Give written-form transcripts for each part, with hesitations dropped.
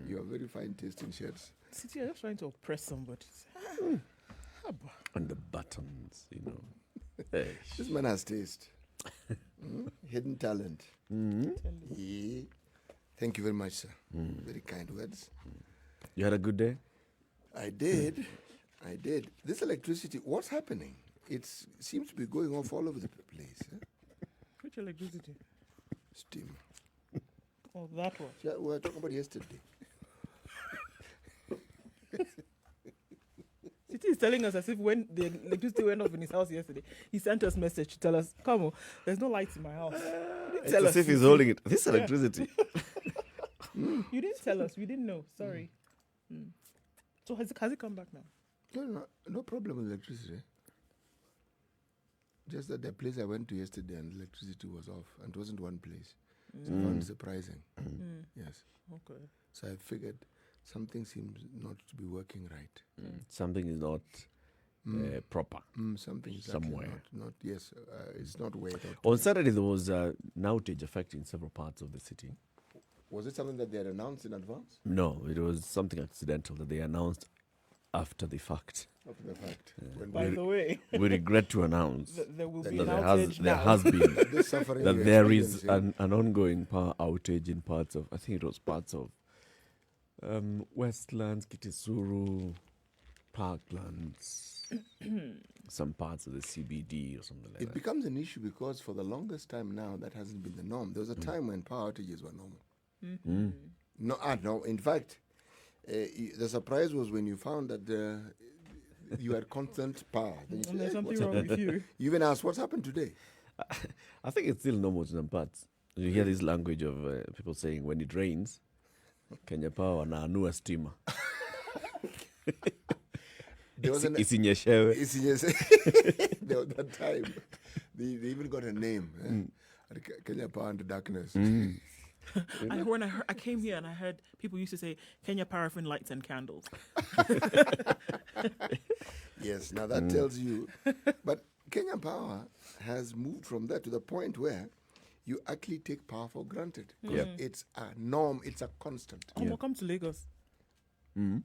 You have very fine taste in shirts. City, you're just trying to oppress somebody. And the buttons, This man has taste. Hidden talent. Yeah. Thank you very much, sir. Very kind words. You had a good day? I did. This electricity, what's happening? It seems to be going off all over the place. Which electricity? Steam. Oh, that one. Yeah, we were talking about yesterday. City is telling us as if when the electricity went off in his house yesterday, he sent us message to tell us, come on, there's no lights in my house. It's as if he's holding it. This electricity. You didn't tell us. We didn't know. Sorry. So has it come back now? No problem with electricity. Just that the place I went to yesterday and electricity was off, and it wasn't one place. So I found it surprising. Yes. Okay. So I figured something seems not to be working right. Something is not proper. Something is somewhere. Not yes. It's not way. On Saturday, there was an outage affecting several parts of the city. Was it something that they had announced in advance? No, it was something accidental that they announced after the fact. After the fact. By the way, We regret to announce there will be that an outage there now. has been This suffering that you're there is experiencing. an ongoing power outage in parts of, I think it was parts of Westlands, Kitisuru, Parklands, some parts of the CBD or something like It that. becomes an issue because for the longest time now, that hasn't been the norm. There was a time when power outages were normal. No. In fact, the surprise was when you found that you had constant power. Then you said, There's "Hey, something what's wrong happened?" with you. You even asked, what's happened today? I think it's still normal to some parts. You hear this language of people saying when it rains, Kenya Power na anua stima. There was an, Isinyeshewe. it's yes, there was that time. They even got a name. Kenya Power and the Darkness. I came here and I heard people used to say Kenya Paraffin Lights and Candles. Yes, now that tells you. But Kenya Power has moved from that to the point where you actually take power for granted. Yeah. It's a norm, it's a constant. Come to Lagos. And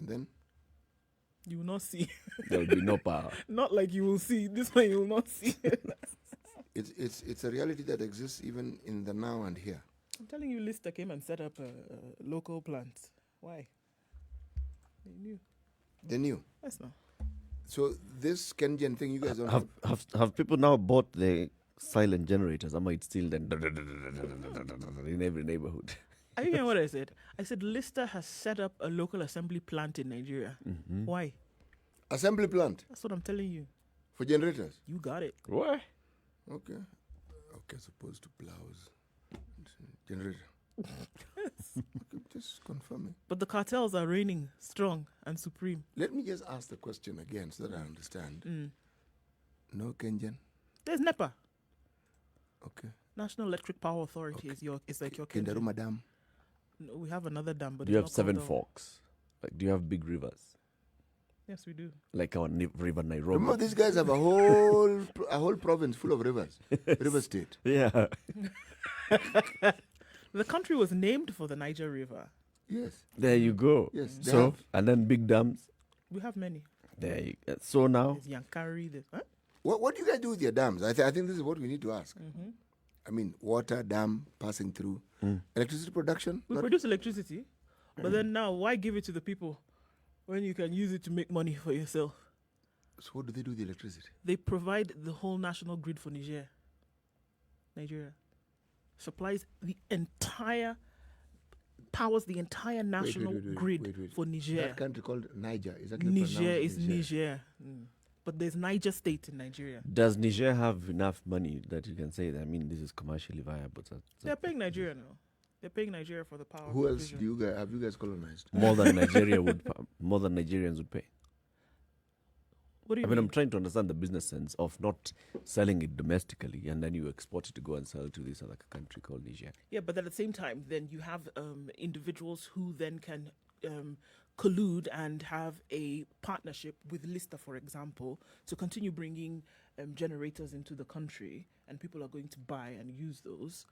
then You will not see. There will be no power. Not like you will see. This one you will not see. it's a reality that exists even in the now and here. I'm telling you, Lister came and set up a local plant. Why? They knew. They knew. Yes, no. So this Kenyan thing, you guys don't have. Have people now bought the silent generators? Am I still then in every neighborhood? Are you hearing what I said? I said Lister has set up a local assembly plant in Nigeria. Why? Assembly plant That's what I'm telling you. for generators. You got it. What? Okay, as opposed to plows. Generator. Okay, just confirming. But the cartels are reigning strong and supreme. Let me just ask the question again so that I understand. No Kenyan. There's NEPA, Okay. National Electric Power Authority. It's like your Kenyan. Kindaruma Dam. No, we have another dam, but Do you it's have not 7 called forks? Like, do you have big rivers? Yes, we do. Like our river Nairobi? Remember, these guys have a whole province full of rivers. River state. Yeah. The country was named for the Niger River. Yes. There you go. Yes, they So, have. and then big dams. We have many. There you go. So now, There's Yankari. Huh? What do you guys do with your dams? I think this is what we need to ask. I mean, water, dam, passing through. Electricity production? We Not- produce electricity, but then now why give it to the people when you can use it to make money for yourself? So what do they do with the electricity? They provide the whole national grid for Nigeria. Supplies the entire, powers the entire national grid for Niger. That country called Niger. Is that Niger is Niger. But there's Niger State in Nigeria. does Niger have enough money that you can say that, I mean, this is commercially viable? They're paying Nigeria now. They're paying Nigeria for the power. Who else provision. have you guys colonized? More than Nigeria more than Nigerians would pay. What do you I mean, I'm mean? trying to understand the business sense of not selling it domestically and then you export it to go and sell it to this other country called Niger. Yeah, but at the same time, then you have individuals who then can collude and have a partnership with Lister, for example, to continue bringing generators into the country, and people are going to buy and use those.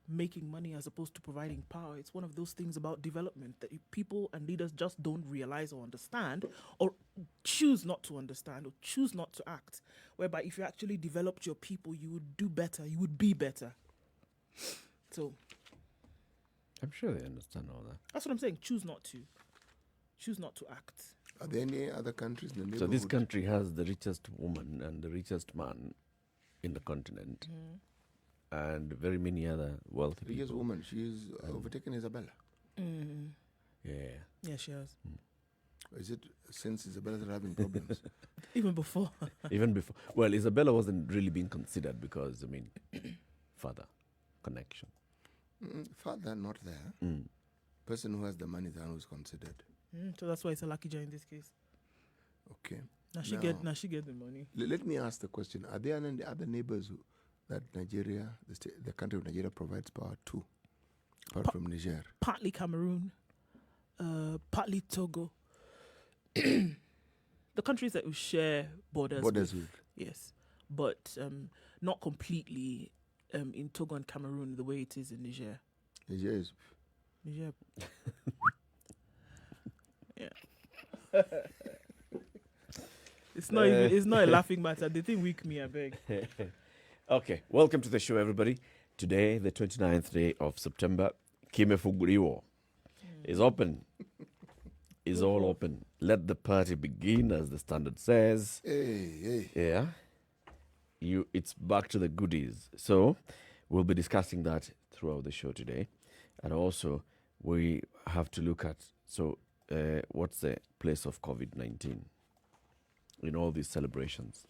making money as opposed to providing power. It's one of those things about development that people and leaders just don't realize or understand, or choose not to understand, or choose not to act. Whereby if you actually developed your people, you would do better, you would be better. So I'm sure they understand all that. that's what I'm saying. Choose not to act. Are there any other countries in the neighborhood? So this country has the richest woman and the richest man in the continent, and very many other wealthy people. Richest woman, she's overtaken Isabella. Yeah, she has. Is it since Isabella's having problems? Even before. Even before. Well, Isabella wasn't really being considered because, father connection. Father, not there. Person who has the money is the one who's considered. So that's why it's a lucky jar in this case. Okay. Now she get the money. Let me ask the question: are there any other neighbors that Nigeria, the country of Nigeria, provides power to, apart from Niger? Partly Cameroon, partly Togo. The countries that we share borders with. Yes, but not completely in Togo and Cameroon the way it is in Niger. Niger. Yeah. It's not a laughing matter. They think weak me, I beg. Okay, welcome to the show, everybody. Today, the 29th day of September, Kimefuguriwo is open. Is all open. Let the party begin, as the standard says. Hey. Yeah. It's back to the goodies. So, we'll be discussing that throughout the show today. And also, we have to look at, what's the place of COVID-19 in all these celebrations?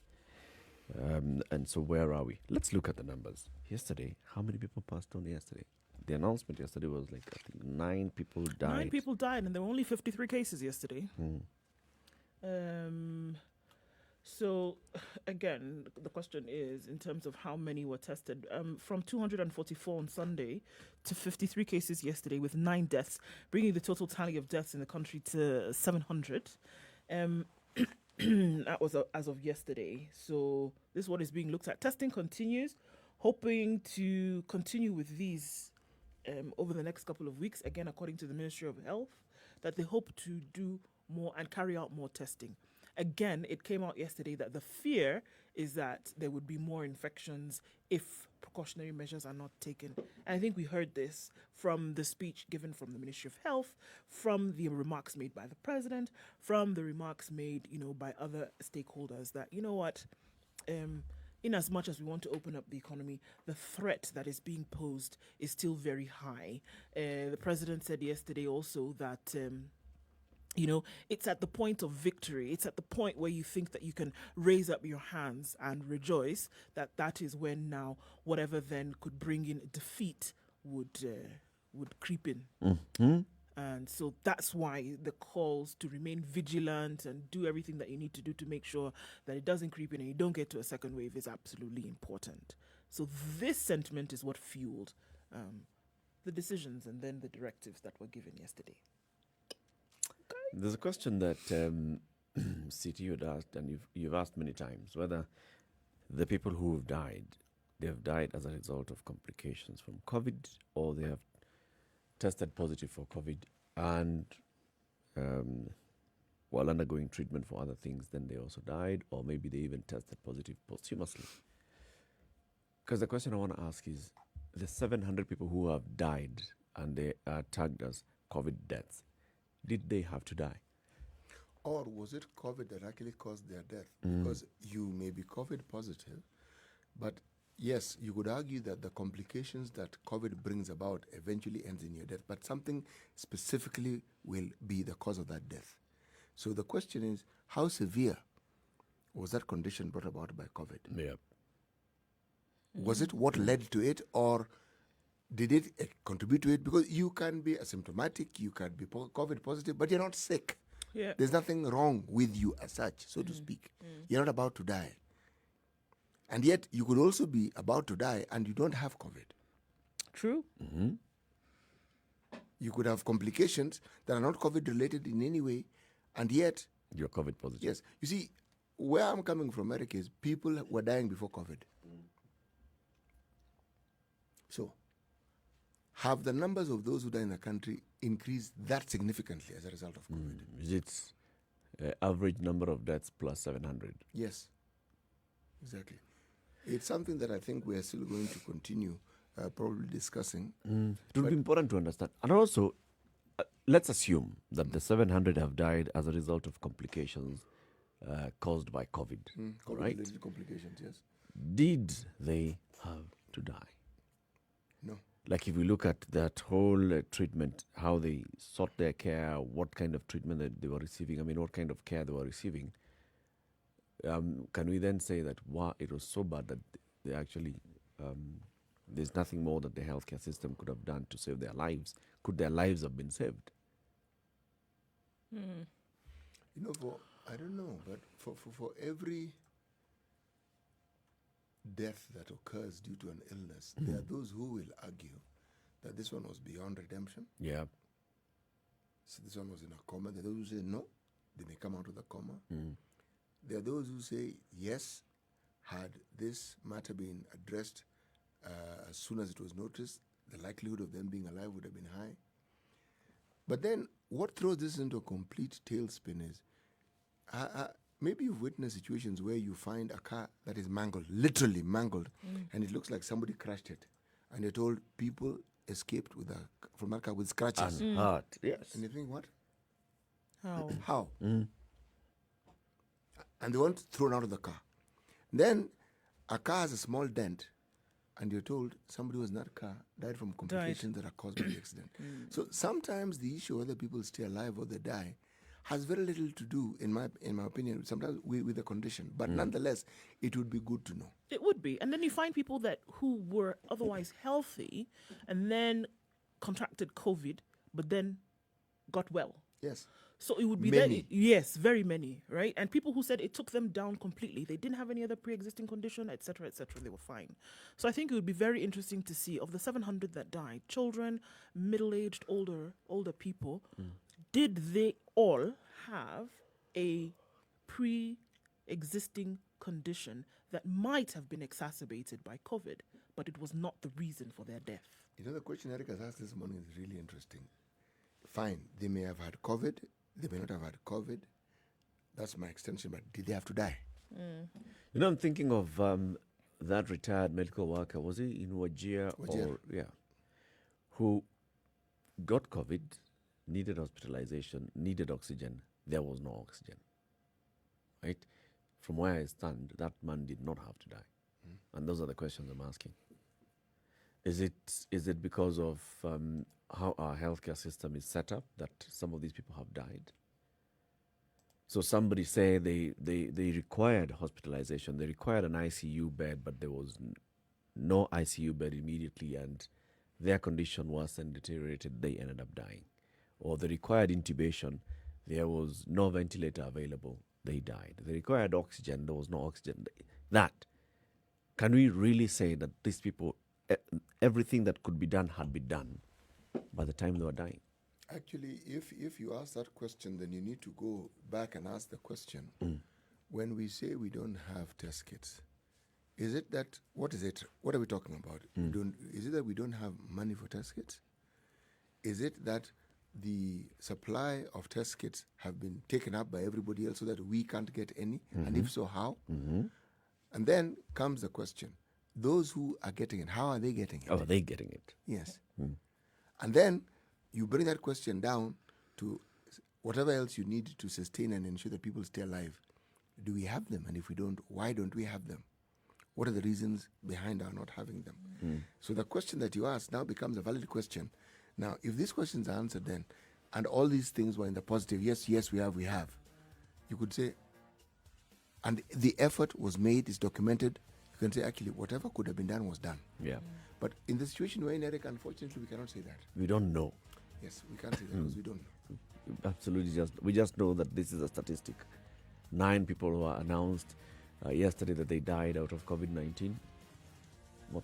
And so where are we? Let's look at the numbers. Yesterday, how many people passed on yesterday? The announcement yesterday was I think 9 people died. 9 people died, and there were only 53 cases yesterday. So, again, the question is, in terms of how many were tested, from 244 on Sunday to 53 cases yesterday with 9 deaths, bringing the total tally of deaths in the country to 700. That was as of yesterday. So this is what is being looked at. Testing continues, hoping to continue with these over the next couple of weeks. Again, according to the Ministry of Health, that they hope to do more and carry out more testing. Again, it came out yesterday that the fear is that there would be more infections if precautionary measures are not taken. And I think we heard this from the speech given from the Ministry of Health, from the remarks made by the president, from the remarks made, by other stakeholders that, in as much as we want to open up the economy, the threat that is being posed is still very high. The president said yesterday also that it's at the point of victory. It's at the point where you think that you can raise up your hands and rejoice, that is when now whatever then could bring in defeat would creep in. Mm-hmm. And so that's why the calls to remain vigilant and do everything that you need to do to make sure that it doesn't creep in and you don't get to a second wave is absolutely important. So this sentiment is what fueled the decisions and then the directives that were given yesterday. There's a question that CTU had asked, and you've asked many times, whether the people who have died, they have died as a result of complications from COVID, or they have tested positive for COVID and while undergoing treatment for other things, then they also died, or maybe they even tested positive posthumously. Because the question I want to ask is, the 700 people who have died and they are tagged as COVID deaths, did they have to die? Or was it COVID that actually caused their death? Because you may be COVID positive, but yes, you could argue that the complications that COVID brings about eventually ends in your death, but something specifically will be the cause of that death. So the question is, how severe was that condition brought about by COVID? Yeah. Was it what led to it, or did it contribute to it? Because you can be asymptomatic, you can be COVID positive, but you're not sick. Yeah. There's nothing wrong with you as such, so to speak. You're not about to die. And yet, you could also be about to die and you don't have COVID. True. Mm-hmm. You could have complications that are not COVID related in any way, and yet... You're COVID positive. Yes. You see, where I'm coming from, Eric, is people were dying before COVID. So, have the numbers of those who die in the country increased that significantly as a result of COVID? Is it average number of deaths plus 700? Yes, exactly. It's something that I think we are still going to continue probably discussing. It will be important to understand. And also, let's assume that the 700 have died as a result of complications caused by COVID. All right? COVID-related complications, yes. Did they have to die? No. Like if we look at that whole treatment, how they sought their care, what kind of treatment that they were receiving, what kind of care they were receiving, can we then say that, wow, it was so bad that they actually, there's nothing more that the healthcare system could have done to save their lives? Could their lives have been saved? I don't know, but for every death that occurs due to an illness, there are those who will argue that this one was beyond redemption. Yeah. So this one was in a coma. There are those who say no, they may come out of the coma. There are those who say yes, had this matter been addressed as soon as it was noticed, the likelihood of them being alive would have been high. But then what throws this into a complete tailspin is maybe you've witnessed situations where you find a car that is mangled, literally mangled, and it looks like somebody crashed it. And you're told people escaped from that car with scratches. And hurt, yes. And you think, what? How? How? And they weren't thrown out of the car. Then a car has a small dent, and you're told somebody who was in that car died from complications that are caused by the accident. So sometimes the issue whether people stay alive or they die has very little to do, in my opinion, sometimes with the condition. But nonetheless, it would be good to know. It would be. And then you find people who were otherwise healthy and then contracted COVID, but then got well. Yes. So it would be Many. yes, very many, right? And people who said it took them down completely. They didn't have any other pre-existing condition, etc., etc. They were fine. So I think it would be very interesting to see, of the 700 that died, children, middle-aged, older people, did they all have a pre-existing condition that might have been exacerbated by COVID, but it was not the reason for their death? The question Eric has asked this morning is really interesting. Fine, they may have had COVID, they may not have had COVID. That's my extension, but did they have to die? I'm thinking of that retired medical worker, was he in Wajir? Who got COVID, needed hospitalization, needed oxygen. There was no oxygen, right? From where I stand, that man did not have to die. And those are the questions I'm asking. Is it because of how our healthcare system is set up that some of these people have died? So somebody say they required hospitalization, they required an ICU bed, but there was no ICU bed immediately, and their condition worsened, deteriorated, they ended up dying. Or they required intubation, there was no ventilator available, they died. They required oxygen, there was no oxygen. Can we really say that these people, everything that could be done had been done by the time they were dying? Actually, if you ask that question, then you need to go back and ask the question. When we say we don't have test kits, is it that, what is it? What are we talking about? Is it that we don't have money for test kits? Is it that the supply of test kits have been taken up by everybody else so that we can't get any? And if so, how? And then comes the question, those who are getting it, how are they getting it? Are they getting it? Yes. And then you bring that question down to whatever else you need to sustain and ensure that people stay alive. Do we have them? And if we don't, why don't we have them? What are the reasons behind our not having them? So the question that you ask now becomes a valid question. Now, if these questions are answered then, and all these things were in the positive, yes, we have, you could say, and the effort was made, is documented, you can say, actually, whatever could have been done was done. Yeah. But in the situation we're in, Eric, unfortunately, we cannot say that. We don't know. Yes, we can't say that because we don't know. Absolutely, we just know that this is a statistic. 9 people were announced yesterday that they died out of COVID-19. What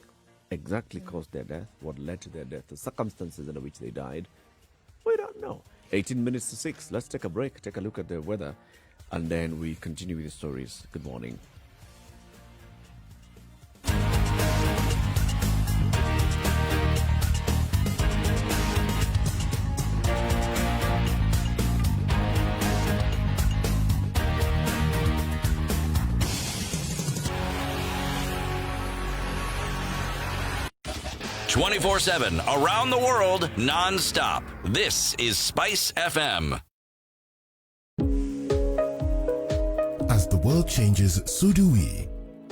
exactly caused their death? What led to their death? The circumstances under which they died? We don't know. 18 minutes to 6. Let's take a break, take a look at the weather, and then we continue with the stories. Good morning. 24/7 around the world, non-stop. This is Spice FM. As the world changes, so do we.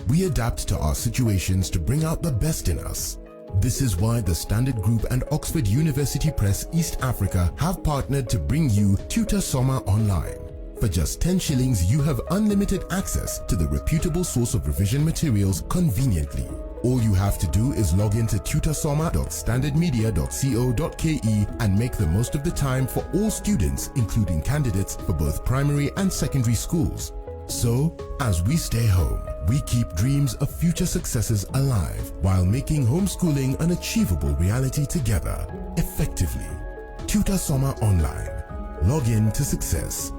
We adapt to our situations to bring out the best in us. This is why the Standard Group and Oxford University Press East Africa have partnered to bring you Tutor Summer Online. For just 10 shillings, you have unlimited access to the reputable source of revision materials conveniently. All you have to do is log into tutorsoma.standardmedia.co.ke and make the most of the time for all students, including candidates for both primary and secondary schools. So, as we stay home, we keep dreams of future successes alive while making homeschooling an achievable reality together, effectively. Tutor Summer Online. Log in to success.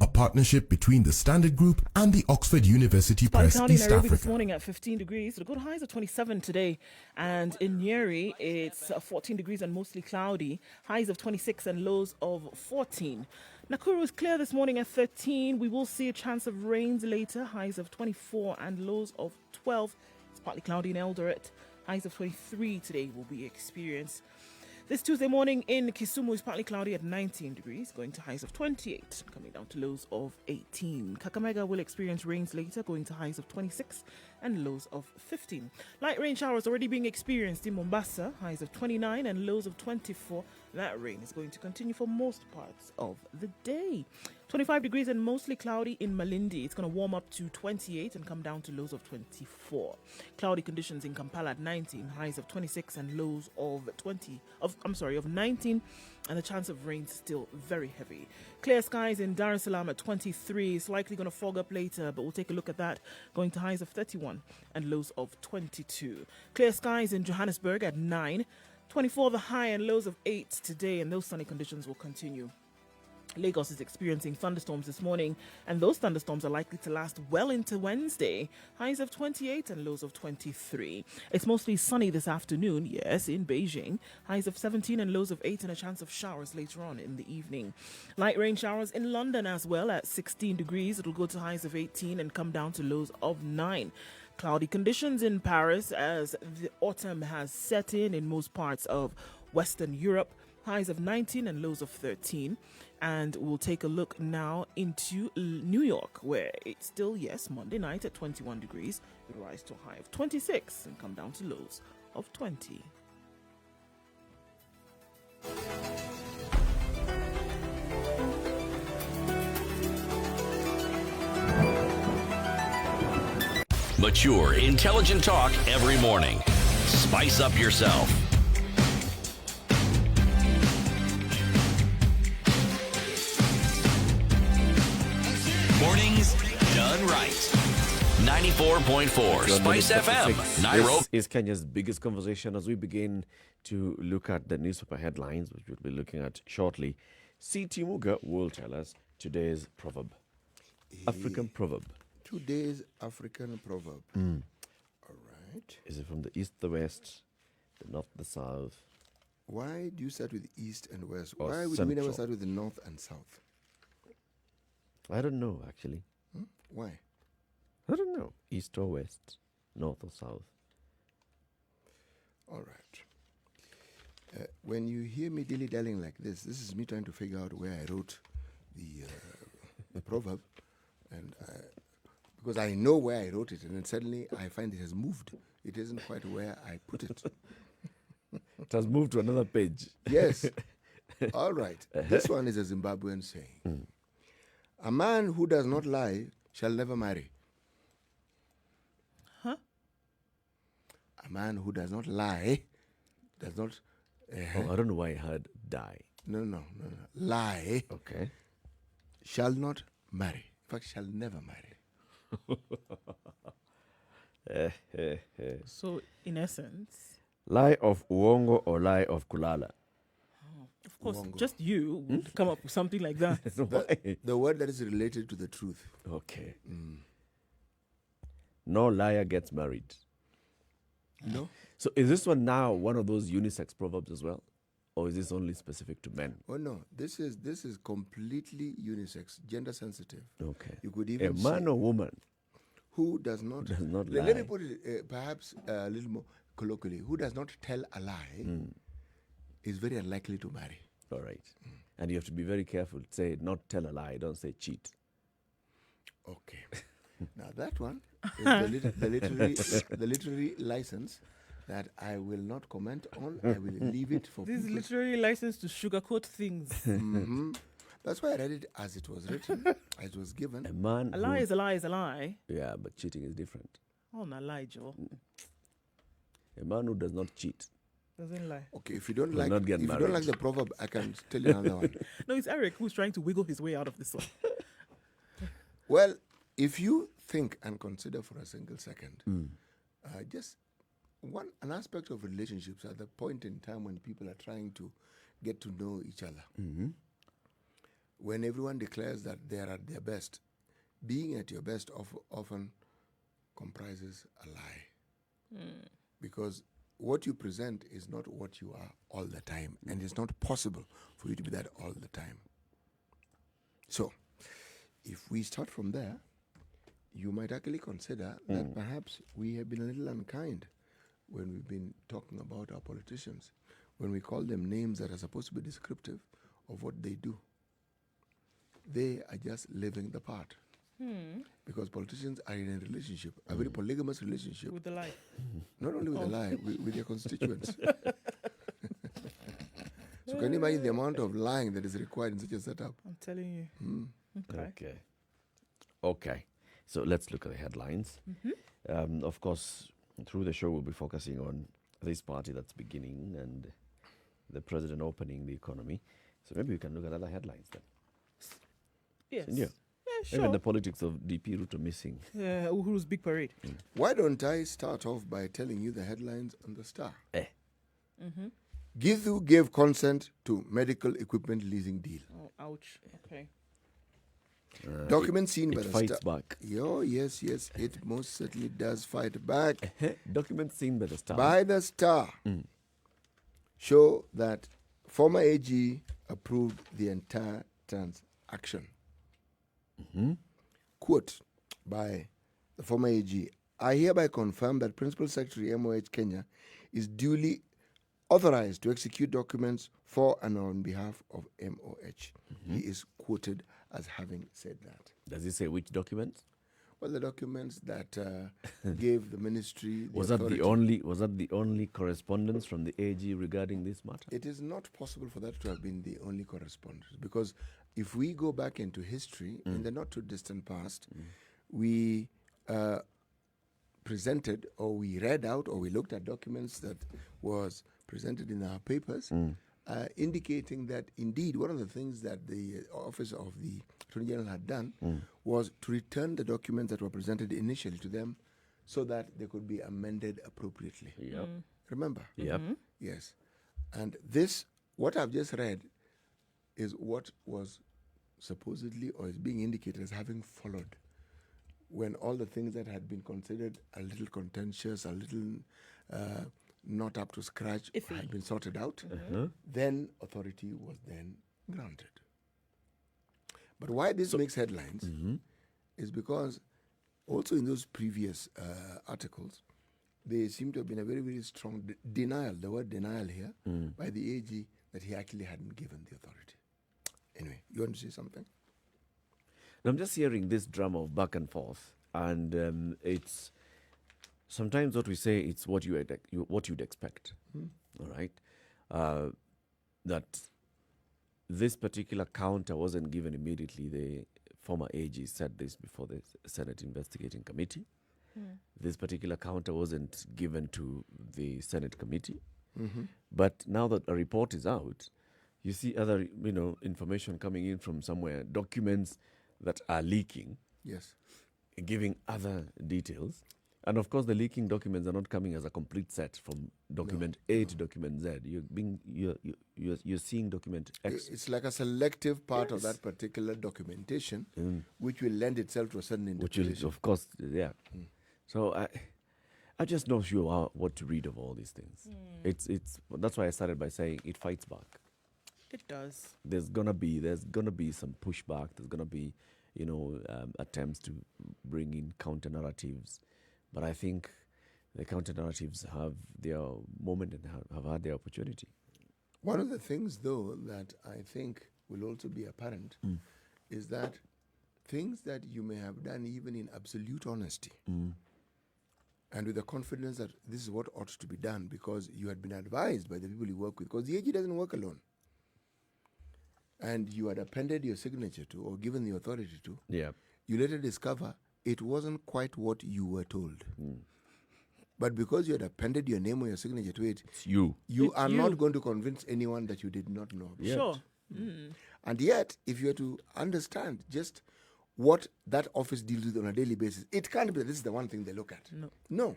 A partnership between the Standard Group and the Oxford University Press Cloudy in East Nairobi Africa. this morning at 15 degrees. The good highs are 27 today. And in Njeri, it's 14 degrees and mostly cloudy. Highs of 26 and lows of 14. Nakuru is clear this morning at 13. We will see a chance of rains later. Highs of 24 and lows of 12. It's partly cloudy in Eldoret. Highs of 23 today will be experienced. This Tuesday morning in Kisumu is partly cloudy at 19 degrees, going to highs of 28, coming down to lows of 18. Kakamega will experience rains later, going to highs of 26 and lows of 15. Light rain showers already being experienced in Mombasa, highs of 29 and lows of 24. That rain is going to continue for most parts of the day. 25 degrees and mostly cloudy in Malindi. It's going to warm up to 28 and come down to lows of 24. Cloudy conditions in Kampala at 19, highs of 26 and lows of 19, and the chance of rain still very heavy. Clear skies in Dar es Salaam at 23. It's likely going to fog up later, but we'll take a look at that. Going to highs of 31 and lows of 22. Clear skies in Johannesburg at 9. 24 the high and lows of 8 today, and those sunny conditions will continue. Lagos is experiencing thunderstorms this morning, and those thunderstorms are likely to last well into Wednesday. Highs of 28 and lows of 23. It's mostly sunny this afternoon, yes, in Beijing. Highs of 17 and lows of 8, and a chance of showers later on in the evening. Light rain showers in London as well at 16 degrees. It'll go to highs of 18 and come down to lows of 9. Cloudy conditions in Paris as the autumn has set in most parts of Western Europe. Highs of 19 and lows of 13. And we'll take a look now into New York, where it's still, yes, Monday night at 21 degrees. It'll rise to a high of 26 and come down to lows of 20. Mature, intelligent talk every morning. Spice up yourself. Mornings done right. 94.4 Spice FM, Nairobi. This is Kenya's biggest conversation as we begin to look at the newspaper headlines, which we'll be looking at shortly. C.T. Muga will tell us today's proverb. African proverb. Today's African proverb. All right. Is it from the east, the west, the north, the south? Why do you start with east and west? Or Why would we central? never start with the north and south? I don't know, actually. Why? I don't know. East or west, north or south. All right. When you hear me dilly-dallying like this is me trying to figure out where I wrote the proverb, and because I know where I wrote it, and then suddenly I find it has moved. It isn't quite where I put it. It has moved to another page. Yes. All right. This one is a Zimbabwean saying. A man who does not lie shall never marry. Huh? A man who does not lie, does not... Oh, I don't know why I heard die. No. Lie Okay. shall not marry. In fact, shall never marry. So, in essence, Lie of uongo or lie of kulala? of course, Uongo. just you would come up with something like that. Why? The word that is related to the truth. Okay. No liar gets married. No? So is this one now one of those unisex proverbs as well? Or is this only specific to men? Oh, no. This is completely unisex, gender sensitive. Okay. You could A even man say, or woman? who does not, Does not let me lie. put it perhaps a little more colloquially, who does not tell a lie is very unlikely to marry. All right. And you have to be very careful. Say, not tell a lie. Don't say cheat. Okay. Now that one is the literary license that I will not comment on. I will leave it for This is people. literally licensed to sugarcoat things. That's why I read it as it was written, as it was given. A man A lie who- is a lie is a lie. Yeah, but cheating is different. Oh, no lie, Joe. A man who does not cheat. Doesn't lie. Okay, if you don't Will like not get if you don't married. like the proverb, I can tell you another one. No, it's Eric who's trying to wiggle his way out of this one. Well, if you think and consider for a single second, just an aspect of relationships at the point in time when people are trying to get to know each other, when everyone declares that they are at their best, being at your best often comprises a lie. Because what you present is not what you are all the time, and it's not possible for you to be that all the time. So, if we start from there, you might actually consider that perhaps we have been a little unkind when we've been talking about our politicians, when we call them names that are supposed to be descriptive of what they do. They are just living the part. Because politicians are in a relationship, a very polygamous relationship, With the lie. not only with the lie, with their constituents. So can you imagine the amount of lying that is required in such a setup? I'm telling you. Okay. Okay. So let's look at the headlines. Of course, through the show, we'll be focusing on this party that's beginning and the president opening the economy. So maybe we can look at other headlines then. Yes. Yeah. Yeah, sure. Even the politics of DP Ruto missing. Uhuru's big parade. Why don't I start off by telling you the headlines on the Star? Githu gave consent to medical equipment leasing deal. Oh, ouch. Okay. Document seen by It the fights Star. back. Yes, it most certainly does fight back. Document seen by the Star. By the Star show that former AG approved the entire transaction. Quote by the former AG, I hereby confirm that Principal Secretary MOH Kenya is duly authorized to execute documents for and on behalf of MOH. He is quoted as having said that. Does he say which documents? Well, the documents that gave the ministry the Was that authority. the only correspondence from the AG regarding this matter? It is not possible for that to have been the only correspondence, because if we go back into history, in the not too distant past, we presented or we read out or we looked at documents that was presented in our papers, indicating that indeed one of the things that the office of the Attorney General had done was to return the documents that were presented initially to them so that they could be amended appropriately. Yep. Remember? Yep. Yes. And this, what I've just read, is what was supposedly or is being indicated as having followed when all the things that had been considered a little contentious, a little not up to scratch, Iffy. had been sorted out, then authority was then granted. But why this makes headlines is because also in those previous articles, there seemed to have been a very, very strong denial, the word denial here, by the AG that he actually hadn't given the authority. Anyway, you want to say something? I'm just hearing this drama of back and forth, and it's sometimes what we say, it's what you'd expect. All right, that this particular counter wasn't given immediately. The former AG said this before the Senate Investigating Committee. This particular counter wasn't given to the Senate committee. But now that a report is out, you see other, information coming in from somewhere, documents that are leaking, Yes. giving other details. And of course, the leaking documents are not coming as a complete set from document A to document Z. You're seeing document X. It's like a selective part of Yes. that particular documentation, which will lend itself to a certain Which interpretation. is, of course, yeah. So I just not sure what to read of all these things. It's that's why I started by saying it fights back. It does. There's gonna be some pushback. There's gonna be, attempts to bring in counter narratives. But I think the counter narratives have their moment and have had their opportunity. One of the things, though, that I think will also be apparent is that things that you may have done even in absolute honesty and with the confidence that this is what ought to be done because you had been advised by the people you work with, because the AG doesn't work alone, and you had appended your signature to or given the authority to, you later discover it wasn't quite what you were told. But because you had appended your name or your signature to it, you are not going to convince anyone that you did not know. Sure. And yet, if you are to understand just what that office deals with on a daily basis, it can't be that this is the one thing they look at. No.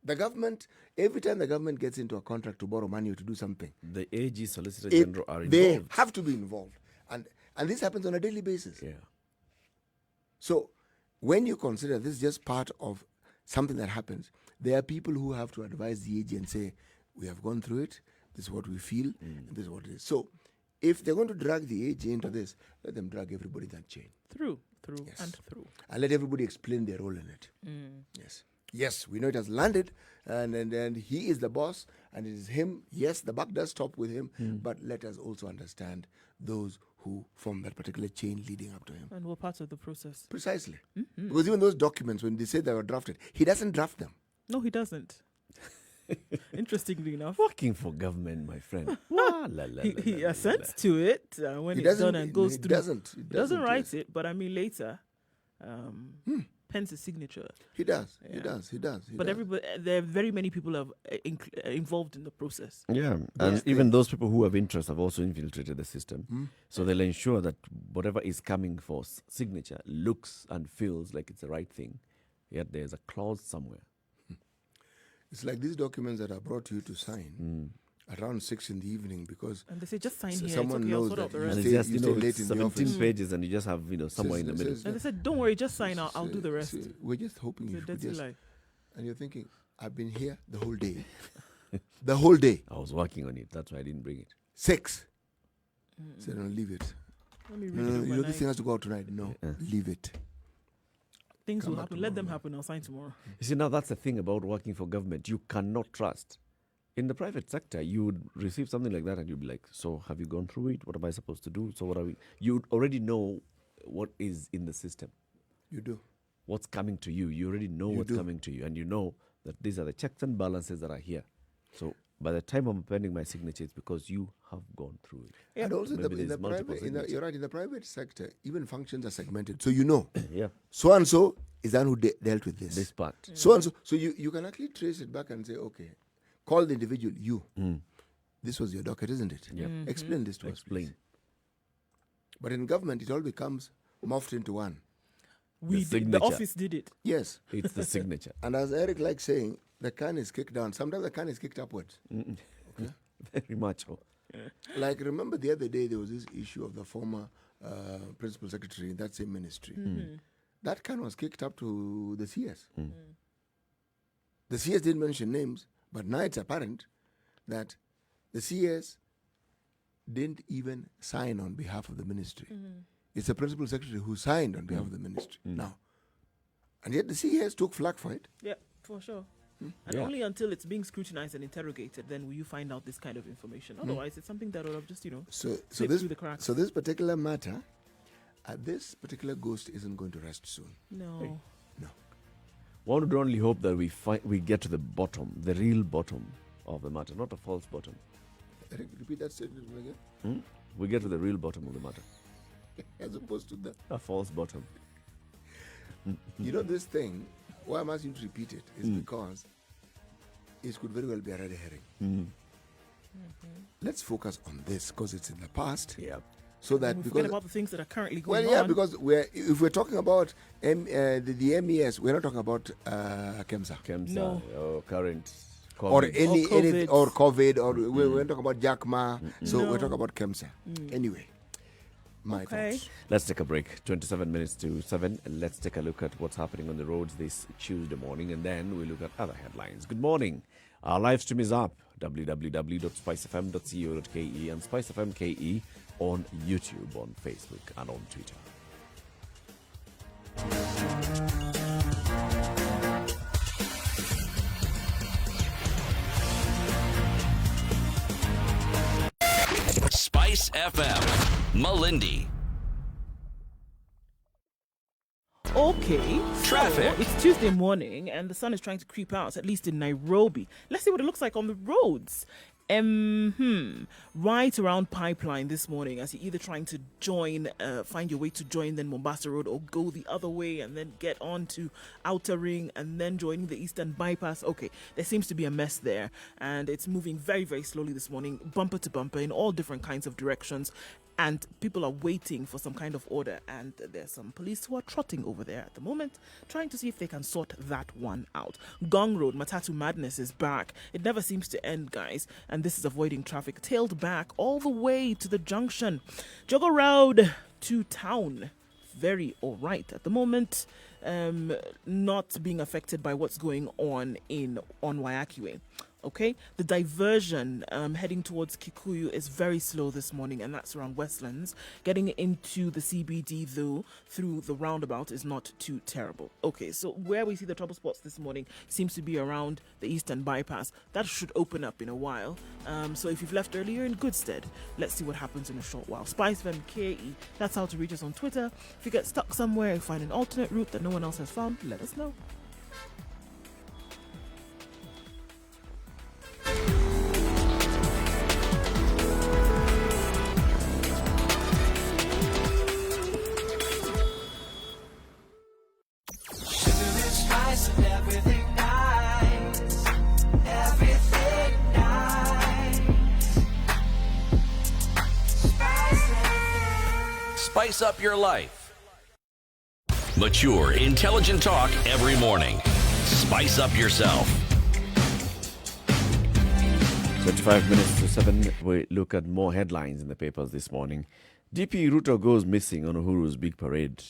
The government, every time the government gets into a contract to borrow money or to do something, the AG, Solicitor General are involved. They have to be involved. And this happens on a daily basis. Yeah. So when you consider this is just part of something that happens, there are people who have to advise the AG and say, we have gone through it, this is what we feel, and this is what it is. So if they're going to drag the AG into this, let them drag everybody that chain. Through, Yes. and through. And let everybody explain their role in it. Yes, we know it has landed, and he is the boss, and it is him. Yes, the buck does stop with him, but let us also understand those who form that particular chain leading up to him. And we're part of the process. Precisely. Because even those documents, when they say they were drafted, he doesn't draft them. No, he doesn't. Interestingly enough. Working for government, my friend. He assents to it when it's done and goes through. He doesn't write it, but I mean later, pens his signature. He does. Yeah. He does. But there are very many people have involved in the process. Yeah, and even those people who have interest have also infiltrated the system. So they'll ensure that whatever is coming for signature looks and feels like it's the right thing, yet there's a clause somewhere. It's like these documents that are brought to you to sign around 6 in the evening because and they say just sign here. Someone knows that the you rest. And it's just, you stay late in the 17 office. pages and you just have, somewhere in the middle. And they said, don't worry, just sign. I'll do the rest. We're just hoping It's a you could dirty just... lie. And you're thinking, I've been here the whole day. The whole day. I was working on it. That's why I didn't bring it. 6. Said, no, leave it. Let me read No, it this overnight. thing has to go out tonight. No, leave it. Things Come will back happen. Let them tomorrow. happen. I'll sign tomorrow. You see, now that's the thing about working for government. You cannot trust. In the private sector, you would receive something like that and you'd be like, so have you gone through it? What am I supposed to do? So what are we? You already know what is in the system. You do. What's coming to you. You already know what's coming to you. And you know that these are the checks and balances that are here. So by the time I'm appending my signature, it's because you have gone through it. Yeah. And also Maybe in the there's multiple private, signatures. you're right, in the private sector, even functions are segmented. So you know, Yeah, so-and-so is the one who dealt with this. this part. So-and-so. So you can actually trace it back and say, okay, call the individual, you. This was your docket, isn't it? Yeah. Explain this to us, Explain. please. But in government, it all becomes morphed into one. We did, the signature. office did it. Yes. It's the signature. And as Eric likes saying, the can is kicked down. Sometimes the can is kicked upwards. Okay? Very much. Oh. Like, remember the other day, there was this issue of the former principal secretary in that same ministry. That can was kicked up to the CS. The CS didn't mention names, but now it's apparent that the CS didn't even sign on behalf of the ministry. It's the principal secretary who signed on behalf of the ministry. Now, and yet the CS took flack for it. Yeah, for sure. And Yeah. only until it's being scrutinized and interrogated, then will you find out this kind of information. Otherwise, it's something that would have just, So slipped this through the cracks. so this particular matter, this particular ghost isn't going to rest soon. No. No. One would only hope that we get to the bottom, the real bottom of the matter, not a false bottom. Eric, repeat that statement again. We get to the real bottom of the matter, As opposed to the, a false bottom. this thing. Why I'm asking you to repeat it is because it could very well be a red herring. Let's focus on this because it's in the past. Yeah. So that We because forget about the things that are currently going well, yeah, on. because if we're talking about the MES, we're not talking about KEMSA KEMSA, No. or current or COVID. any or COVID or we're not talking about JACMA. So No. we're talking about KEMSA. Anyway, my Okay. thoughts. Let's take a break. 27 minutes to 7. And let's take a look at what's happening on the roads this Tuesday morning. And then we look at other headlines. Good morning. Our live stream is up. www.spicefm.co.ke and Spice FM KE on YouTube, on Facebook, and on Twitter. Spice FM. Malindi. Okay, Traffic. So it's Tuesday morning and the sun is trying to creep out, at least in Nairobi. Let's see what it looks like on the roads. Right around Pipeline this morning, as you're either trying to join, find your way to join then Mombasa Road, or go the other way and then get on to Outer Ring and then joining the Eastern Bypass. Okay, there seems to be a mess there, and it's moving very, very slowly this morning, bumper to bumper in all different kinds of directions. And people are waiting for some kind of order, and there's some police who are trotting over there at the moment, trying to see if they can sort that one out. Gong Road, Matatu Madness is back. It never seems to end, guys, and this is avoiding traffic. Tailed back all the way to the junction. Jogo Road to town, very all right at the moment. Not being affected by what's going on Waiakue. Okay, the diversion heading towards Kikuyu is very slow this morning, and that's around Westlands. Getting into the CBD, though, through the roundabout is not too terrible. Okay, so where we see the trouble spots this morning seems to be around the Eastern Bypass. That should open up in a while. So if you've left early, you're in good stead. Let's see what happens in a short while. Spice FM KE, that's how to reach us on Twitter. If you get stuck somewhere and find an alternate route that no one else has found, let us know. Spice up your life. Mature, intelligent talk every morning. Spice up yourself. 25 minutes to 7, we look at more headlines in the papers this morning. DP Ruto goes missing on Uhuru's big parade.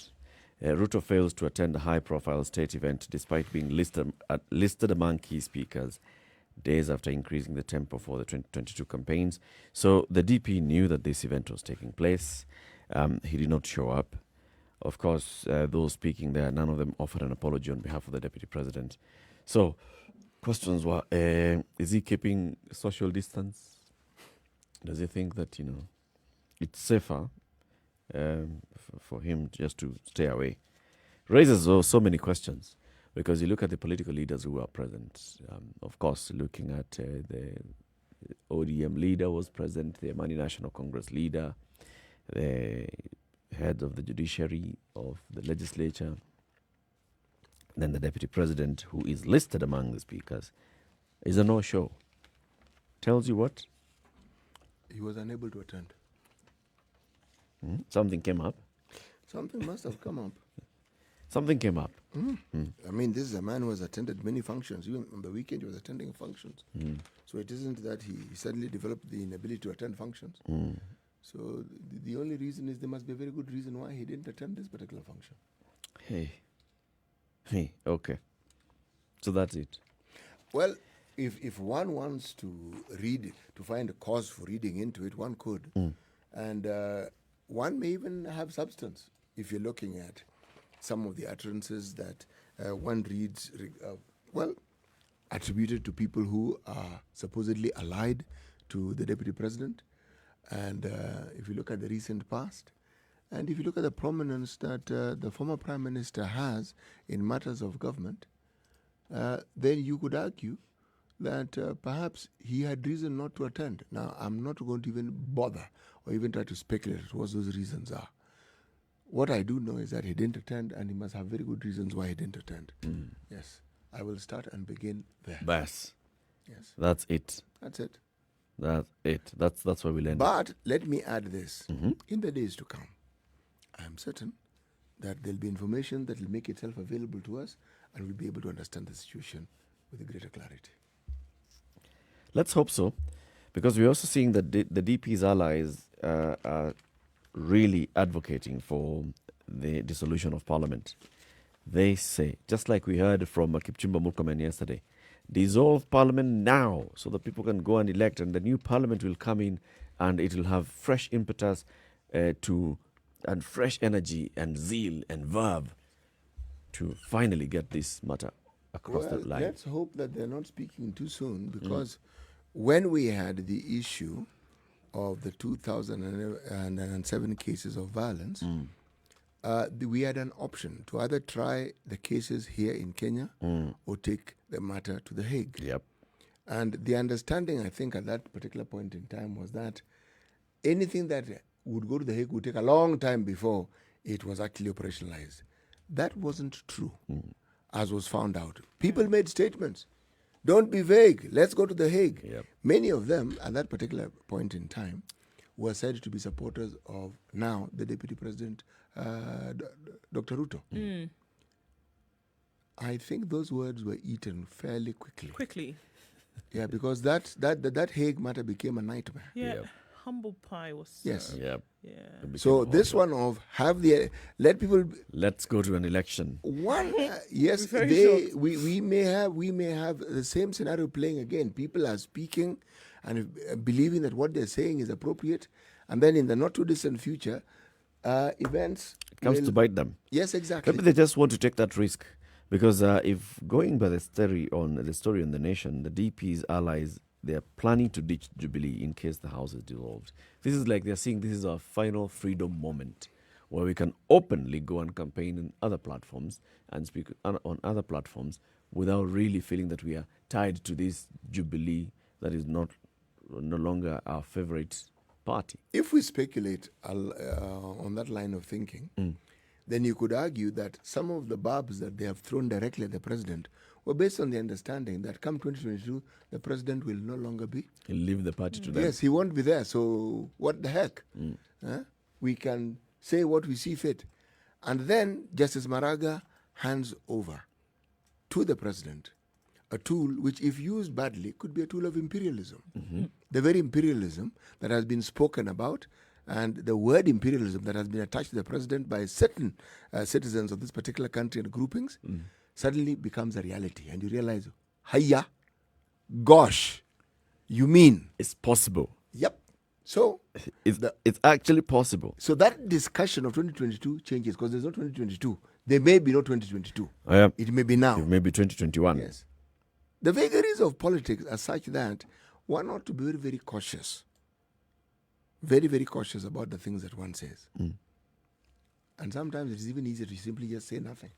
Ruto fails to attend a high-profile state event despite being listed among key speakers days after increasing the tempo for the 2022 campaigns. So the DP knew that this event was taking place. He did not show up. Of course, those speaking there, none of them offered an apology on behalf of the Deputy President. So questions were, is he keeping social distance? Does he think that, it's safer for him just to stay away? Raises so many questions, because you look at the political leaders who are present. Of course, looking at the ODM leader was present, the Amani National Congress leader, the head of the judiciary, of the legislature, then the Deputy President, who is listed among the speakers, is a no-show. Tells you what? He was unable to attend. Something came up. Something must have come up. Something came up. I mean, this is a man who has attended many functions. Even on the weekend, he was attending functions. So it isn't that he suddenly developed the inability to attend functions. So the only reason is there must be a very good reason why he didn't attend this particular function. Hey, okay. So that's it. Well, if one wants to read, to find a cause for reading into it, one could. And one may even have substance if you're looking at some of the utterances that one reads, attributed to people who are supposedly allied to the Deputy President. And if you look at the recent past, and if you look at the prominence that the former Prime Minister has in matters of government, then you could argue that perhaps he had reason not to attend. Now, I'm not going to even bother or even try to speculate what those reasons are. What I do know is that he didn't attend, and he must have very good reasons why he didn't attend. Yes, I will start and begin there. Bas. Yes. That's it. That's it. That's it. That's where we'll end. But let me add this. In the days to come, I am certain that there'll be information that will make itself available to us, and we'll be able to understand the situation with greater clarity. Let's hope so, because we're also seeing that the DP's allies are really advocating for the dissolution of Parliament. They say, just like we heard from Kipchumba Murkomen yesterday, dissolve Parliament now so that people can go and elect, and the new Parliament will come in and it will have fresh impetus and fresh energy and zeal and verve to finally get this matter across the line. Let's hope that they're not speaking too soon, because when we had the issue of the 2007 cases of violence, we had an option to either try the cases here in Kenya or take the matter to The Hague. Yep. And the understanding, I think, at that particular point in time was that anything that would go to The Hague would take a long time before it was actually operationalized. That wasn't true, as was found out. People made statements. Don't be vague. Let's go to The Hague. Yep. Many of them, at that particular point in time, were said to be supporters of now the Deputy President, Dr. Ruto. I think those words were eaten fairly quickly. Yeah, because that Hague matter became a nightmare. Yeah. Yep. Humble pie was. Yes. Yep. Yeah. It became So a this horror. one of let people Let's go to an election. yes, Very we may have the same scenario playing again. People are speaking and believing that what they're saying is appropriate, and then in the not too distant future, events It comes to bite them. Yes, exactly. Maybe they just want to take that risk. Because if going by the story on the nation, the DP's allies, they are planning to ditch Jubilee in case the House is dissolved. This is like they're saying this is our final freedom moment where we can openly go and campaign in other platforms and speak on other platforms without really feeling that we are tied to this Jubilee that is no longer our favorite party. If we speculate on that line of thinking, then you could argue that some of the barbs that they have thrown directly at the president were based on the understanding that come 2022, the president will no longer be. He'll leave the party to them. Yes, he won't be there. So what the heck? We can say what we see fit. And then Justice Maraga hands over to the president a tool which, if used badly, could be a tool of imperialism. The very imperialism that has been spoken about, and the word imperialism that has been attached to the president by certain citizens of this particular country and groupings suddenly becomes a reality. And you realize, hiya, gosh, you mean? It's possible. Yep. So It's actually possible. so that discussion of 2022 changes because there's no 2022. There may be no 2022. Yeah. It may be now. It may be 2021. Yes. The vagaries of politics are such that one ought to be very, very cautious. Very, very cautious about the things that one says. And sometimes it's even easier to simply just say nothing.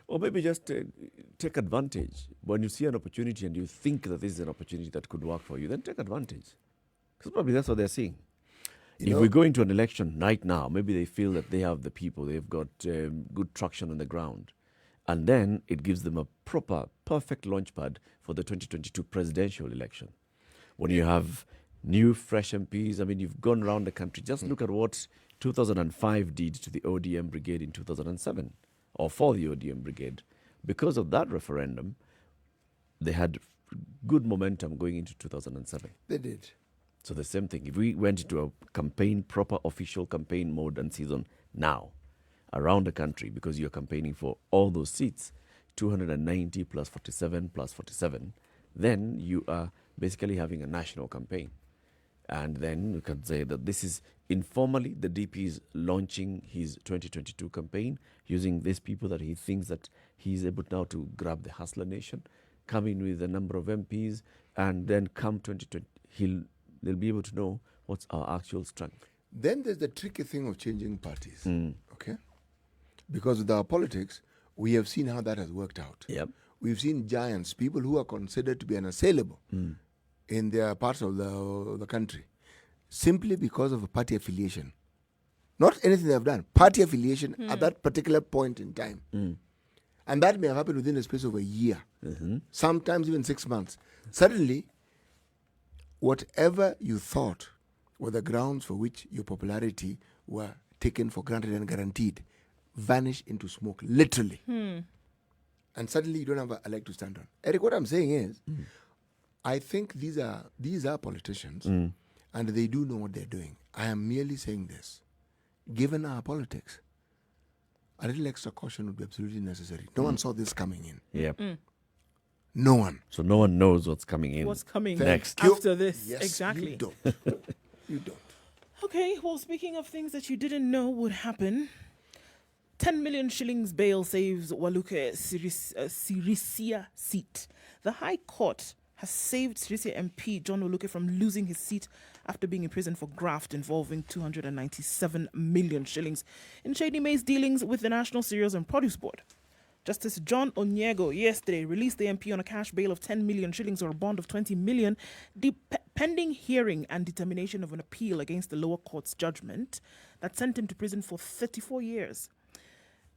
Or maybe just take advantage. When you see an opportunity and you think that this is an opportunity that could work for you, then take advantage. Because probably that's what they're seeing. If we go into an election right now, maybe they feel that they have the people, they've got good traction on the ground. And then it gives them a perfect launchpad for the 2022 presidential election. When you have new, fresh MPs, I mean, you've gone around the country. Just look at what 2005 did to the ODM brigade in 2007, or for the ODM brigade. Because of that referendum, they had good momentum going into 2007. They did. So the same thing. If we went into a campaign, proper official campaign mode and season now, around the country, because you're campaigning for all those seats, 290 plus 47 plus 47, then you are basically having a national campaign. And then you can say that this is informally the DP is launching his 2022 campaign using these people that he thinks that he's able now to grab the hustler nation, come in with a number of MPs, and then come 2020, they'll be able to know what's our actual strength. Then there's the tricky thing of changing parties. Okay? Because with our politics, we have seen how that has worked out. Yep. We've seen giants, people who are considered to be unassailable in their parts of the country, simply because of a party affiliation. Not anything they have done, party affiliation at that particular point in time. And that may have happened within a space of a year, sometimes even 6 months. Suddenly, whatever you thought were the grounds for which your popularity were taken for granted and guaranteed vanish into smoke, literally. And suddenly you don't have a leg to stand on. Eric, what I'm saying is, I think these are politicians, and they do know what they're doing. I am merely saying this. Given our politics, a little extra caution would be absolutely necessary. No one saw this coming in. Yep. No one. So no one knows what's coming in. What's coming next after this? Yes, Exactly. You don't. You don't. Okay, well, speaking of things that you didn't know would happen, 10 million shillings bail saves Waluke Sirisia seat. The High Court has saved Sirisia MP John Oluke from losing his seat after being imprisoned for graft involving 297 million shillings in Shady May's dealings with the National Cereals and Produce Board. Justice John Onyego yesterday released the MP on a cash bail of 10 million shillings or a bond of 20 million, pending hearing and determination of an appeal against the lower court's judgment that sent him to prison for 34 years.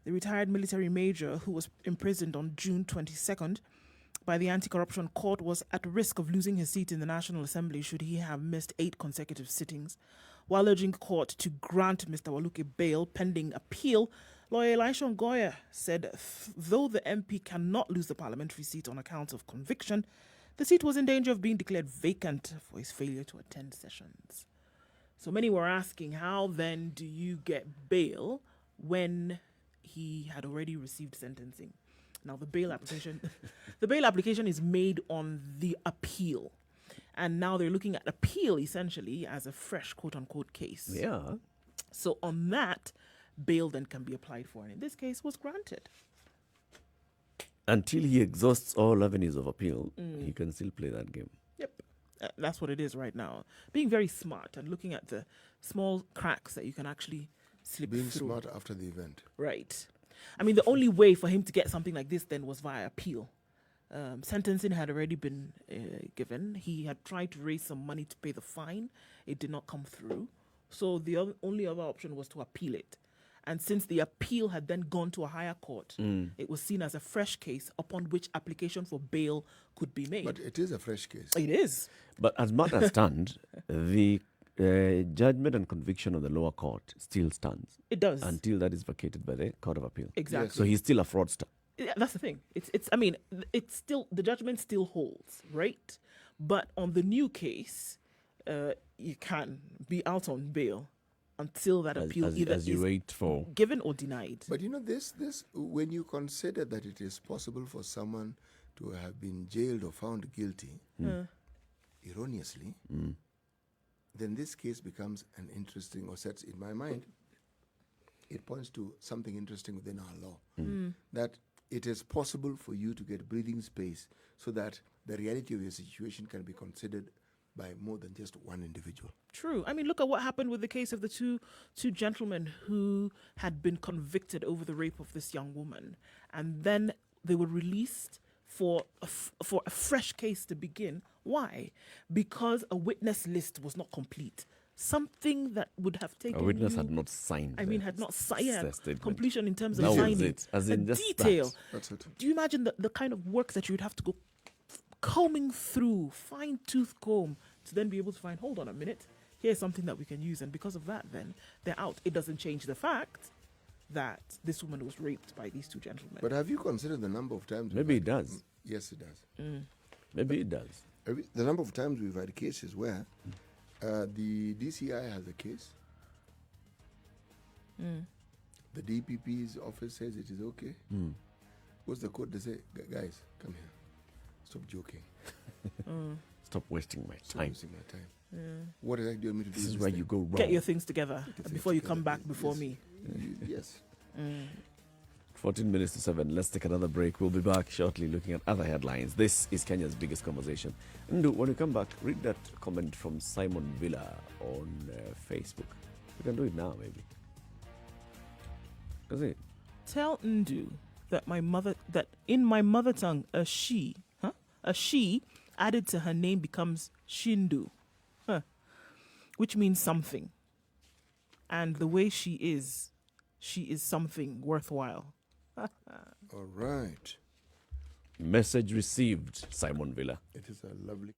The retired military major, who was imprisoned on June 22nd by the Anti-Corruption Court, was at risk of losing his seat in the National Assembly should he have missed 8 consecutive sittings. While urging court to grant Mr. Waluke bail pending appeal, lawyer Elisha Ngoya said though the MP cannot lose the parliamentary seat on account of conviction, the seat was in danger of being declared vacant for his failure to attend sessions. So many were asking, how then do you get bail when he had already received sentencing? Now the bail application is made on the appeal. And now they're looking at appeal essentially as a fresh quote unquote case. Yeah. So on that, bail then can be applied for, and in this case was granted. Until he exhausts all avenues of appeal, he can still play that game. Yep. That's what it is right now. Being very smart and looking at the small cracks that you can actually slip Being through. smart after the event. Right. I mean, the only way for him to get something like this then was via appeal. Sentencing had already been given. He had tried to raise some money to pay the fine. It did not come through. So the only other option was to appeal it. And since the appeal had then gone to a higher court, it was seen as a fresh case upon which application for bail could be made. But it is a fresh case. It is. But as matters stand, the judgment and conviction of the lower court still stands It does. until that is vacated by the Court of Appeal. Exactly. So he's still a fraudster. Yeah, that's the thing. I mean, it's still, the judgment still holds, right? But on the new case, you can be out on bail until that appeal either as you is wait for. given or denied. But you know, this when you consider that it is possible for someone to have been jailed or found guilty erroneously, then this case becomes an interesting, or sets in my mind, it points to something interesting within our law. That it is possible for you to get breathing space so that the reality of your situation can be considered by more than just one individual. True. I mean, look at what happened with the case of the two gentlemen who had been convicted over the rape of this young woman, and then they were released for a fresh case to begin. Why? Because a witness list was not complete. Something that would have taken A witness you, had not signed. had not signed statement. completion in terms of That was signing. it. As in a just detail. that. That's it. Do you imagine the kind of work that you would have to go combing through, fine-tooth comb, to then be able to find, hold on a minute, here's something that we can use, and because of that, then they're out. It doesn't change the fact that this woman was raped by these two gentlemen. But have you considered the number of times? Maybe we've it had- does. Yes, it does. Maybe it does. The number of times we've had cases where the DCI has a case, the DPP's office says it is okay. What's the court? They say, guys, come here. Stop joking. Stop wasting my Stop time. wasting my time. What exactly do you want me to do? This is this where thing? you go wrong. Get your things together things before you together, come back yes. before me. Yes. 14 minutes to 7. Let's take another break. We'll be back shortly looking at other headlines. This is Kenya's biggest conversation. Nduh, when you come back, read that comment from Simon Villa on Facebook. You can do it now, maybe. Does it? Tell Nduh that in my mother tongue, a she added to her name becomes Shindu, which means something. And the way she is something worthwhile. All right. Message received, Simon Villa. It is a lovely.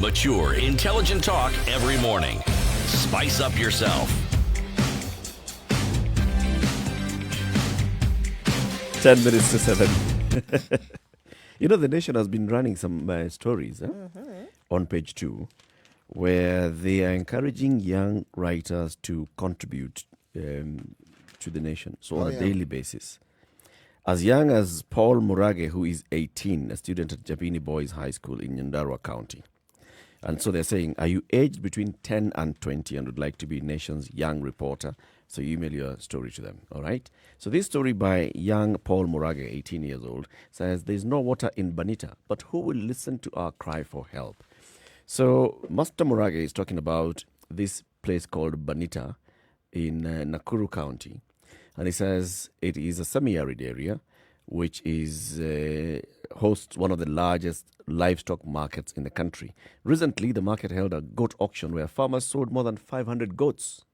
Mature, intelligent talk every morning. Spice up yourself. 10 minutes to 7. You know, the Nation has been running some stories on page 2 where they are encouraging young writers to contribute to the Nation, so on a daily basis. As young as Paul Murage, who is 18, a student at Japini Boys High School in Nyandarua County. And so they're saying, are you aged between 10 and 20 and would like to be Nation's young reporter? So you email your story to them, all right? So this story by young Paul Murage, 18 years old, says, there's no water in Banita, but who will listen to our cry for help? So Master Murage is talking about this place called Banita in Nakuru County. And he says it is a semi-arid area, which is hosts one of the largest livestock markets in the country. Recently, the market held a goat auction where farmers sold more than 500 goats.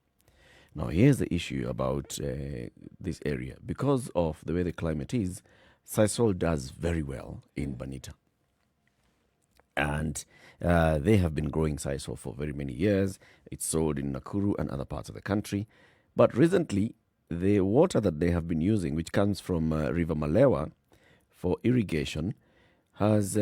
Now, here's the issue about this area. Because of the way the climate is, sisal does very well in Banita. And they have been growing sisal for very many years. It's sold in Nakuru and other parts of the country. But recently, the water that they have been using, which comes from River Malewa for irrigation, has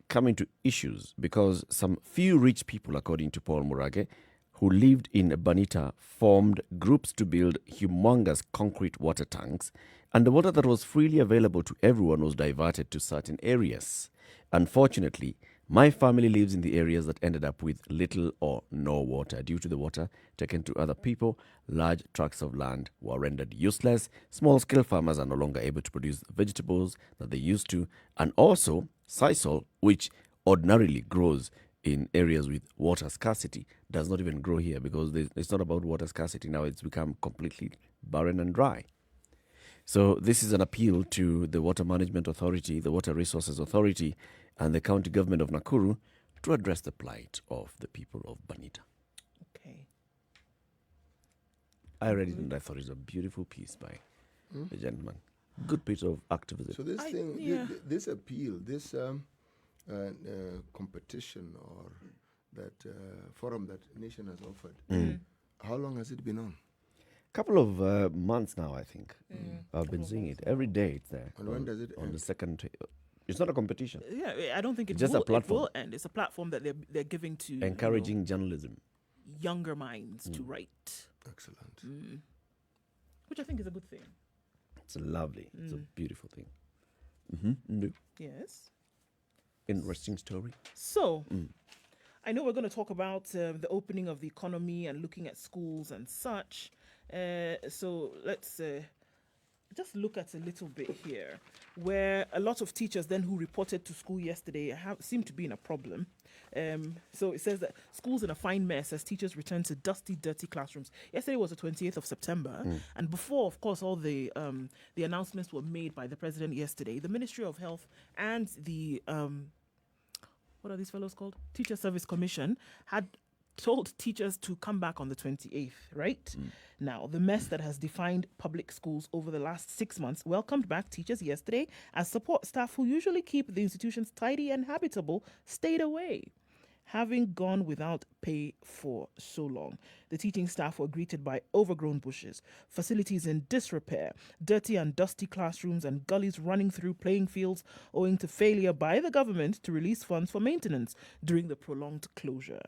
come into issues because some few rich people, according to Paul Murage, who lived in Banita, formed groups to build humongous concrete water tanks, and the water that was freely available to everyone was diverted to certain areas. Unfortunately, my family lives in the areas that ended up with little or no water. Due to the water taken to other people, large tracts of land were rendered useless. Small-scale farmers are no longer able to produce vegetables that they used to. And also, sisal, which ordinarily grows in areas with water scarcity, does not even grow here because it's not about water scarcity. Now it's become completely barren and dry. So this is an appeal to the Water Management Authority, the Water Resources Authority, and the county government of Nakuru to address the plight of the people of Banita. Okay. I read it and I thought it was a beautiful piece by the gentleman. Good piece of activism. So this this appeal, this competition or that forum that Nation has offered, how long has it been on? Couple of months now, I think. I've been seeing it. Every day it's there. And when does it On end? the second... It's not a competition. Yeah, I don't think Just a platform. it will end. It's a platform that they're giving to Encouraging journalism. younger minds to write. Excellent. Which I think is a good thing. It's lovely. It's a beautiful thing. Nduh. Yes. Interesting story. So, I know we're going to talk about the opening of the economy and looking at schools and such. So let's just look at a little bit here, where a lot of teachers then who reported to school yesterday seem to be in a problem. So it says that schools in a fine mess as teachers return to dusty, dirty classrooms. Yesterday was the 28th of September, and before, of course, all the announcements were made by the president yesterday. The Ministry of Health and the what are these fellows called? Teacher Service Commission had told teachers to come back on the 28th, right? Now, the mess that has defined public schools over the last 6 months welcomed back teachers yesterday as support staff who usually keep the institutions tidy and habitable stayed away, having gone without pay for so long. The teaching staff were greeted by overgrown bushes, facilities in disrepair, dirty and dusty classrooms, and gullies running through playing fields owing to failure by the government to release funds for maintenance during the prolonged closure.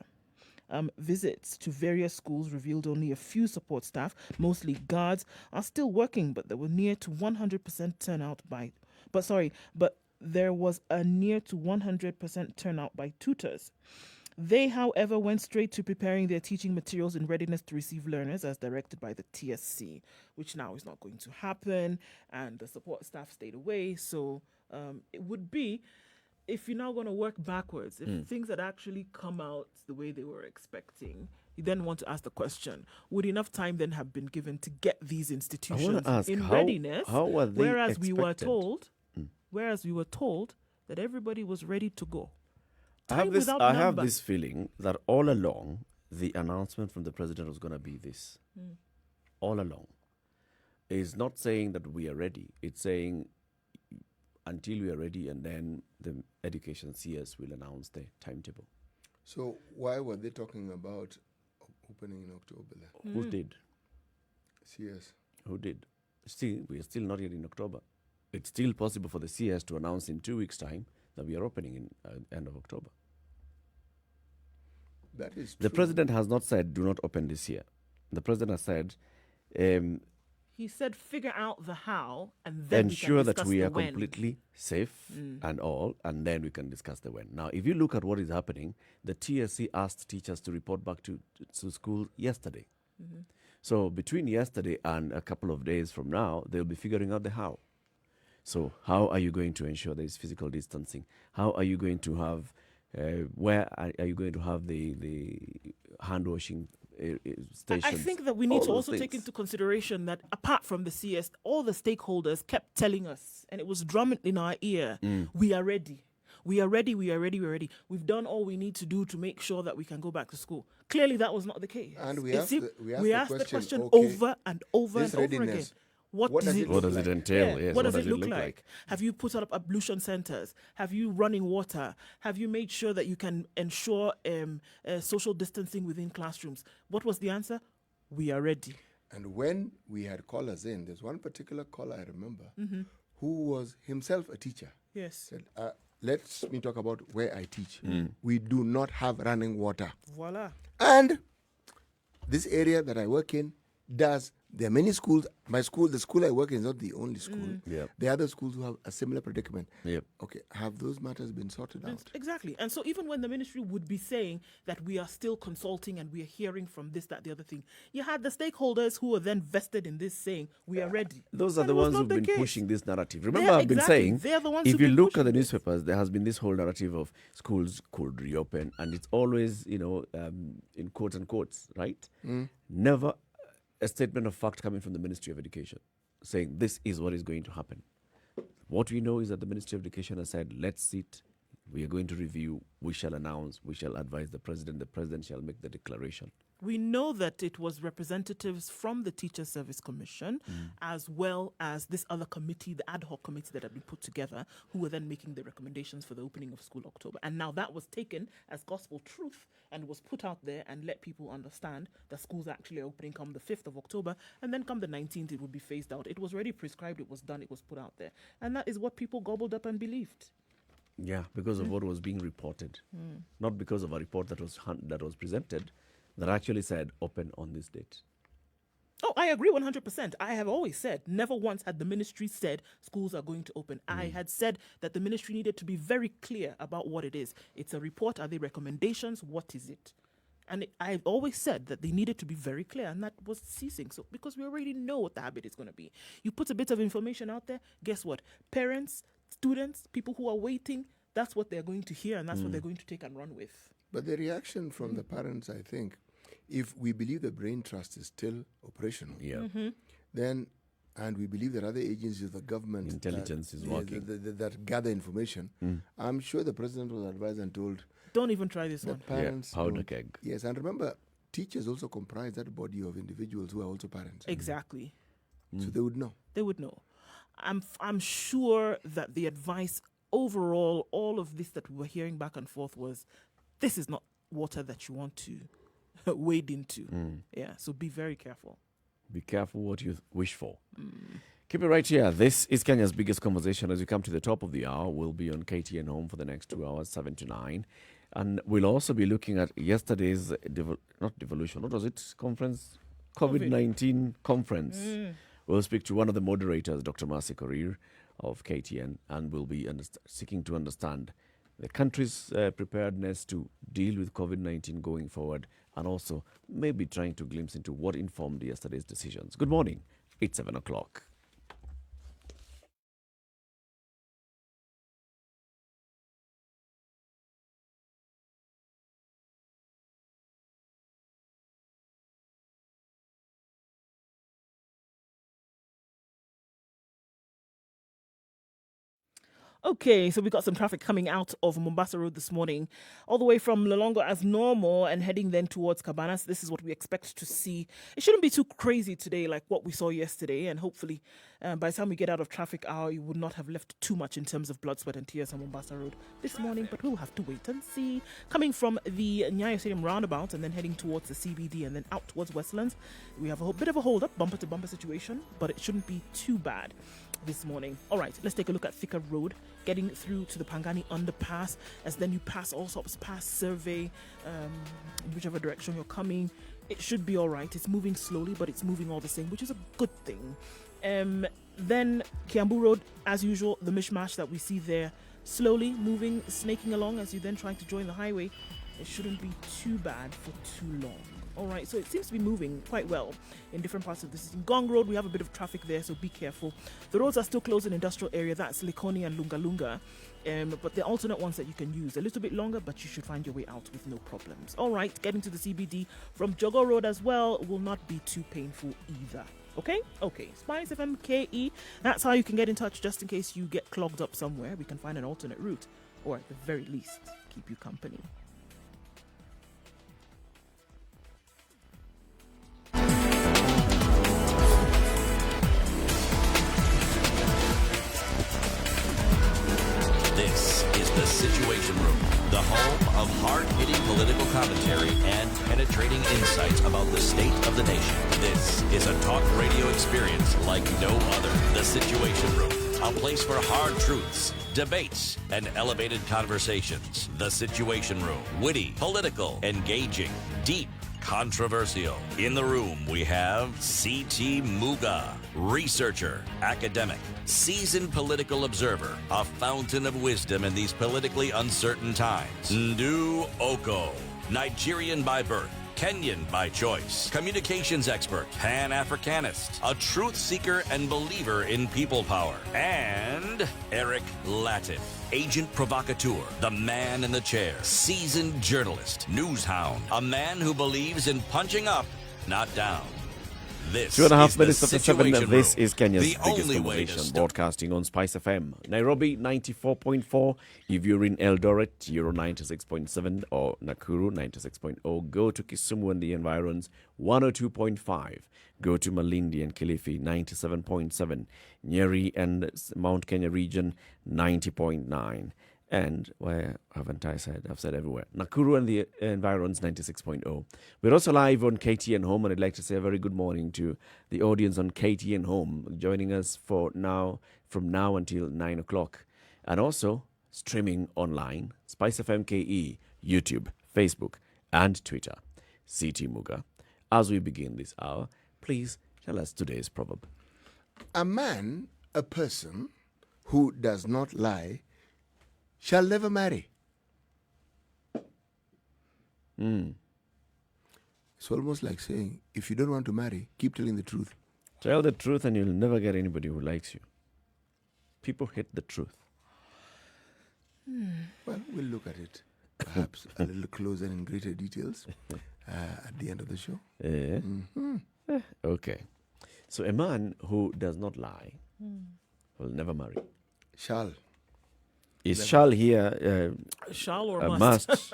Visits to various schools revealed only a few support staff, mostly guards, are still working, but there was a near to 100% turnout by tutors. They, however, went straight to preparing their teaching materials in readiness to receive learners as directed by the TSC, which now is not going to happen, and the support staff stayed away. So it would be, if you're now going to work backwards, if things had actually come out the way they were expecting, you then want to ask the question, would enough time then have been given to get these institutions in readiness? How were they whereas we were expected? told that everybody was ready to go. I have this feeling that all along, the announcement from the president was going to be this. All along. It's not saying that we are ready. It's saying until we are ready, and then the education CS will announce the timetable. So why were they talking about opening in October then? Who did? CS. Who did? Still, we are still not yet in October. It's still possible for the CS to announce in 2 weeks' time that we are opening in end of October. That is The true. president has not said do not open this year. The president has said He said figure out the how and then ensure we can that discuss we the are when. completely safe and all, and then we can discuss the when. Now, if you look at what is happening, the TSC asked teachers to report back to school yesterday. So between yesterday and a couple of days from now, they'll be figuring out the how. So how are you going to ensure there is physical distancing? How are you going to have, where are you going to have the hand washing stations? I think that we need All to those also take things. into consideration that apart from the CS, all the stakeholders kept telling us, and it was drumming in our ear, we are ready. We are ready, we are ready, we're ready. We've done all we need to do to make sure that we can go back to school. Clearly, that was not the case. And we It asked seemed- the asked the question, question okay, over and over this and over again. readiness, What what does does it it What look does like? it entail? Yeah. Yes, What does it look like? Have you put up ablution centers? Have you running water? Have you made sure that you can ensure social distancing within classrooms? What was the answer? We are ready. And when we had callers in, there's one particular caller I remember who was himself a teacher. Yes. Said, let me talk about where I teach. We do not have running water. Voila. And this area that I work in does. There are many schools. My school, the school I work in, is not the only school. Yep. There are other schools who have a similar predicament. Yep. Okay, have those matters been sorted out? Exactly. And so even when the ministry would be saying that we are still consulting and we are hearing from this, that, the other thing, you had the stakeholders who were then vested in this saying, we are ready. Those are And the it was ones not who've the been case. pushing this narrative. Remember, They're- I've been exactly. saying, They're the ones if who've you been look at the pushing this. newspapers, there has been this whole narrative of schools could reopen, and it's always, in quotes and quotes, right? Never a statement of fact coming from the Ministry of Education saying this is what is going to happen. What we know is that the Ministry of Education has said, let's sit, we are going to review, we shall announce, we shall advise the president shall make the declaration. We know that it was representatives from the Teacher Service Commission, as well as this other committee, the ad hoc committee that had been put together, who were then making the recommendations for the opening of school October. And now that was taken as gospel truth and was put out there and let people understand that schools are actually opening come the 5th of October, and then come the 19th, it would be phased out. It was already prescribed, it was done, it was put out there. And that is what people gobbled up and believed. Yeah, because of what was being reported, not because of a report that was presented that actually said open on this date. Oh, I agree 100%. I have always said, never once had the ministry said schools are going to open. I had said that the ministry needed to be very clear about what it is. It's a report. Are they recommendations? What is it? And I've always said that they needed to be very clear, and that was ceasing. So, because we already know what the habit is going to be. You put a bit of information out there, guess what? Parents, students, people who are waiting, that's what they're going to hear, and that's what they're going to take and run with. But the reaction from the parents, I think, if we believe the brain trust is still operational, then, and we believe that other agencies of the government Intelligence is yeah, working. that gather information, I'm sure the president was advised and told Don't even try this that one. parents powder don't- keg. Yes, and remember, teachers also comprise that body of individuals who are also parents. Exactly. So they would know. They would know. I'm sure that the advice overall, all of this that we were hearing back and forth was, this is not water that you want to wade into. Yeah, so be very careful. Be careful what you wish for. Keep it right here. This is Kenya's biggest conversation. As we come to the top of the hour, we'll be on KTN Home for the next 2 hours, 7 to 9. And we'll also be looking at yesterday's, what was it? Conference? COVID-19 conference. We'll speak to one of the moderators, Dr. Mercy Korir of KTN, and we'll be seeking to understand the country's preparedness to deal with COVID-19 going forward, and also maybe trying to glimpse into what informed yesterday's decisions. Good morning. It's 7 o'clock. Okay, so we got some traffic coming out of Mombasa Road this morning, all the way from Lolongo as normal and heading then towards Cabanas. This is what we expect to see. It shouldn't be too crazy today like what we saw yesterday, and hopefully by the time we get out of traffic hour, you would not have left too much in terms of blood, sweat and tears on Mombasa Road this morning, but we'll have to wait and see. Coming from the Nyayo Stadium roundabout and then heading towards the CBD and then out towards Westlands, we have a bit of a hold-up, bumper-to-bumper situation, but it shouldn't be too bad this morning. All right, let's take a look at Thika Road, getting through to the Pangani underpass, as then you pass Allsops Pass Survey, in whichever direction you're coming. It should be all right. It's moving slowly, but it's moving all the same, which is a good thing. Then Kiambu Road, as usual, the mishmash that we see there, slowly moving, snaking along as you then try to join the highway. It shouldn't be too bad for too long. All right, so it seems to be moving quite well in different parts of the city. In Gong Road, we have a bit of traffic there, so be careful. The roads are still closed in industrial area. That's Likoni and Lunga Lunga. But the alternate ones that you can use. A little bit longer, but you should find your way out with no problems. All right, getting to the CBD from Jogo Road as well will not be too painful either. Okay? Okay. Spice FM KE. That's how you can get in touch just in case you get clogged up somewhere. We can find an alternate route, or at the very least, keep you company. This is The Situation Room, the home of hard-hitting political commentary and penetrating insights about the state of the nation. This is a talk radio experience like no other. The Situation Room, a place for hard truths, debates, and elevated conversations. The Situation Room, witty, political, engaging, deep, controversial. In the room, we have C.T. Muga, researcher, academic, seasoned political observer, a fountain of wisdom in these politically uncertain times. Nduh Okoh, Nigerian by birth, Kenyan by choice, communications expert, Pan-Africanist, a truth seeker and believer in people power, and Eric Latiff, agent provocateur, the man in the chair, seasoned journalist, news hound, a man who believes in punching up, not down. This 2.5 is minutes the after 7. Situation This Room, is Kenya's the biggest only way to conversation, stop. broadcasting on Spice FM. Nairobi 94.4. If you're in Eldoret, you're 96.7, or Nakuru 96.0. Go to Kisumu and the environs 102.5. Go to Malindi and Kilifi 97.7. Nyeri and Mount Kenya region 90.9. And where haven't I said? I've said everywhere. Nakuru and the environs 96.0. We're also live on KTN Home, and I'd like to say a very good morning to the audience on KTN Home, joining us from now until 9 o'clock. And also streaming online, Spice FM KE, YouTube, Facebook, and Twitter. CT Muga. As we begin this hour, please tell us today's proverb. A person who does not lie shall never marry. It's almost like saying, if you don't want to marry, keep telling the truth. Tell the truth and you'll never get anybody who likes you. People hate the truth. Well, we'll look at it perhaps a little closer in greater details at the end of the show. Okay. So a man who does not lie will never marry. Shall. Is shall here Shall or a must? must,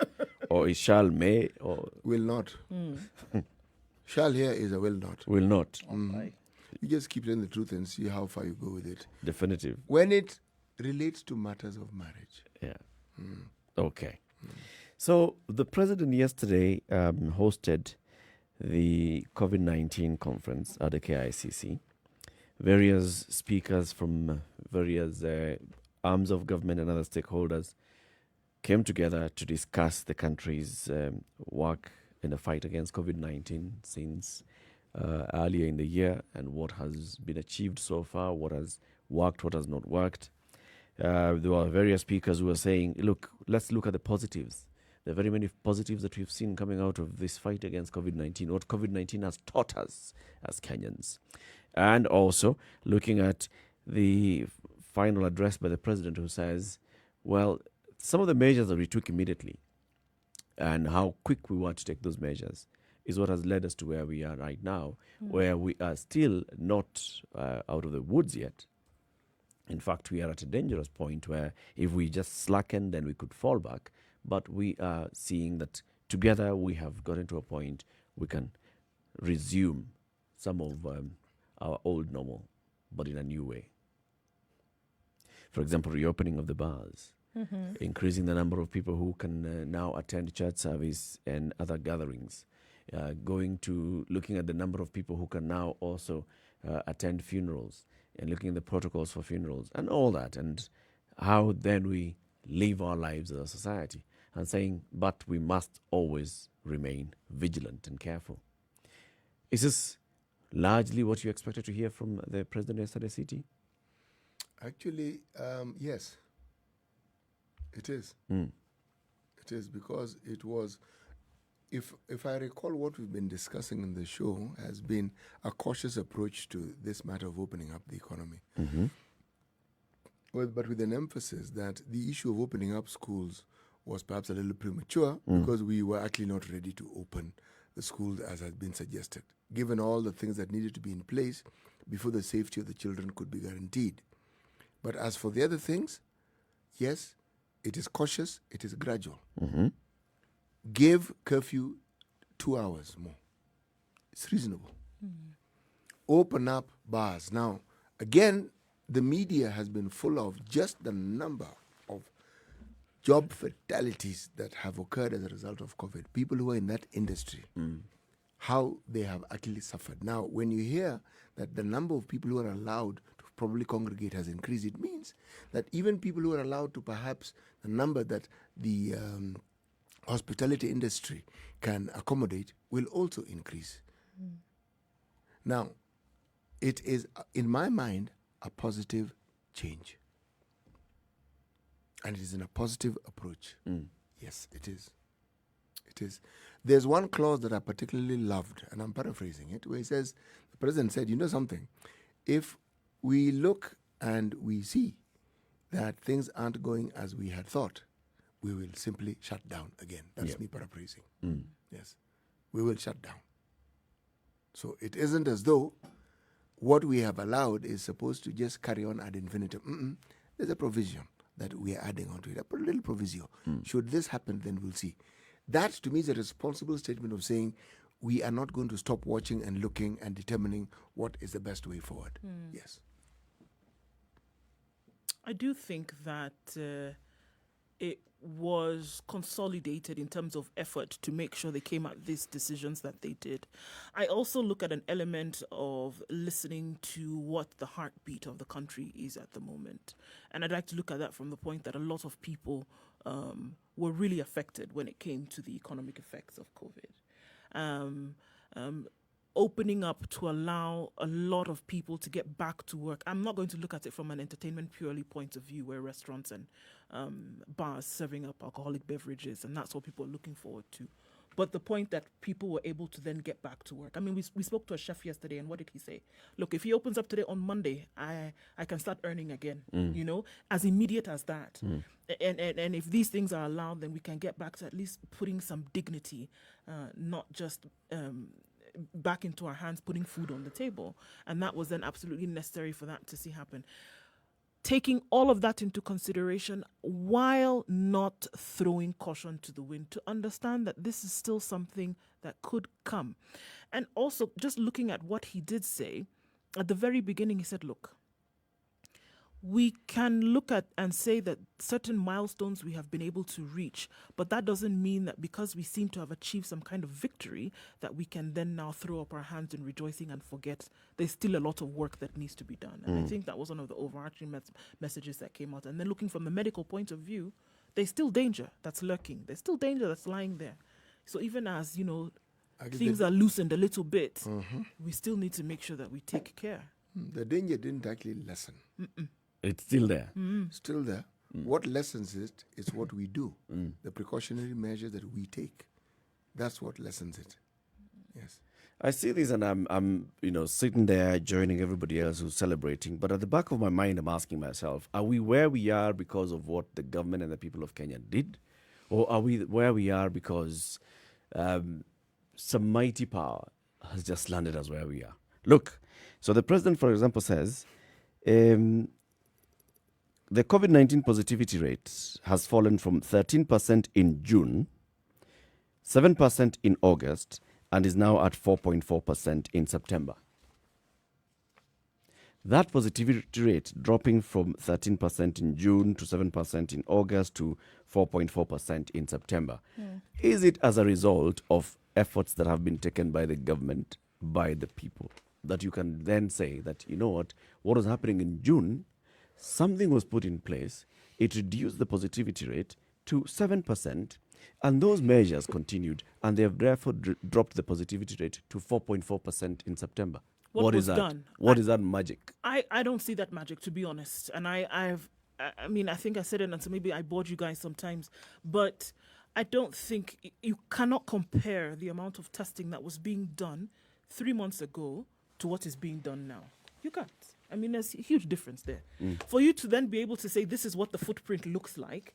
or is shall may, or Will not. Shall here is a will not. will not? You just keep telling the truth and see how far you go with it. Definitive. When it relates to matters of marriage. Yeah. Okay. So the president yesterday hosted the COVID-19 conference at the KICC. Various speakers from various arms of government and other stakeholders came together to discuss the country's work in the fight against COVID-19 since earlier in the year, and what has been achieved so far, what has worked, what has not worked. There were various speakers who were saying, look, let's look at the positives. There are very many positives that we've seen coming out of this fight against COVID-19, what COVID-19 has taught us as Kenyans. And also looking at the final address by the president, who says, well, some of the measures that we took immediately and how quick we were to take those measures is what has led us to where we are right now, where we are still not out of the woods yet, In fact, we are at a dangerous point where if we just slacken, then we could fall back. But we are seeing that together we have gotten to a point we can resume some of our old normal, but in a new way. For example, reopening of the bars, increasing the number of people who can now attend church service and other gatherings, looking at the number of people who can now also attend funerals and looking at the protocols for funerals and all that, and how then we live our lives as a society, and saying, but we must always remain vigilant and careful. Is this largely what you expected to hear from the president yesterday, CT? Actually, yes, it is. It is, because it was, if I recall, what we've been discussing in the show has been a cautious approach to this matter of opening up the economy. Well, but with an emphasis that the issue of opening up schools was perhaps a little premature because we were actually not ready to open the schools as had been suggested, given all the things that needed to be in place before the safety of the children could be guaranteed. But as for the other things, yes, it is cautious, it is gradual. Give curfew 2 hours more. It's reasonable. Open up bars. Now, again, the media has been full of just the number of job fatalities that have occurred as a result of COVID. People who are in that industry, how they have actually suffered. Now, when you hear that the number of people who are allowed to probably congregate has increased, it means that even people who are allowed to, perhaps the number that the hospitality industry can accommodate will also increase. Now, it is, in my mind, a positive change. And it is in a positive approach. Yes, it is. It is. There's one clause that I particularly loved, and I'm paraphrasing it, where he says, the president said, you know something, if we look and we see that things aren't going as we had thought, we will simply shut down again. That's me paraphrasing. Yes, we will shut down. So it isn't as though what we have allowed is supposed to just carry on ad infinitum. There's a provision that we are adding onto it, a little proviso. Should this happen, then we'll see. That, to me, is a responsible statement of saying we are not going to stop watching and looking and determining what is the best way forward. Yes. I do think that it was consolidated in terms of effort to make sure they came at these decisions that they did. I also look at an element of listening to what the heartbeat of the country is at the moment. And I'd like to look at that from the point that a lot of people were really affected when it came to the economic effects of COVID. Opening up to allow a lot of people to get back to work. I'm not going to look at it from an entertainment purely point of view, where restaurants and bars serving up alcoholic beverages, and that's what people are looking forward to. But the point that people were able to then get back to work. I mean, we spoke to a chef yesterday, and what did he say? Look, if he opens up today on Monday, I can start earning again, you know, as immediate as that. And if these things are allowed, then we can get back to at least putting some dignity, not just back into our hands, putting food on the table. And that was then absolutely necessary for that to see happen. Taking all of that into consideration while not throwing caution to the wind, to understand that this is still something that could come. And also just looking at what he did say, at the very beginning, he said, look, we can look at and say that certain milestones we have been able to reach, but that doesn't mean that because we seem to have achieved some kind of victory that we can then now throw up our hands in rejoicing and forget there's still a lot of work that needs to be done. And I think that was one of the overarching messages that came out. And then looking from the medical point of view, there's still danger that's lurking. There's still danger that's lying there. So even as, you know, things are loosened a little bit, we still need to make sure that we take care. The danger didn't actually lessen. It's still there. Still there. What lessens it is what we do, the precautionary measures that we take. That's what lessens it. Yes. I see this, and I'm sitting there joining everybody else who's celebrating. But at the back of my mind, I'm asking myself: are we where we are because of what the government and the people of Kenya did, or are we where we are because some mighty power has just landed us where we are? Look, so the president, for example, says. the COVID-19 positivity rate has fallen from 13% in June, 7% in August, and is now at 4.4% in September. That positivity rate dropping from 13% in June to 7% in August to 4.4% in September. Is it as a result of efforts that have been taken by the government, by the people, that you can then say that, you know what was happening in June, something was put in place, it reduced the positivity rate to 7%, and those measures continued, and they have therefore dropped the positivity rate to 4.4% in September? What is was that? done? What is that magic? I don't see that magic, to be honest. And I think I said it, and so maybe I bored you guys sometimes, but I don't think you cannot compare the amount of testing that was being done 3 months ago to what is being done now. You can't. I mean, there's a huge difference there. For you to then be able to say this is what the footprint looks like,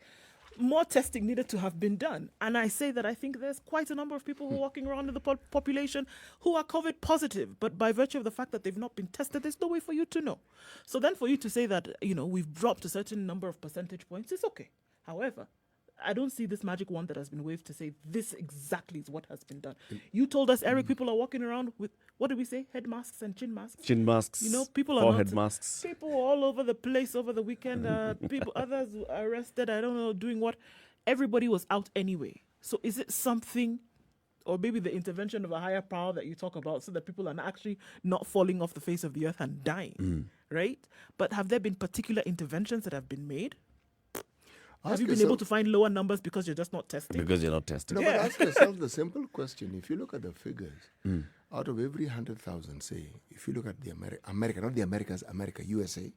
more testing needed to have been done. And I say that I think there's quite a number of people who are walking around in the population who are COVID positive, but by virtue of the fact that they've not been tested, there's no way for you to know. So then for you to say that, we've dropped a certain number of percentage points, it's okay. However, I don't see this magic wand that has been waved to say this exactly is what has been done. You told us, Eric, people are walking around with, what did we say? Head masks and chin masks? Chin masks, People are forehead not, masks. People all over the place over the weekend. Others arrested, I don't know, doing what. Everybody was out anyway. So is it something, or maybe the intervention of a higher power that you talk about, so that people are actually not falling off the face of the earth and dying, right? But have there been particular interventions that have been made? Have you been able to find lower numbers because you're just not testing? Because you're not testing. No, but ask yourself the simple question. If you look at the figures, out of every 100,000, say, if you look at the America, not the Americas, America, USA,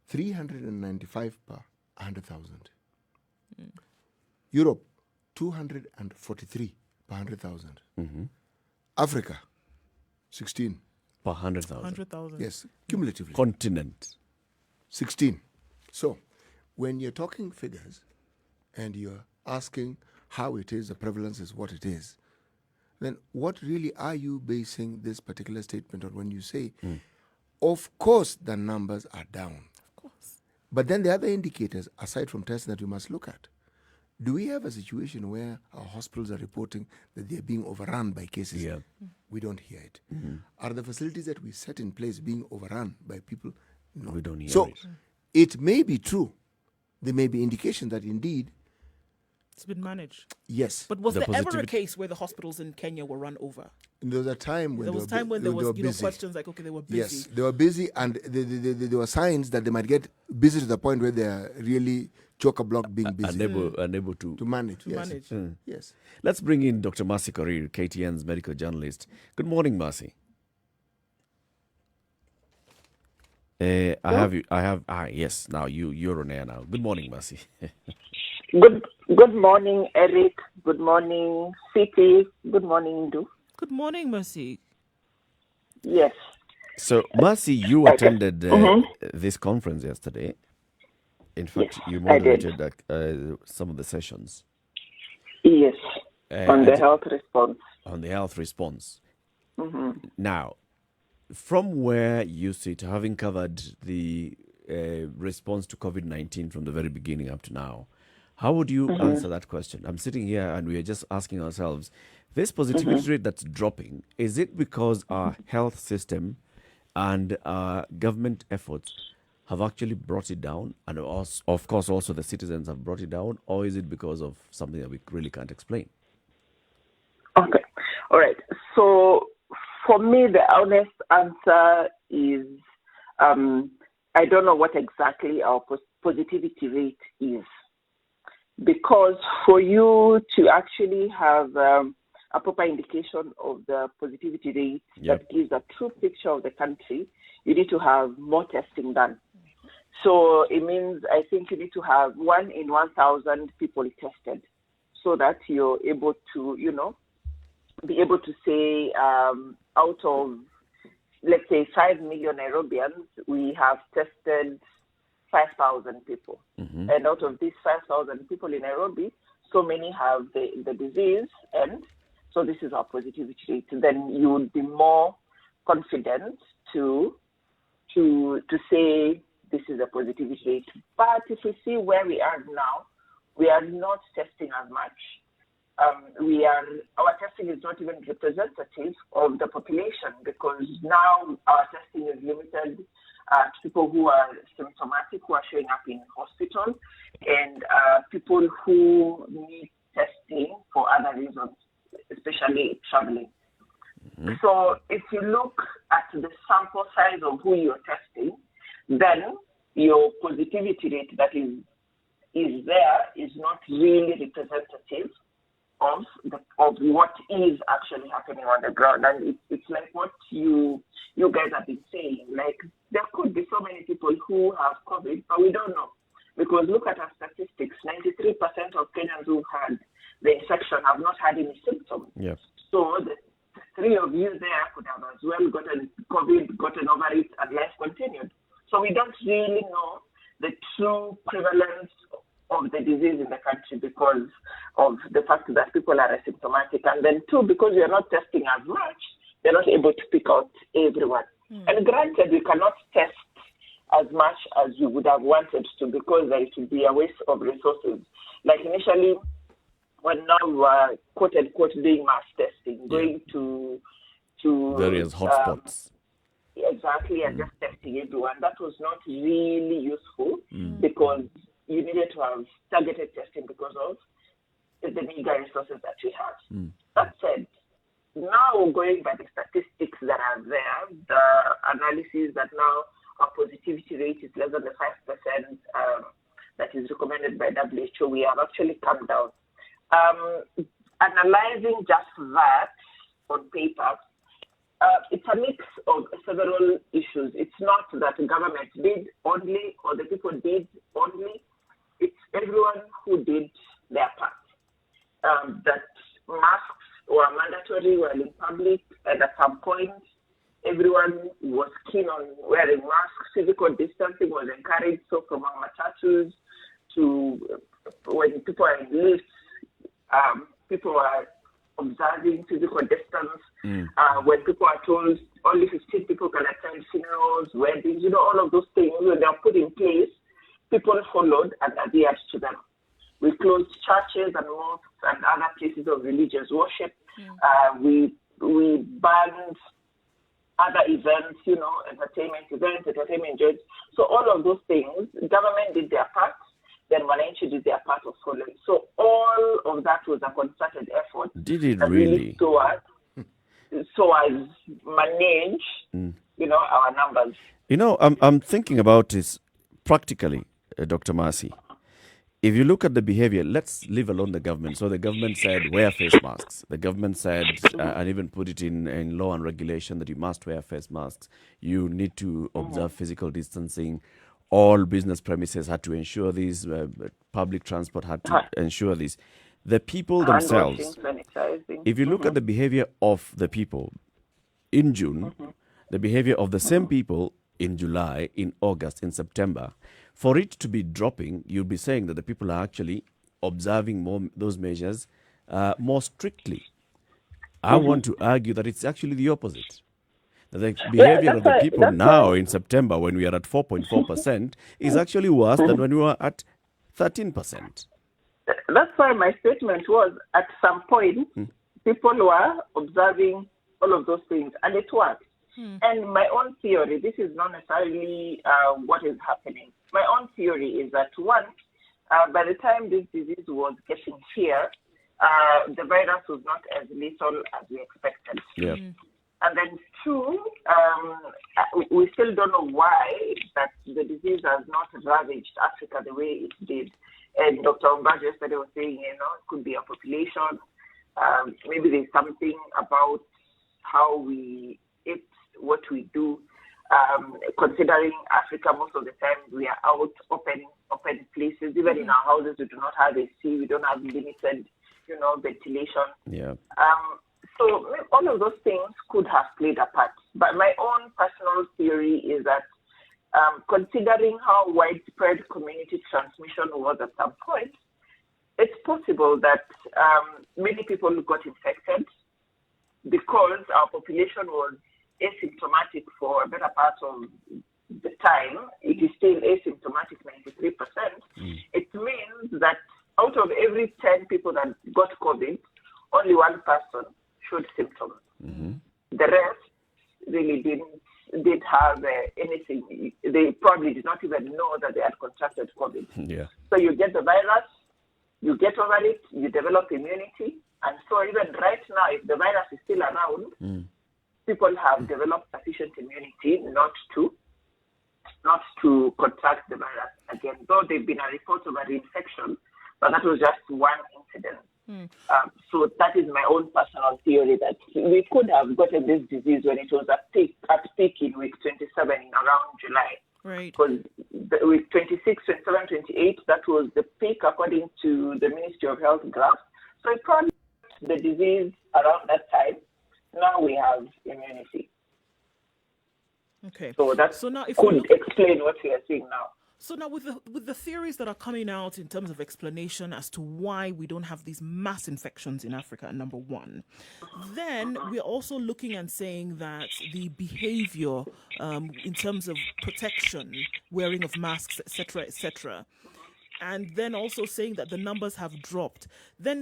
395 per 100,000. Europe, 243 per 100,000. Africa, 16. Per 100,000. 100,000. Yes, cumulatively. Continent. 16. So, when you're talking figures and you're asking how it is, the prevalence is what it is, then what really are you basing this particular statement on when you say, of course the numbers are down? Of course. But then the other indicators, aside from testing, that we must look at. Do we have a situation where our hospitals are reporting that they're being overrun by cases? Yeah. We don't hear it. Are the facilities that we set in place being overrun by people? No. We don't hear so, it. it may be true. There may be indication that indeed, it's been managed. yes. But was The there ever a positivity- case where the hospitals in Kenya were run over? There was a time when There was time when they there was were busy. questions like, okay, they were busy. Yes, they were busy, and there were signs that they might get busy to the point where they are really chock-a-block being busy Unable to. to manage. To yes. manage. Yes. Let's bring in Dr. Mercy Korir, KTN's medical journalist. Good morning, Mercy. Yes, now you're on air now. Good morning, Mercy. Good morning, Eric. Good morning, City. Good morning, Nduh. Good morning, Mercy. Yes. So, Mercy, you attended this conference yesterday. In fact, Yes, you I did. moderated some of the sessions. Yes. On the and- health response. on the health response. Now, from where you sit, having covered the response to COVID-19 from the very beginning up to now, how would you answer that question? I'm sitting here and we are just asking ourselves, this positivity rate that's dropping, is it because our health system and our government efforts have actually brought it down, and of course also the citizens have brought it down, or is it because of something that we really can't explain? Okay. All right. So for me, the honest answer is I don't know what exactly our positivity rate is. Because for you to actually have a proper indication of the positivity rate that gives a true picture of the country, you need to have more testing done. So it means I think you need to have 1 in 1,000 people tested so that you're able to, be able to say out of, let's say, 5 million Nairobians, we have tested 5,000 people. And out of these 5,000 people in Nairobi, so many have the disease, and so this is our positivity rate. Then you would be more confident to say this is a positivity rate. But if we see where we are now, we are not testing as much. Our testing is not even representative of the population, because now our testing is limited to people who are symptomatic, who are showing up in hospital, and people who need testing for other reasons, especially traveling. So if you look at the sample size of who you're testing, then your positivity rate that is there is not really representative of what is actually happening on the ground. And it's like what you guys have been saying, like there could be so many people who have COVID, but we don't know. Because look at our statistics, 93% of Kenyans who had the infection have not had any symptoms. Yes. So the three of you there could have as well gotten COVID, gotten over it, and life continued. So we don't really know the true prevalence of the disease in the country because of the fact that people are asymptomatic. And then two, because we are not testing as much, they're not able to pick out everyone. And granted, we cannot test as much as you would have wanted to, because it would be a waste of resources. Like initially, when now we are quote unquote doing mass testing, going to various hotspots. Exactly, and just testing everyone. That was not really useful because you needed to have targeted testing because of the meager resources that we have. That said, now going by the statistics that are there, the analysis that now our positivity rate is less than the 5% that is recommended by WHO, we have actually come down. Analyzing just that on paper, it's a mix of several issues. It's not that the government did only or the people did only. It's everyone who did their part. That masks were mandatory while in public, and at some point, everyone was keen on wearing masks. Physical distancing was encouraged. So from our matatus to when people are in lifts, people are observing physical distance. When people are told only 15 people can attend funerals, weddings, all of those things, when they are put in place, people followed and adhered to them. We closed churches and mosques and other places of religious worship. We banned other events, entertainment joints. So all of those things, government did their part, then Wananchi did their part of following. So all of that was a concerted effort. Did it really? So as manage, our numbers. I'm thinking about this practically, Dr. Mercy. If you look at the behavior, let's leave alone the government. So the government said, wear face masks. The government said, and even put it in law and regulation that you must wear face masks. You need to observe physical distancing. All business premises had to ensure this. Public transport had to ensure this. The people themselves, if you look at the behavior of the people in June, the behavior of the same people in July, in August, in September, for it to be dropping, you'll be saying that the people are actually observing those measures more strictly. I want to argue that it's actually the opposite. The behavior of the people now in September, when we are at 4.4%, is actually worse than when we were at 13%. That's why my statement was, at some point, people were observing all of those things, and it worked. And my own theory, this is not necessarily what is happening. My own theory is that, one, by the time this disease was getting here, the virus was not as lethal as we expected. Yeah. And then two, we still don't know why that the disease has not ravaged Africa the way it did. And Dr. Muga yesterday was saying, it could be a population. Maybe there's something about how we eat, what we do. Considering Africa, most of the time we are out open places. Even in our houses, we do not have AC. We don't have limited, ventilation. Yeah. So all of those things could have played a part. But my own personal theory is that considering how widespread community transmission was at some point, it's possible that many people got infected because our population was asymptomatic for a better part of the time, it is still asymptomatic, 93%. It means that out of every 10 people that got COVID, only one person showed symptoms. The rest really didn't have anything. They probably did not even know that they had contracted COVID. Yeah. So you get the virus, you get over it, you develop immunity. And so even right now, if the virus is still around, people have developed sufficient immunity not to contract the virus again. Though there have been a report of a reinfection, but that was just one incident. So that is my own personal theory that we could have gotten this disease when it was at peak in week 27 in around July. Right. Because week 26, 27, 28, that was the peak according to the Ministry of Health graph. So it probably the disease around that time. Now we have immunity. Okay. So that now if could explain what we are seeing now. So now with the theories that are coming out in terms of explanation as to why we don't have these mass infections in Africa, number one, then we're also looking and saying that the behavior in terms of protection, wearing of masks, etc., and then also saying that the numbers have dropped, then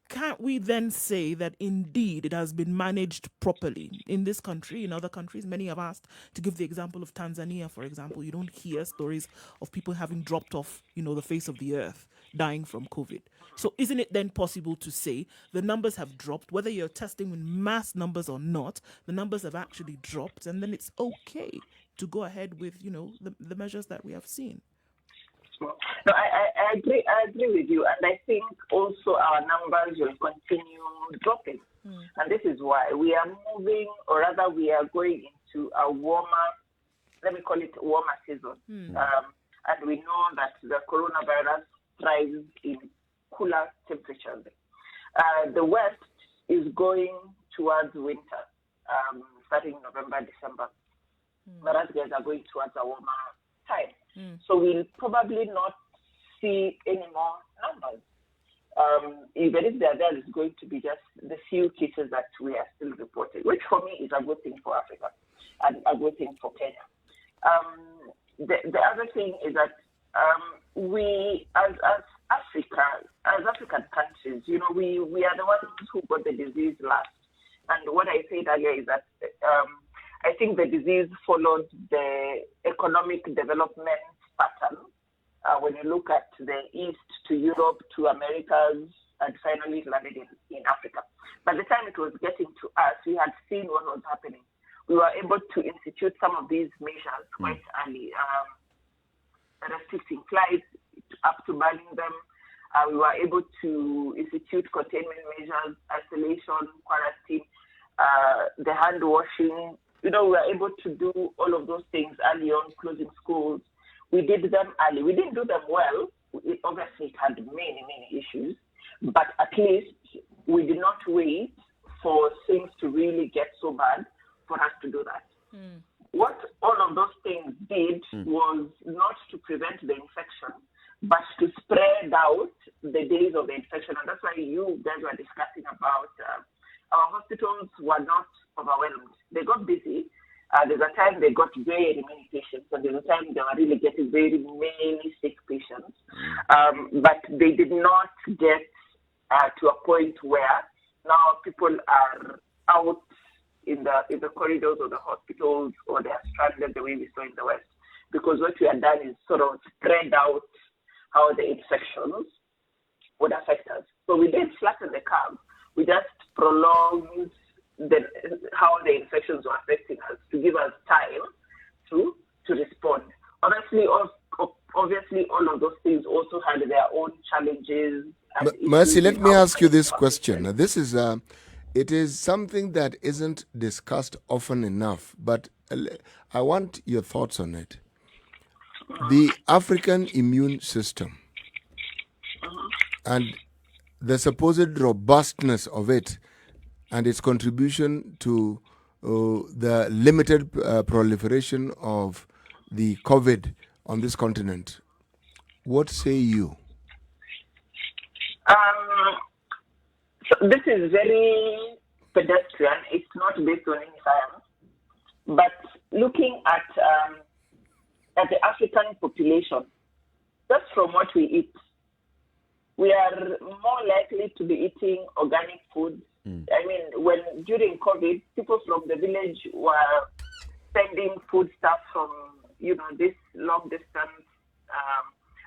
can't we then say that indeed it has been managed properly in this country, in other countries? Many have asked to give the example of Tanzania, for example. You don't hear stories of people having dropped off, the face of the earth, dying from COVID. So isn't it then possible to say the numbers have dropped, whether you're testing with mass numbers or not, the numbers have actually dropped, and then it's okay to go ahead with, the measures that we have seen? No, I agree with you, and I think also our numbers will continue dropping. And this is why we are moving, or rather we are going into a warmer, let me call it warmer season. And we know that the coronavirus thrives in cooler temperatures. The West is going towards winter, starting November, December. Whereas guys are going towards a warmer time. So we'll probably not see any more numbers. Even if they're there, it's going to be just the few cases that we are still reporting, which for me is a good thing for Africa and a good thing for Kenya. The other thing is that we, as Africa, as African countries, we are the ones who got the disease last. And what I said earlier is that I think the disease followed the economic development pattern. When you look at the East to Europe to Americas, and finally it landed in Africa. By the time it was getting to us, we had seen what was happening. We were able to institute some of these measures quite early, restricting flights up to banning them. We were able to institute containment measures, isolation, quarantine, the hand washing. We were able to do all of those things early on, closing schools. We did them early. We didn't do them well. Obviously, it had many, many issues. But at least we did not wait for things to really get so bad for us to do that. What all of those things did was not to prevent the infection, but to spread out the days of the infection. And that's why you guys were discussing about our hospitals were not overwhelmed. They got busy. There's a time they got very many patients, and there's a time they were really getting very many sick patients. But they did not get to a point where now people are out in the corridors of the hospitals, or they are stranded the way we saw in the West. Because what we have done is sort of spread out how the infections would affect us. So we did flatten the curve. We just prolonged how the infections were affecting us to give us time to respond. Obviously, all of those things also had their own challenges. Mercy, let me ask you this question. Now, this is it is something that isn't discussed often enough, but I want your thoughts on it. The African immune system and the supposed robustness of it and its contribution to the limited proliferation of the COVID on this continent. What say you? So this is very pedestrian. It's not based on any science. But looking at the African population, just from what we eat, we are more likely to be eating organic food. I mean, during COVID, people from the village were sending food stuff from, this long distance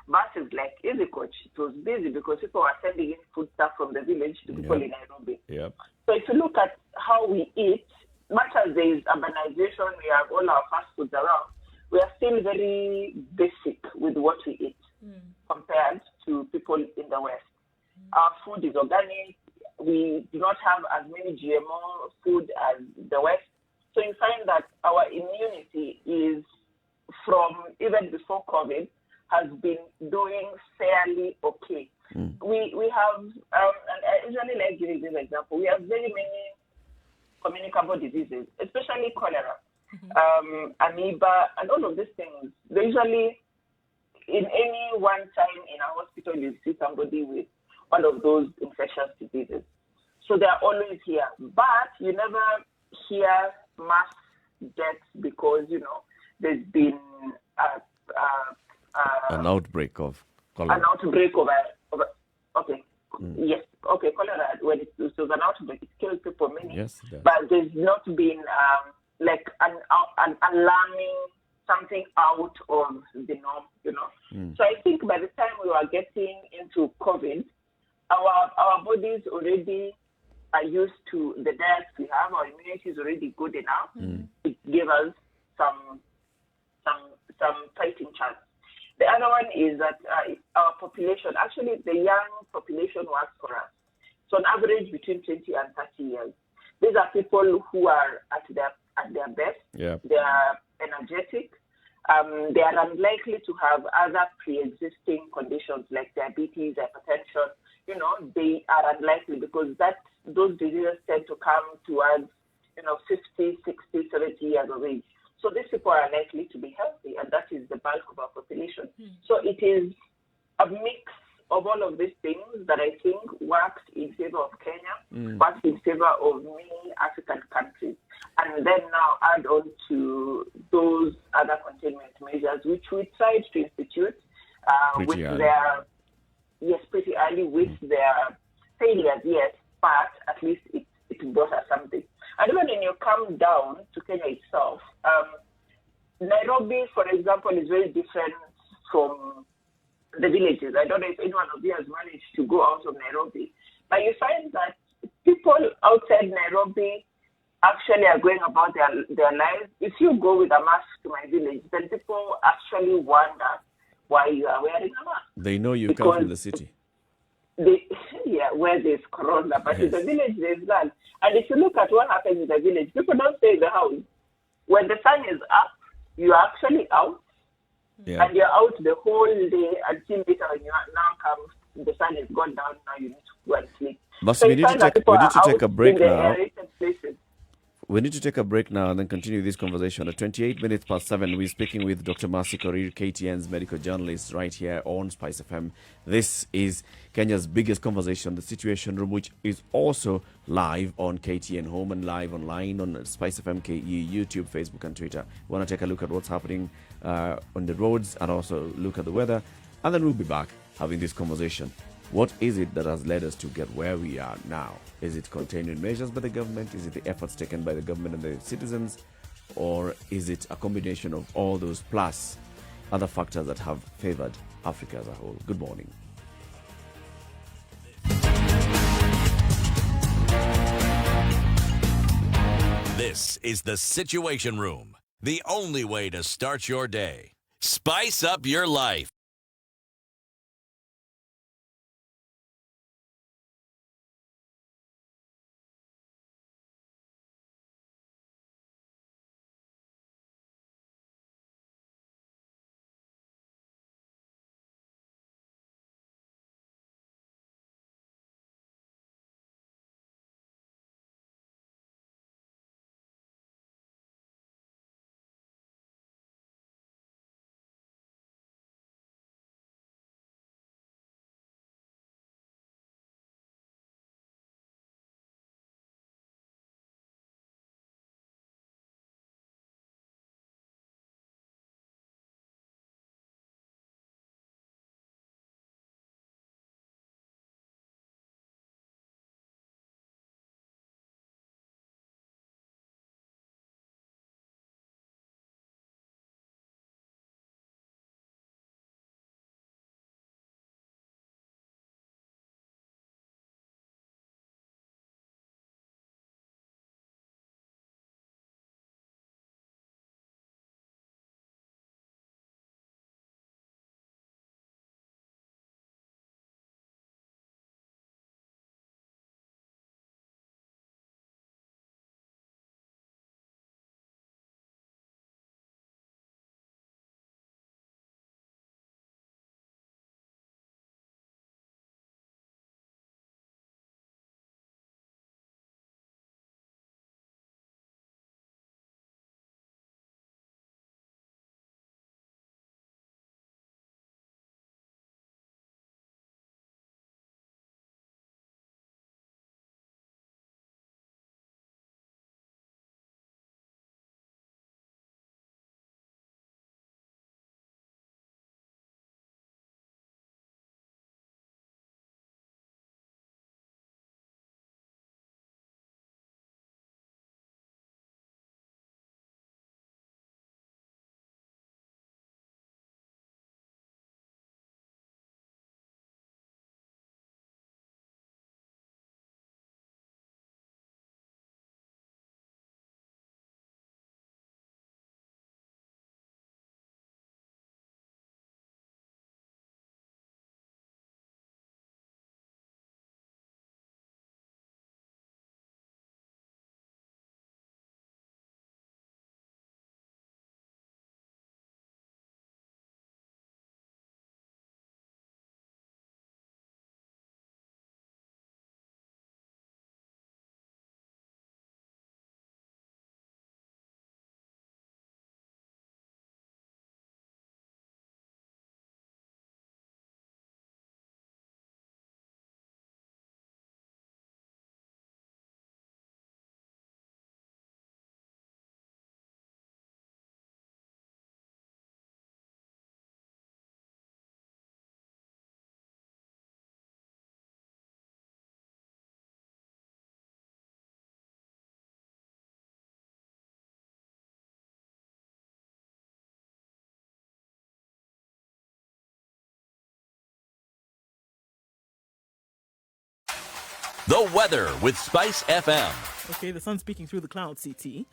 buses like Easy Coach. It was busy because people were sending in food stuff from the village to people in Nairobi. Yep. So if you look at how we eat, much as there is urbanization, we have all our fast foods around, we are still very basic with what we eat compared to people in the West. Our food is organic. We do not have as many GMO food as the West. So you find that our immunity is, from even before COVID, has been doing fairly okay. We have, and I usually like giving this example, we have very many communicable diseases, especially cholera, amoeba, and all of these things. They usually, in any one time in a hospital, you see somebody with one of those infectious diseases. So they are always here. But you never hear mass deaths because, there's been an outbreak of cholera. An outbreak of yes, cholera. When it was an outbreak, it kills people many. Yes, it does. But there's not been like an alarming something out of the norm, So I think by the time we were getting into COVID, our bodies already are used to the diet we have. Our immunity is already good enough. It gave us some fighting chance. The other one is that our population, actually the young population works for us. So on average between 20 and 30 years. These are people who are at their best. Yeah. They are energetic. They are unlikely to have other pre-existing conditions like diabetes, hypertension. They are unlikely because those diseases tend to come towards 50, 60, 70 years of age. So these people are likely to be healthy, and that is the bulk of our population. So it is a mix of all of these things that I think works in favor of Kenya, works in favor of many African countries. And then now add on to those other containment measures, which we tried to institute pretty early with their failures, yes, but at least it brought us something. And even when you come down to Kenya itself, Nairobi, for example, is very different from the villages. I don't know if anyone of you has managed to go out of Nairobi, but you find that people outside Nairobi actually are going about their lives. If you go with a mask to my village, then people actually wonder why you are wearing a mask. They know you come from the city. Where there's corona, but in the village there's none. And if you look at what happens in the village, people don't stay in the house. When the sun is up, you are actually out, and you're out the whole day until later when you now comes, the sun is gone down, now you need to go and sleep. But so we need to take a break now. We need to take a break now and then continue this conversation. At 28 minutes past 7, we're speaking with Dr. Mercy Korir, KTN's medical journalist, right here on Spice FM. This is Kenya's biggest conversation, the Situation Room, which is also live on KTN Home and live online on Spice FM KE, YouTube, Facebook, and Twitter. We want to take a look at what's happening on the roads and also look at the weather. And then we'll be back having this conversation. What is it that has led us to get where we are now? Is it containment measures by the government? Is it the efforts taken by the government and the citizens? Or is it a combination of all those plus other factors that have favored Africa as a whole? Good morning. This is the Situation Room, the only way to start your day. Spice up your life. The weather with Spice FM. Okay, the sun's peeking through the clouds, CT.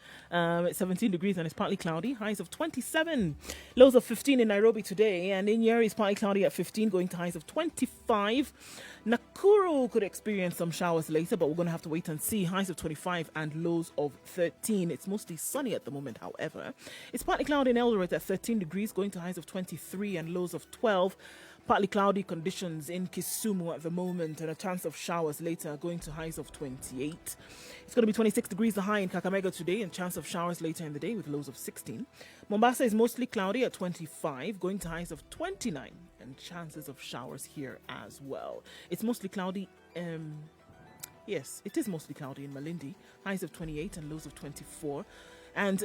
It's 17 degrees and it's partly cloudy. Highs of 27. Lows of 15 in Nairobi today. And in Njeri, it's partly cloudy at 15, going to highs of 25. Nakuru could experience some showers later, but we're going to have to wait and see. Highs of 25 and lows of 13. It's mostly sunny at the moment, however. It's partly cloudy in Eldoret at 13 degrees, going to highs of 23 and lows of 12. Partly cloudy conditions in Kisumu at the moment and a chance of showers later, going to highs of 28. It's going to be 26 degrees the high in Kakamega today and chance of showers later in the day with lows of 16. Mombasa is mostly cloudy at 25, going to highs of 29 and chances of showers here as well. It's mostly cloudy. Yes, it is mostly cloudy in Malindi, highs of 28 and lows of 24. And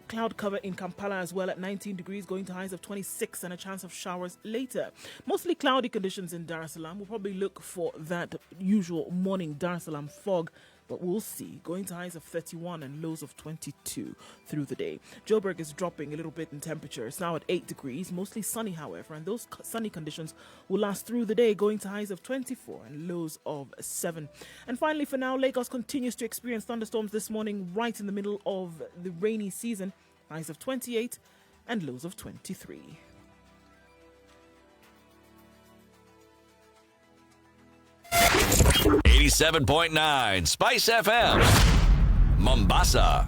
cloud cover in Kampala as well at 19 degrees, going to highs of 26 and a chance of showers later. Mostly cloudy conditions in Dar es Salaam. We'll probably look for that usual morning Dar es Salaam fog, but we'll see. Going to highs of 31 and lows of 22 through the day. Joburg is dropping a little bit in temperature. It's now at 8 degrees, mostly sunny, however, and those sunny conditions will last through the day, going to highs of 24 and lows of 7. And finally, for now, Lagos continues to experience thunderstorms this morning, right in the middle of the rainy season. Highs of 28 and lows of 23. .9 Spice FM, Mombasa.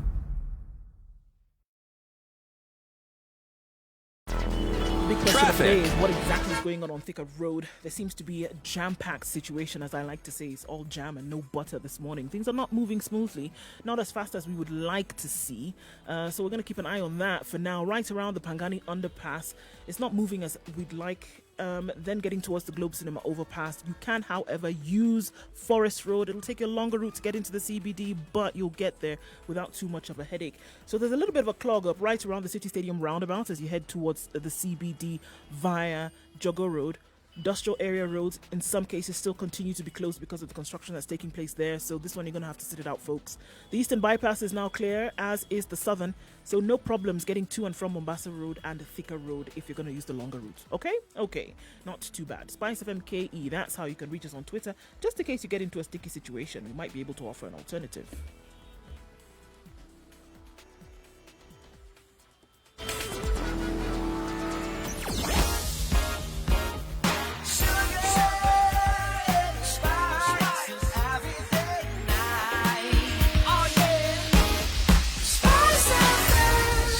Big question Traffic. today is what exactly is going on Thika Road. There seems to be a jam-packed situation, as I like to say. It's all jam and no butter this morning. Things are not moving smoothly, not as fast as we would like to see. So we're going to keep an eye on that for now. Right around the Pangani underpass, it's not moving as we'd like. Then getting towards the Globe Cinema overpass, you can, however, use Forest Road. It'll take you a longer route to get into the CBD, but you'll get there without too much of a headache. So there's a little bit of a clog up right around the City Stadium roundabout as you head towards the CBD via Jogger Road. Industrial area roads in some cases still continue to be closed because of the construction that's taking place there. So this one you're going to have to sit it out, folks. The eastern bypass is now clear, as is the southern. So no problems getting to and from Mombasa Road and Thika Road if you're going to use the longer route. Okay, not too bad. Spice FM KE, that's how you can reach us on Twitter. Just in case you get into a sticky situation, we might be able to offer an alternative.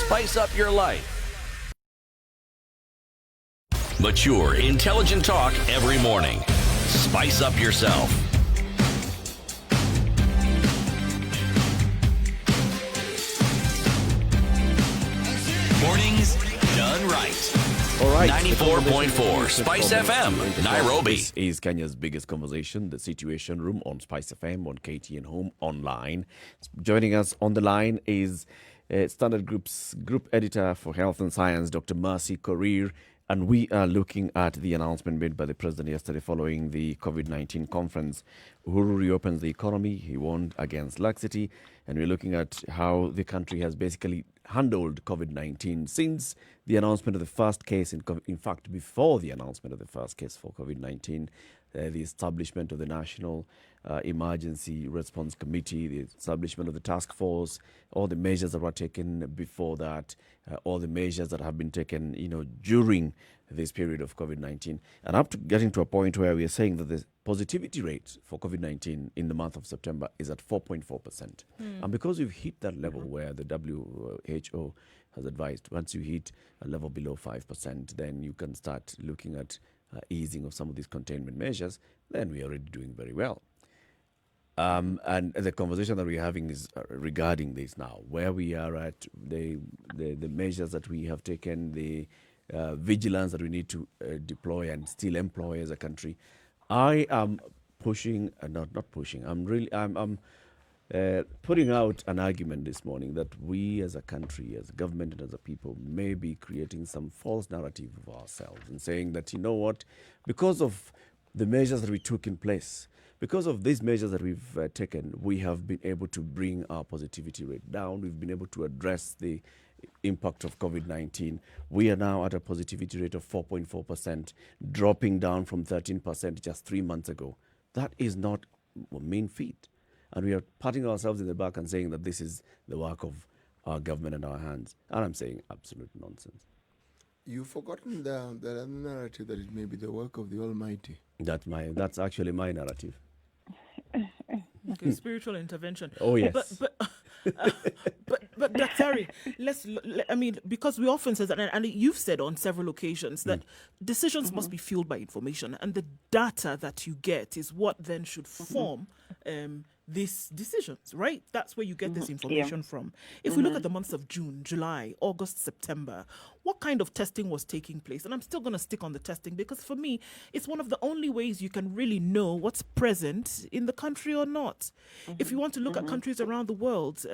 Spice up your life. Mature, intelligent talk every morning. Spice up yourself. Mornings done right. All right. 94.4 Spice FM, Nairobi. This is Kenya's biggest conversation, the Situation Room on Spice FM, on KTN Home, online. Joining us on the line is Standard Group's Group Editor for Health and Science, Dr. Mercy Korir. And we are looking at the announcement made by the President yesterday following the COVID-19 conference. Uhuru reopens the economy. He warned against laxity. And we're looking at how the country has basically handled COVID-19 since the announcement of the first case. In fact, before the announcement of the first case for COVID-19, the establishment of the National Emergency Response Committee, the establishment of the task force, all the measures that were taken before that, all the measures that have been taken, during this period of COVID-19, and up to getting to a point where we are saying that the positivity rate for COVID-19 in the month of September is at 4.4%. And because we've hit that level where the WHO has advised, once you hit a level below 5%, then you can start looking at easing of some of these containment measures, then we are already doing very well. And the conversation that we're having is regarding this now, where we are at, the measures that we have taken, the vigilance that we need to deploy and still employ as a country. I am pushing, not pushing, I'm putting out an argument this morning that we as a country, as a government and as a people may be creating some false narrative of ourselves and saying that, you know what, because of the measures that we took in place, because of these measures that we've taken, we have been able to bring our positivity rate down. We've been able to address the impact of COVID-19. We are now at a positivity rate of 4.4%, dropping down from 13% just 3 months ago. That is not mean feat. And we are patting ourselves in the back and saying that this is the work of our government and our hands. And I'm saying absolute nonsense. You've forgotten the narrative that it may be the work of the Almighty. That's actually my narrative. Okay, spiritual intervention. Oh, yes. But Dr. because we often say that, and you've said on several occasions that decisions must be fueled by information, and the data that you get is what then should form these decisions, right? That's where you get this information from. If we look at the months of June, July, August, September, what kind of testing was taking place? And I'm still going to stick on the testing because for me, it's one of the only ways you can really know what's present in the country or not. If you want to look at countries around the world,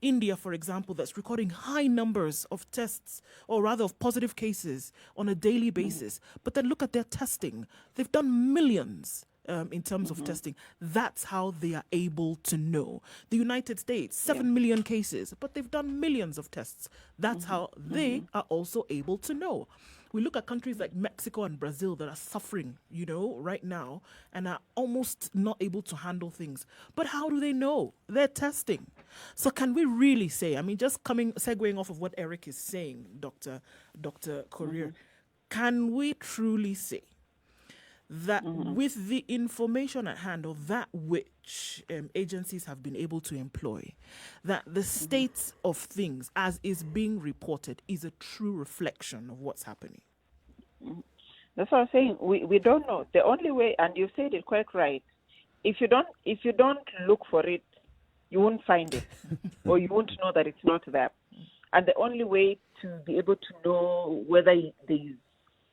India, for example, that's recording high numbers of tests, or rather of positive cases on a daily basis, but then look at their testing. They've done millions. In terms of testing, that's how they are able to know. The United States, 7 million cases, but they've done millions of tests. That's how they are also able to know. We look at countries like Mexico and Brazil that are suffering, right now, and are almost not able to handle things. But how do they know? They're testing. So can we really say, segueing off of what Eric is saying, Dr. Korir, can we truly say that with the information at hand, or that which agencies have been able to employ, that the state of things as is being reported is a true reflection of what's happening? That's what I'm saying. We don't know. The only way, and you said it quite right, if you don't look for it, you won't find it, or you won't know that it's not there. And the only way to be able to know whether there's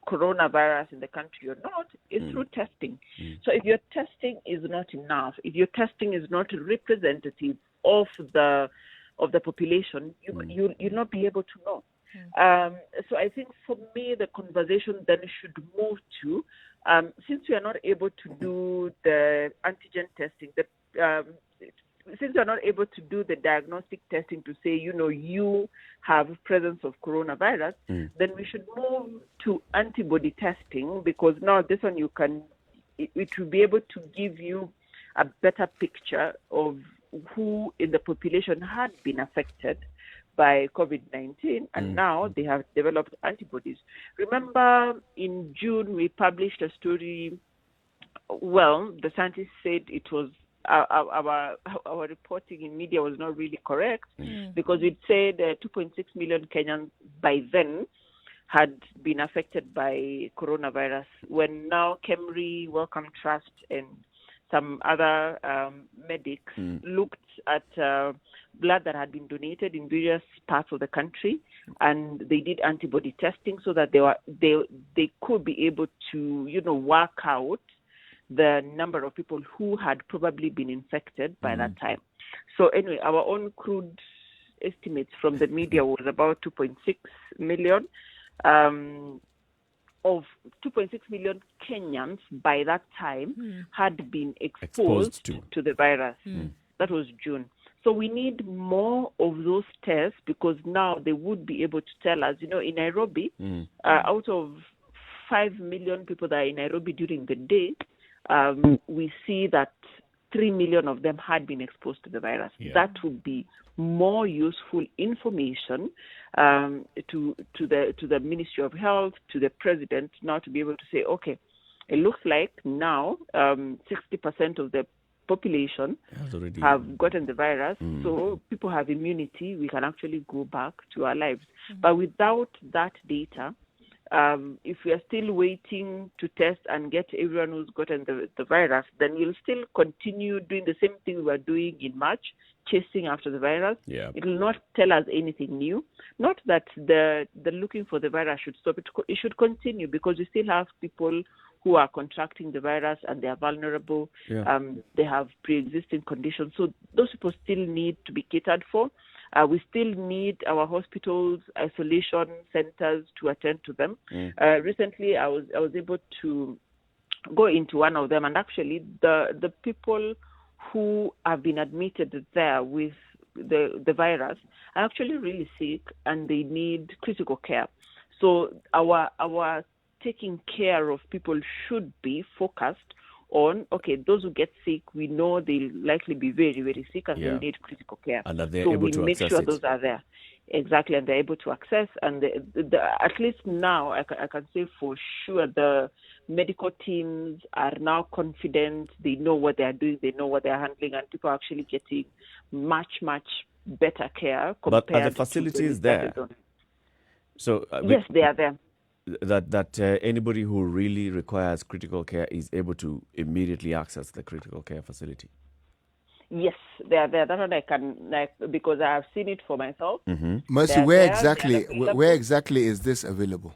coronavirus in the country or not is through testing. So if your testing is not enough, if your testing is not representative of the population, you'll not be able to know. So I think for me the conversation then should move to, since we are not able to do the antigen testing, since we are not able to do the diagnostic testing to say, you have presence of coronavirus, then we should move to antibody testing, because now this one it will be able to give you a better picture of who in the population had been affected by COVID-19, and now they have developed antibodies. Remember, in June, we published a story. Well, the scientists said it was our reporting in media was not really correct, because it said 2.6 million Kenyans by then had been affected by coronavirus, when now KEMRI, Wellcome Trust, and some other medics looked at blood that had been donated in various parts of the country, and they did antibody testing so that they could be able to work out the number of people who had probably been infected by that time. So anyway, our own crude estimates from the media was about 2.6 million. Of 2.6 million Kenyans by that time had been exposed to the virus. That was June. So we need more of those tests, because now they would be able to tell us, in Nairobi, out of 5 million people that are in Nairobi during the day, we see that 3 million of them had been exposed to the virus. That would be more useful information to the Ministry of Health, to the President, now to be able to say, okay, it looks like now 60% of the population have gotten the virus, so people have immunity, we can actually go back to our lives. But without that data, if we are still waiting to test and get everyone who's gotten the virus, then we'll still continue doing the same thing we were doing in March, chasing after the virus. It will not tell us anything new. Not that the looking for the virus should stop. It should continue, because we still have people who are contracting the virus and they are vulnerable. They have pre-existing conditions. So those people still need to be catered for. We still need our hospitals, isolation centers to attend to them. Recently, I was able to go into one of them, and actually the people who have been admitted there with the virus are actually really sick, and they need critical care. So our taking care of people should be focused on, okay, those who get sick, we know they'll likely be very, very sick and Yeah. they'll need critical care. And that they're so able we to make access sure it. those are there. Exactly, and they're able to access. And at least now, I can say for sure, the medical teams are now confident. They know what they are doing. They know what they are handling, and people are actually getting much, much better care compared But are the to facilities when we there? started on. So Yes, they are there. that anybody who really requires critical care is able to immediately access the critical care facility. Yes, they are there. That one I can, because I have seen it for myself. Mercy, They're where there, exactly? they're available. Where exactly is this available?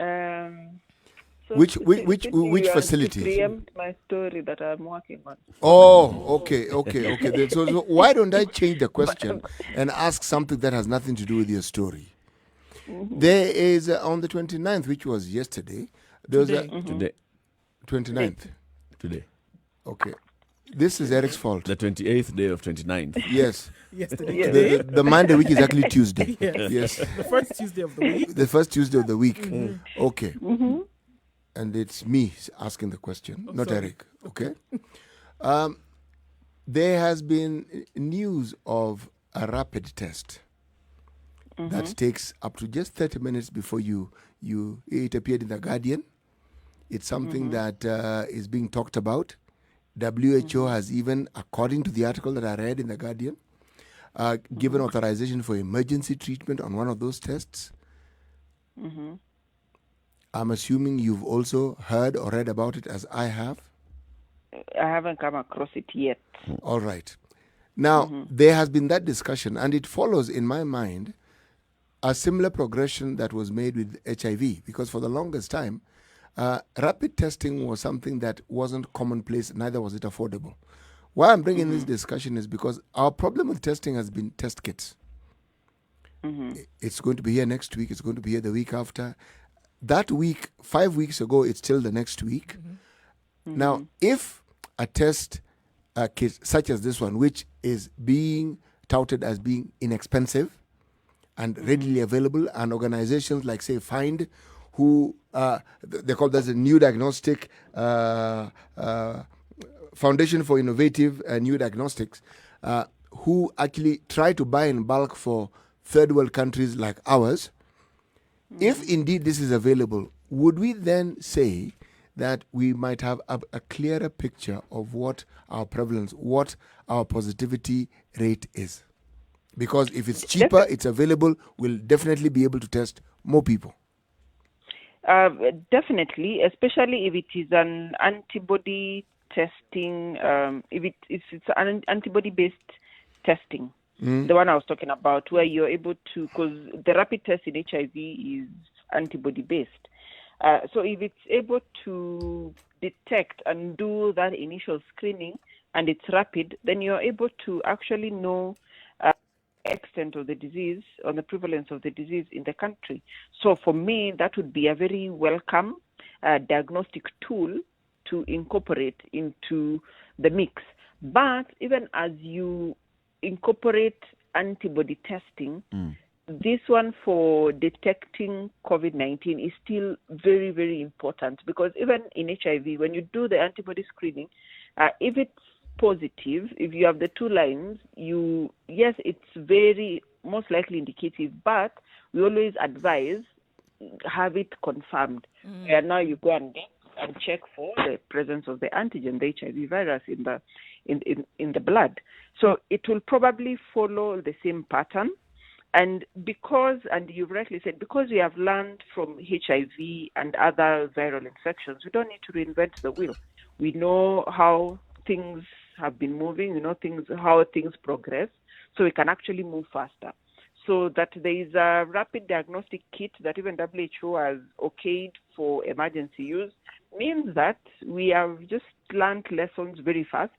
So Which since which you are facilities? to preempt my story that I'm working on. Oh, okay. So why don't I change the question and ask something that has nothing to do with your story? There is on the 29th, which was yesterday. There was Today. Today. 29th. Today. Okay. This is Eric's fault. The 28th day of 29th. Yes. Yesterday. Yes. Today. The Monday, which is actually Tuesday. Yes. Yes. The first Tuesday of the week. The first Tuesday of the week. Okay. And it's me asking the question, not sorry. Eric. Okay. There has been news of a rapid test that takes up to just 30 minutes before it appeared in The Guardian. It's something that is being talked about. WHO has even, according to the article that I read in The Guardian, given authorization for emergency treatment on one of those tests. I'm assuming you've also heard or read about it as I have. I haven't come across it yet. All right. Now, there has been that discussion, and it follows, in my mind, a similar progression that was made with HIV, because for the longest time, rapid testing was something that wasn't commonplace, neither was it affordable. Why I'm bringing this discussion is because our problem with testing has been test kits. It's going to be here next week, it's going to be here the week after. That week, 5 weeks ago, it's still the next week. Now, if a test kit such as this one, which is being touted as being inexpensive and readily available, and organizations like, say, Find, who they call that the New Diagnostic Foundation for Innovative New Diagnostics, who actually try to buy in bulk for third world countries like ours. If indeed this is available, would we then say that we might have a clearer picture of what our prevalence, what our positivity rate is? Because if it's cheaper, it's available, we'll definitely be able to test more people. Definitely, especially if it is an antibody testing, if it's an antibody-based testing. The one I was talking about, where you're able to, because the rapid test in HIV is antibody-based. So if it's able to detect and do that initial screening and it's rapid, then you're able to actually know the extent of the disease, or the prevalence of the disease in the country. So for me, that would be a very welcome diagnostic tool to incorporate into the mix. But even as you incorporate antibody testing, this one for detecting COVID-19 is still very, very important, because even in HIV, when you do the antibody screening, if it's positive, if you have the two lines, yes, it's very most likely indicative, but we always advise have it confirmed. And now you go and check for the presence of the antigen, the HIV virus in the blood. So it will probably follow the same pattern. And you've rightly said, because we have learned from HIV and other viral infections, we don't need to reinvent the wheel. We know how things have been moving, we know how things progress, so we can actually move faster. So that there is a rapid diagnostic kit that even WHO has okayed for emergency use means that we have just learned lessons very fast.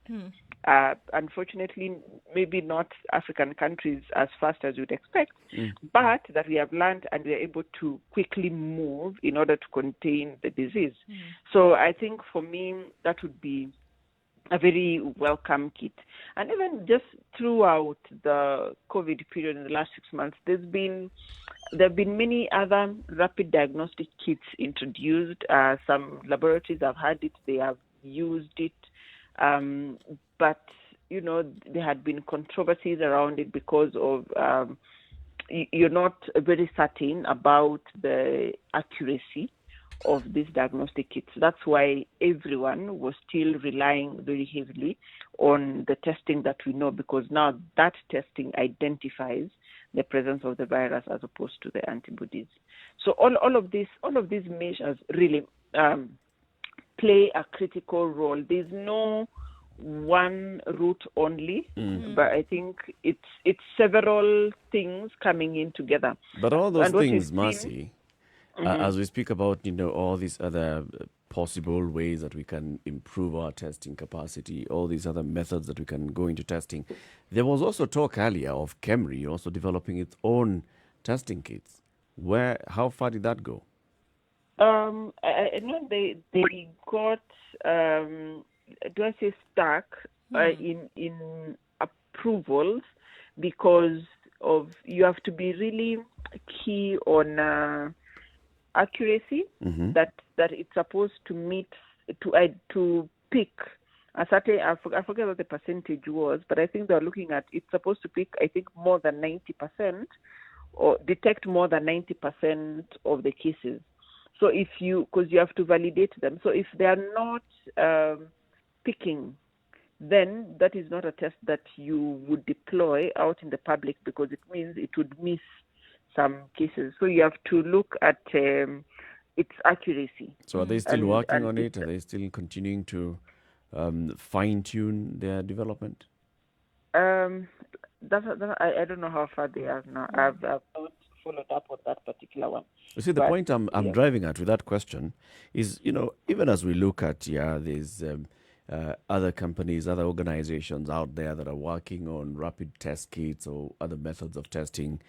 Unfortunately, maybe not African countries as fast as you'd expect, but that we have learned and we are able to quickly move in order to contain the disease. So I think for me, that would be a very welcome kit. And even just throughout the COVID period in the last 6 months, there have been many other rapid diagnostic kits introduced. Some laboratories have had it. They have used it, but there had been controversies around it because of you're not very certain about the accuracy of these diagnostic kits. That's why everyone was still relying very heavily on the testing that we know, because now that testing identifies the presence of the virus as opposed to the antibodies. So all of these measures really play a critical role. There's no one route only, but I think it's several things coming in together. But all those things, Mercy, as we speak about, all these other possible ways that we can improve our testing capacity, all these other methods that we can go into testing, there was also talk earlier of KEMRI also developing its own testing kits. How far did that go? I know they got stuck in approvals because of you have to be really key on accuracy, that it's supposed to meet to pick a certain, I forget what the percentage was, but I think they're looking at it's supposed to pick, I think, more than 90% or detect more than 90% of the cases. So because you have to validate them. So if they are not picking, then that is not a test that you would deploy out in the public, because it means it would miss some cases. So you have to look at its accuracy. So are they still working on it? Are they still continuing to fine-tune their development? I don't know how far they are now. I've not followed up on that particular one. You see, the point I'm driving at with that question is, even as we look at, there's other companies, other organizations out there that are working on rapid test kits or other methods of testing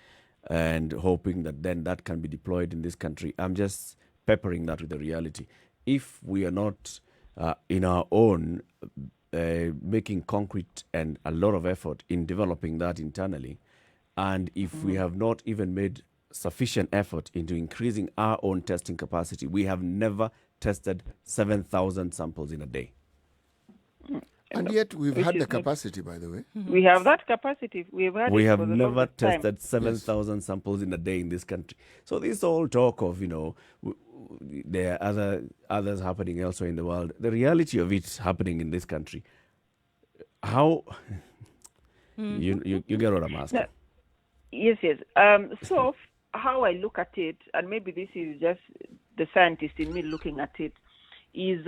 and hoping that then that can be deployed in this country. I'm just peppering that with the reality. If we are not in our own making concrete and a lot of effort in developing that internally, and if we have not even made sufficient effort into increasing our own testing capacity, we have never tested 7,000 samples in a day. And yet we've had the capacity, by the way. We have that capacity. We have never tested 7,000 samples in a day in this country. So this whole talk of, there are others happening elsewhere in the world. The reality of it happening in this country. How you get what I'm asking? Yes. So how I look at it, and maybe this is just the scientist in me looking at it, is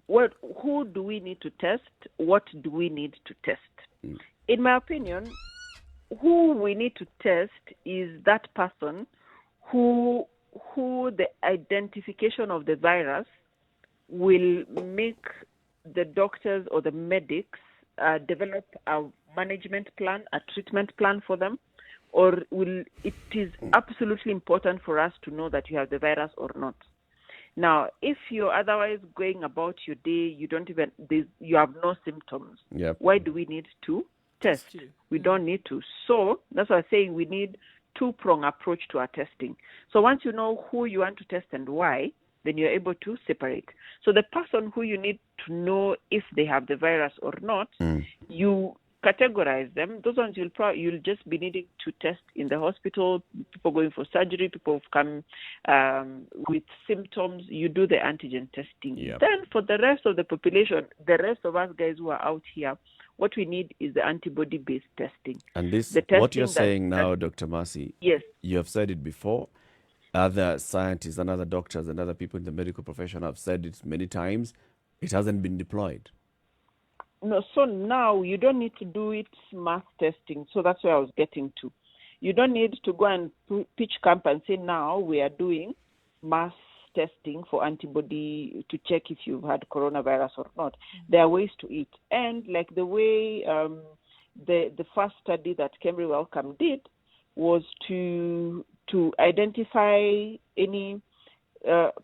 who do we need to test? What do we need to test? In my opinion, who we need to test is that person who the identification of the virus will make the doctors or the medics develop a management plan, a treatment plan for them, or it is absolutely important for us to know that you have the virus or not. Now, if you're otherwise going about your day, you have no symptoms. Yep. Why do we need to test? We don't need to. So that's why I'm saying we need two-prong approach to our testing. So once you know who you want to test and why, then you're able to separate. So the person who you need to know if they have the virus or not, you categorize them. Those ones you'll just be needing to test in the hospital, people going for surgery, people who've come with symptoms, you do the antigen testing. Yep. Then for the rest of the population, the rest of us guys who are out here, what we need is the antibody-based testing. And this, what you're saying now, Dr. Mercy, yes, you have said it before. Other scientists and other doctors and other people in the medical profession have said it many times. It hasn't been deployed. No, so now you don't need to do it mass testing. So that's where I was getting to. You don't need to go and pitch camp and say now we are doing mass testing for antibody to check if you've had coronavirus or not. There are ways to it. And like the way the first study that KEMRI Wellcome did was to identify any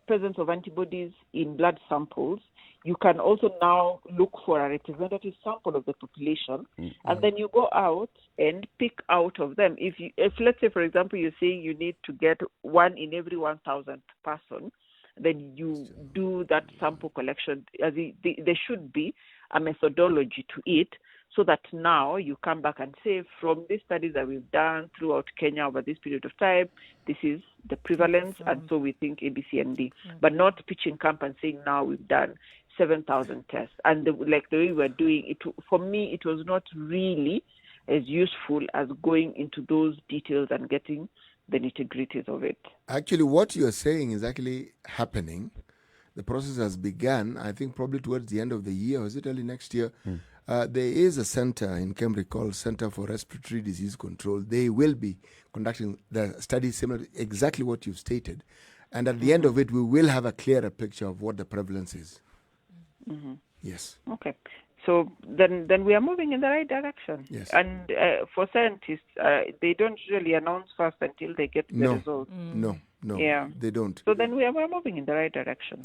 presence of antibodies in blood samples. You can also now look for a representative sample of the population, and then you go out and pick out of them. If let's say, for example, you're saying you need to get 1 in every 1,000 person, then you do that sample collection. There should be a methodology to it, so that now you come back and say, from these studies that we've done throughout Kenya over this period of time, this is the prevalence, and so we think A, B, C, and D. But not pitching camp and saying, now we've done 7,000 tests. And the way we were doing it, for me, it was not really as useful as going into those details and getting the nitty-gritties of it. Actually, what you're saying is actually happening. The process has begun, I think probably towards the end of the year, or is it early next year? There is a center in Cambridge called Center for Respiratory Disease Control. They will be conducting the study similar to exactly what you've stated. And at the end of it, we will have a clearer picture of what the prevalence is. Yes. Okay. So then we are moving in the right direction. Yes. And for scientists, they don't usually announce first until they get the results. No, Yeah. they don't. So then we are moving in the right direction.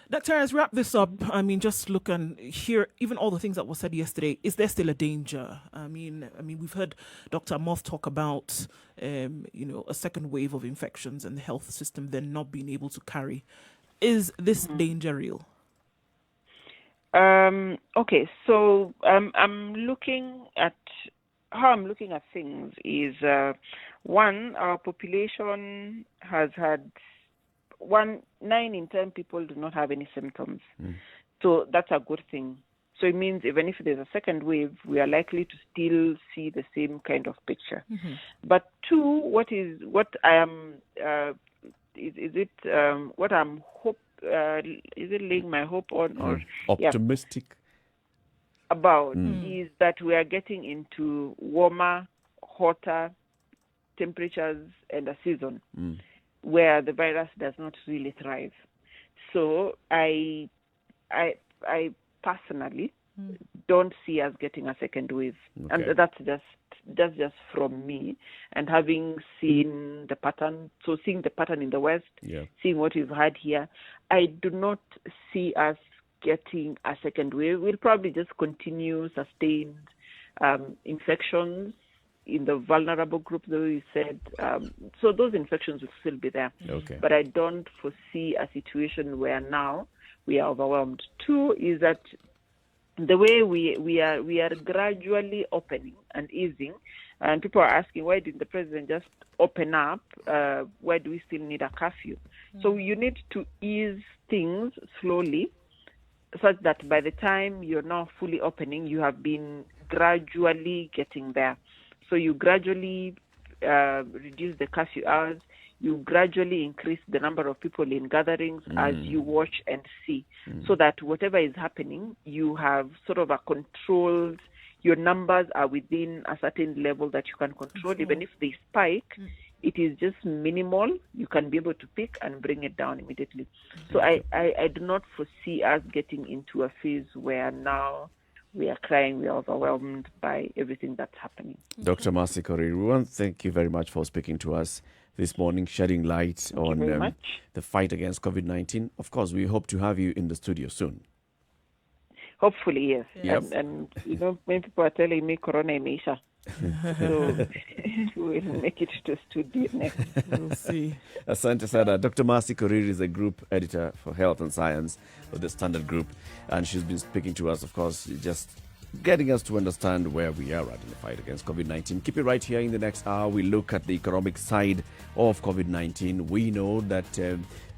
Doctor, let's wrap this up. I mean, just look and hear even all the things that were said yesterday. Is there still a danger? I mean, we've heard Dr. Moth talk about, a second wave of infections and the health system then not being able to carry. Is this danger real? Okay, so I'm looking at how I'm looking at things is one, our population has had 9 in 10 people do not have any symptoms, so that's a good thing. So it means even if there's a second wave, we are likely to still see the same kind of picture. But two, what I'm is it laying my hope on or optimistic about is that we are getting into warmer, hotter temperatures and a season where the virus does not really thrive. So I personally don't see us getting a second wave, and that's just from me, and having seen the pattern. So seeing the pattern in the West, seeing what we've had here, I do not see us getting a second wave. We'll probably just continue sustained infections in the vulnerable group, though you said. So those infections will still be there. But I don't foresee a situation where now we are overwhelmed. Two is that the way we are gradually opening and easing, and people are asking, why didn't the president just open up? Why do we still need a curfew? So you need to ease things slowly, such that by the time you're now fully opening, you have been gradually getting there. So you gradually reduce the curfew hours. You gradually increase the number of people in gatherings as you watch and see, so that whatever is happening, you have sort of a controlled, your numbers are within a certain level that you can control. Even if they spike, it is just minimal. You can be able to pick and bring it down immediately. So I do not foresee us getting into a phase where now we are crying, we are overwhelmed by everything that's happening. Dr. Mercy Korir, we want to thank you very much for speaking to us this morning, shedding light on the fight against COVID-19. Of course, we hope to have you in the studio soon. Hopefully, yes. Yep. And many people are telling me Corona imeisha. So we'll make it to studio next. We'll see. Asante sana. Dr. Mercy Korir is a group editor for health and science of the Standard Group, and she's been speaking to us, of course, just getting us to understand where we are at in the fight against COVID-19. Keep it right here. In the next hour, we look at the economic side of COVID-19. We know that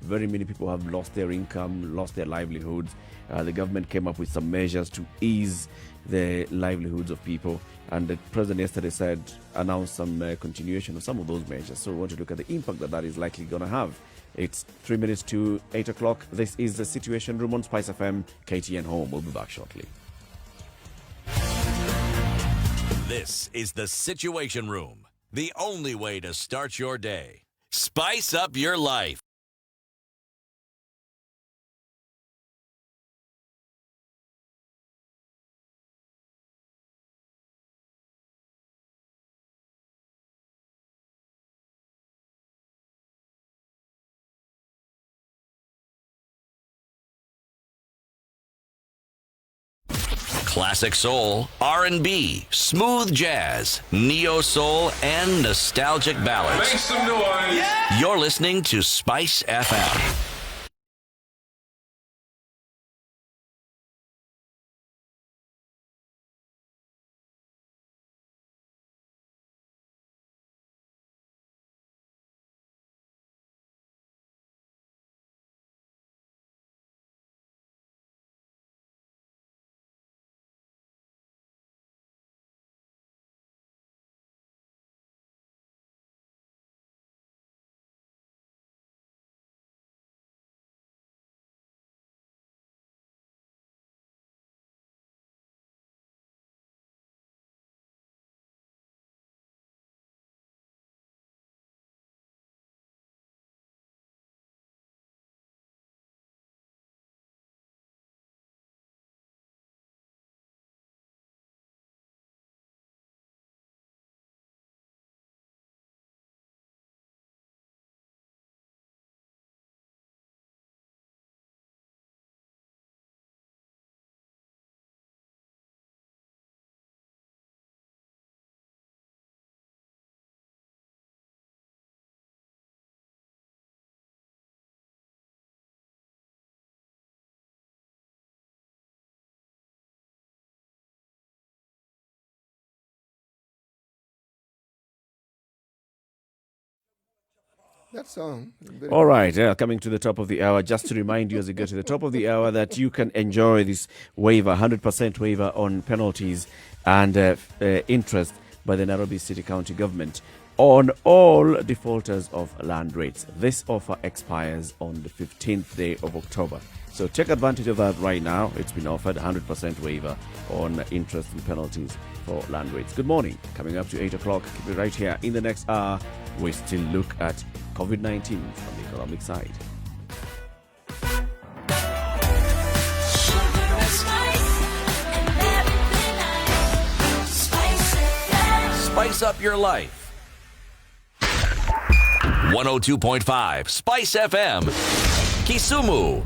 very many people have lost their income, lost their livelihoods. The government came up with some measures to ease the livelihoods of people. And the president yesterday announced some continuation of some of those measures. So we want to look at the impact that is likely going to have. It's 3 minutes to 8 o'clock. This is the Situation Room on Spice FM, KTN Home. We'll be back shortly. This is the Situation Room, the only way to start your day. Spice up your life. Classic soul, R&B, smooth jazz, neo soul, and nostalgic ballads. Make some noise. You're listening to Spice FM. That song. Very All right, coming to the top of the hour, just to remind you as we go to the top of the hour that you can enjoy this waiver, 100% waiver on penalties and interest by the Nairobi City County Government on all defaulters of land rates. This offer expires on the 15th day of October. So take advantage of that right now. It's been offered 100% waiver on interest and penalties for land rates. Good morning. Coming up to 8 o'clock. Keep it right here. In the next hour, we still look at COVID-19 from the economic side. Spice up your life. 102.5 Spice FM, Kisumu.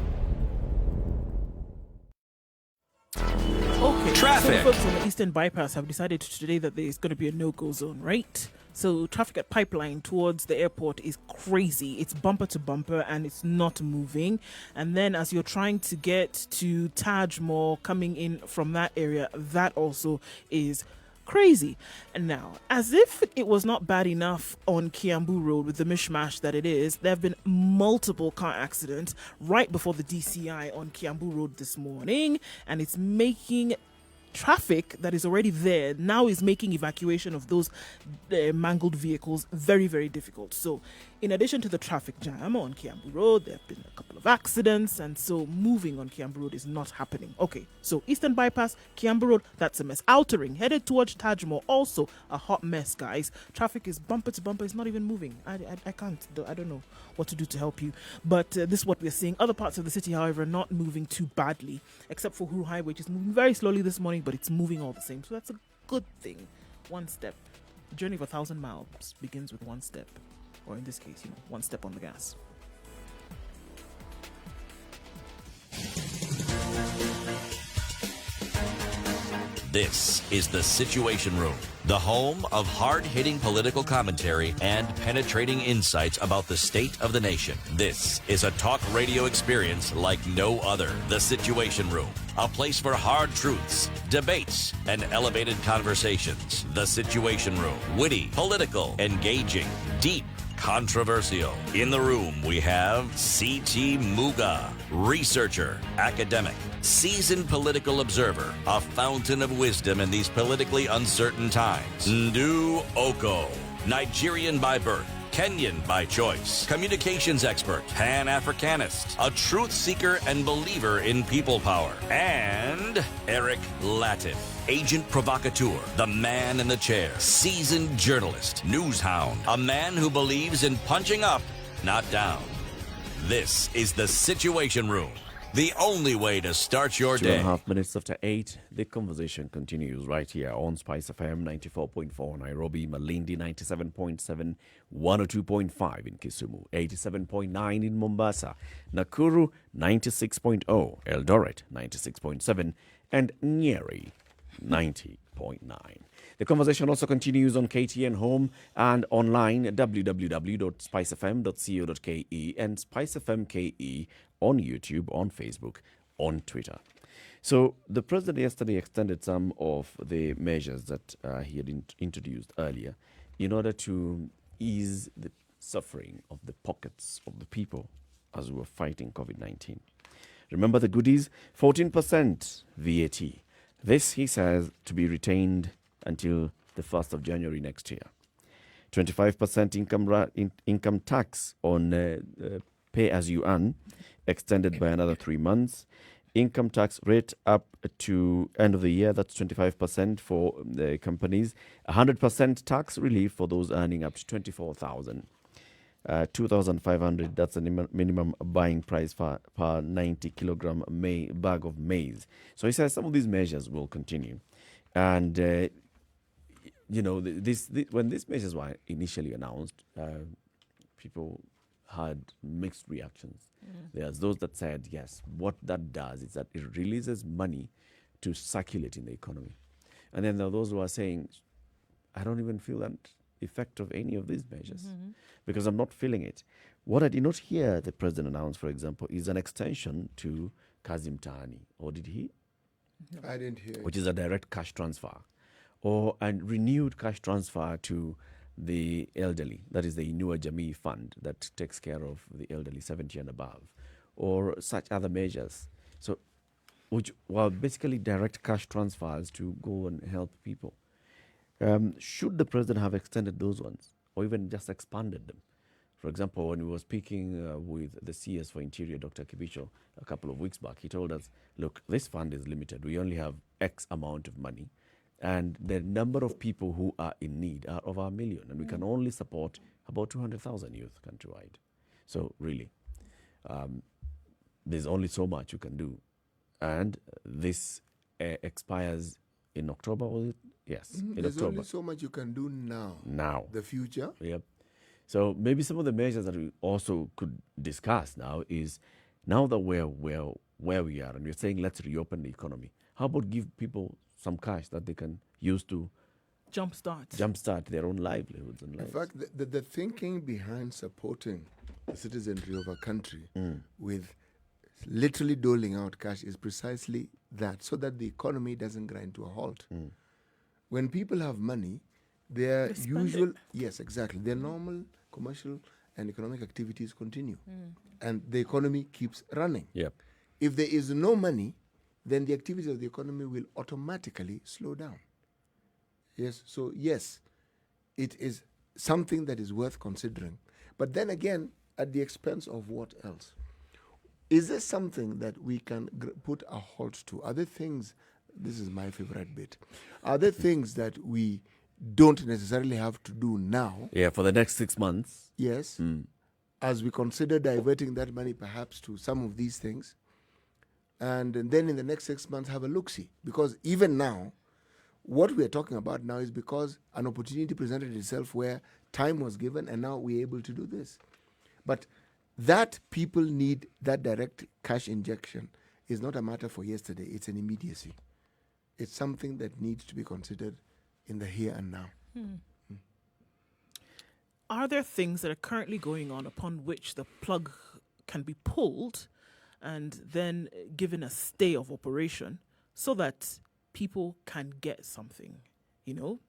Okay. Traffic. So the folks on the Eastern Bypass have decided today that there is going to be a no-go zone, right? So traffic at Pipeline towards the airport is crazy. It's bumper to bumper and it's not moving. And then as you're trying to get to Taj Mall coming in from that area, that also is crazy. And now, as if it was not bad enough on Kiambu Road with the mishmash that it is, there have been multiple car accidents right before the DCI on Kiambu Road this morning, and it's making traffic that is already there now is making evacuation of those mangled vehicles very, very difficult. So in addition to the traffic jam on Kiambu Road, there have been a couple of accidents, and so moving on Kiambu Road is not happening. Okay, so Eastern Bypass, Kiambu Road, that's a mess. Outer Ring, headed towards Taj Mall, also a hot mess, guys. Traffic is bumper to bumper, it's not even moving. I don't know what to do to help you, but this is what we're seeing. Other parts of the city, however, not moving too badly, except for Huru Highway, which is moving very slowly this morning, but it's moving all the same, so that's a good thing. One step. The journey of 1,000 miles begins with one step. Or in this case, one step on the gas. This is The Situation Room, the home of hard-hitting political commentary and penetrating insights about the state of the nation. This is a talk radio experience like no other. The Situation Room, a place for hard truths, debates, and elevated conversations. The Situation Room, witty, political, engaging, deep, controversial. In the room, we have C.T. Muga, researcher, academic, seasoned political observer, a fountain of wisdom in these politically uncertain times. Nduh Okoh, Nigerian by birth, Kenyan by choice, communications expert, Pan-Africanist, a truth seeker and believer in people power, and Eric Latiff, agent provocateur, the man in the chair, seasoned journalist, news hound, a man who believes in punching up, not down. This is The Situation Room, the only way to start your day. 2.5 minutes after 8, the conversation continues right here on Spice FM 94.4 Nairobi, Malindi 97.7, 102.5 in Kisumu, 87.9 in Mombasa, Nakuru 96.0, Eldoret 96.7, and Njeri 90.9. The conversation also continues on KTN Home and online at www.spicefm.co.ke and SpiceFM.ke on YouTube, on Facebook, on Twitter. So the president yesterday extended some of the measures that he had introduced earlier in order to ease the suffering of the pockets of the people as we were fighting COVID-19. Remember the goodies? 14% VAT. This, he says, to be retained until the 1st of January next year. 25% income tax on pay as you earn, extended by another 3 months. Income tax rate up to end of the year, that's 25% for the companies. 100% tax relief for those earning up to 24,000. 2,500, that's the minimum buying price per 90 kilogram bag of maize. So he says some of these measures will continue. And, when these measures were initially announced, people had mixed reactions. There's those that said, yes, what that does is that it releases money to circulate in the economy. And then there are those who are saying, I don't even feel that effect of any of these measures because I'm not feeling it. What I did not hear the president announce, for example, is an extension to Kazi Mtaani. Or did he? I didn't hear it. Which is a direct cash transfer. Or a renewed cash transfer to the elderly, that is the Inua Jamii Fund that takes care of the elderly 70 and above, or such other measures. So, which were basically direct cash transfers to go and help people. Should the president have extended those ones, or even just expanded them? For example, when we were speaking with the CS for Interior, Dr. Kibicho, a couple of weeks back, he told us, look, this fund is limited. We only have X amount of money. And the number of people who are in need are over 1 million. And we can only support about 200,000 youth countrywide. So really, there's only so much you can do. And this expires in October, was it? Yes, in There's October. only so much you can do now. Now. The future. Yep. So maybe some of the measures that we also could discuss now is, now that we're where we are and we're saying let's reopen the economy, how about give people some cash that they can use to jumpstart their own livelihoods and lives? In fact, the thinking behind supporting the citizenry of a country with literally doling out cash is precisely that, so that the economy doesn't grind to a halt. When people have money, their usual, yes, exactly, their normal commercial and economic activities continue. And the economy keeps running. Yep. If there is no money, then the activities of the economy will automatically slow down. Yes, so yes, it is something that is worth considering. But then again, at the expense of what else? Is there something that we can put a halt to? Are there things, this is my favorite bit, are there things that we don't necessarily have to do now? Yeah, for the next 6 months. Yes, as we consider diverting that money perhaps to some of these things, and then in the next 6 months have a look-see. Because even now, what we are talking about now is because an opportunity presented itself where time was given and now we're able to do this. But that people need that direct cash injection is not a matter for yesterday, it's an immediacy. It's something that needs to be considered in the here and now. Are there things that are currently going on upon which the plug can be pulled and then given a stay of operation so that people can get something,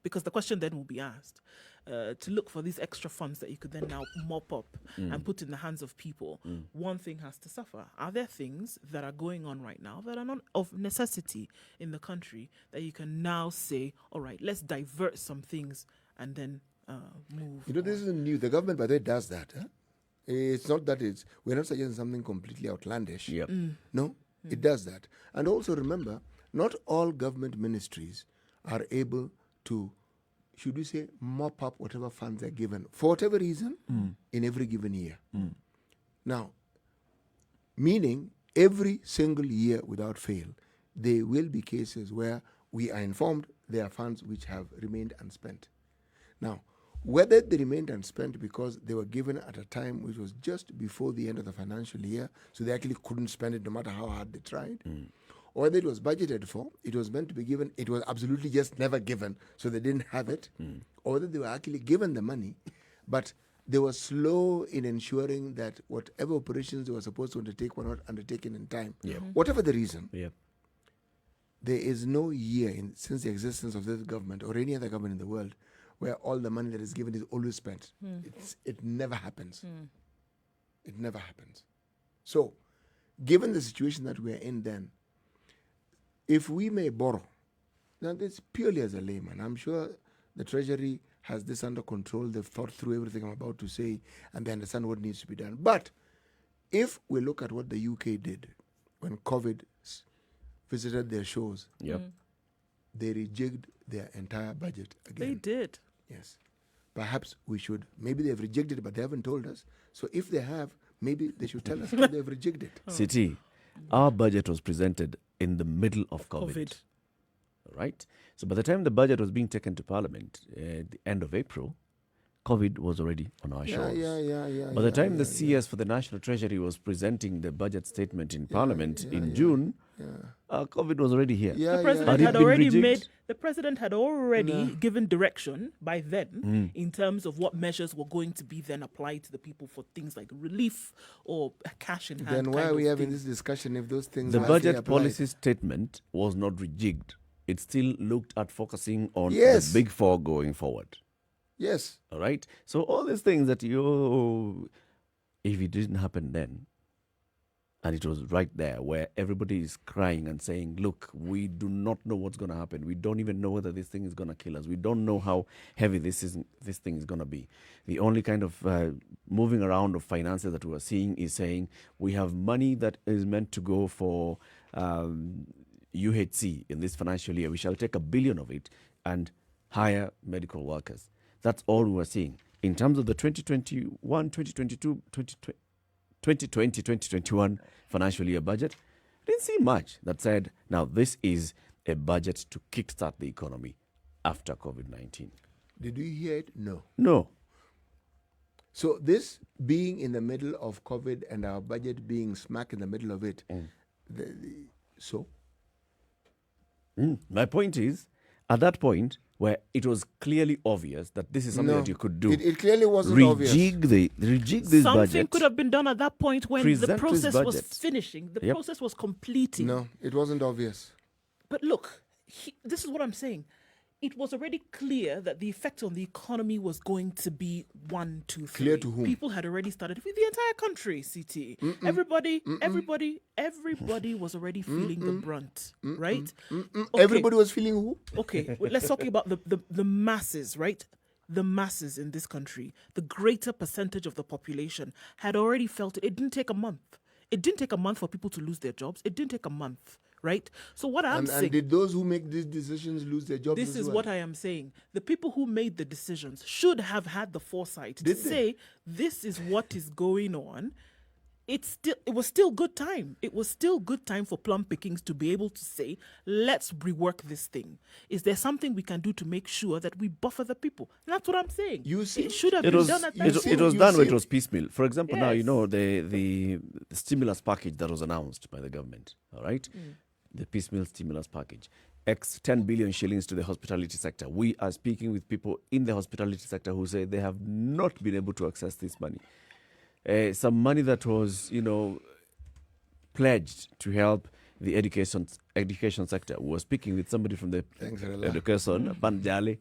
because the question then will be asked to look for these extra funds that you could then now mop up and put in the hands of people. One thing has to suffer. Are there things that are going on right now that are not of necessity in the country that you can now say, all right, let's divert some things and then move on? This isn't new. The government, by the way, does that. Huh? It's not that we're not suggesting something completely outlandish. Yep. No, it does that. And also remember, not all government ministries are able to, should we say, mop up whatever funds are given, for whatever reason, in every given year. Now, meaning every single year without fail, there will be cases where we are informed there are funds which have remained unspent. Now, whether they remained unspent because they were given at a time which was just before the end of the financial year, so they actually couldn't spend it no matter how hard they tried, or whether it was budgeted for, it was meant to be given, it was absolutely just never given, so they didn't have it, or whether they were actually given the money, but they were slow in ensuring that whatever operations they were supposed to undertake were not undertaken in time. Whatever the reason, there is no year since the existence of this government or any other government in the world where all the money that is given is always spent. It never happens. It never happens. So, given the situation that we are in then, if we may borrow, now this purely as a layman, I'm sure the Treasury has this under control, they've thought through everything I'm about to say, and they understand what needs to be done. But if we look at what the UK did when COVID visited their shores, they rejigged their entire budget again. They did. Yes. Perhaps we should, maybe they've rejected it, but they haven't told us. So if they have, maybe they should tell us how they've rejected it. City, our budget was presented in the middle of COVID. Right? So by the time the budget was being taken to Parliament at the end of April, COVID was already on our shores. By the time the CS for the National Treasury was presenting the budget statement in Parliament in June, COVID was already here. The president had already given direction by then in terms of what measures were going to be then applied to the people for things like relief or cash in hand. Then why are we having this discussion if those things the are budget applied? policy statement was not rejigged. It still looked at focusing on the big four going forward. Yes. All right. So all these things that if it didn't happen then, and it was right there where everybody is crying and saying, look, we do not know what's going to happen. We don't even know whether this thing is going to kill us. We don't know how heavy this thing is going to be. The only kind of moving around of finances that we are seeing is saying we have money that is meant to go for UHC in this financial year. We shall take $1 billion of it and hire medical workers. That's all we are seeing. In terms of the 2021, 2022, 2020-2021 financial year budget, I didn't see much that said, now this is a budget to kickstart the economy after COVID-19. Did you hear it? No. No. So this being in the middle of COVID and our budget being smack in the middle of it, My point is, at that point, where it was clearly obvious that this is something that you could do. It clearly wasn't obvious. Rejig this Something budget. could have been done at that point when the Present this process was budget. finishing. The process was completing. No, it wasn't obvious. But look, this is what I'm saying. It was already clear that the effect on the economy was going to be 1, 2, 3. Clear to whom? People had already started with the entire country, CT. Everybody was already feeling the brunt, right? Okay. Everybody was feeling who? Okay, well, let's talk about the masses, right? The masses in this country, the greater percentage of the population had already felt it. It didn't take a month. It didn't take a month for people to lose their jobs. It didn't take a month. Right? So what I'm saying... And did those who make these decisions lose their jobs This as is well? what I am saying. The people who made the decisions should have had the foresight to say, this is what is going on. It was still good time. It was still good time for plum pickings to be able to say, let's rework this thing. Is there something we can do to make sure that we buffer the people? And that's what I'm saying. You see, it should have been done at that It time. was done when it was piecemeal. For example, now, Yes. the stimulus package that was announced by the government, all right? The piecemeal stimulus package. 10 billion shillings to the hospitality sector. We are speaking with people in the hospitality sector who say they have not been able to access this money. Some money that was, pledged to help the education sector. We were speaking with somebody from the education, Panjali,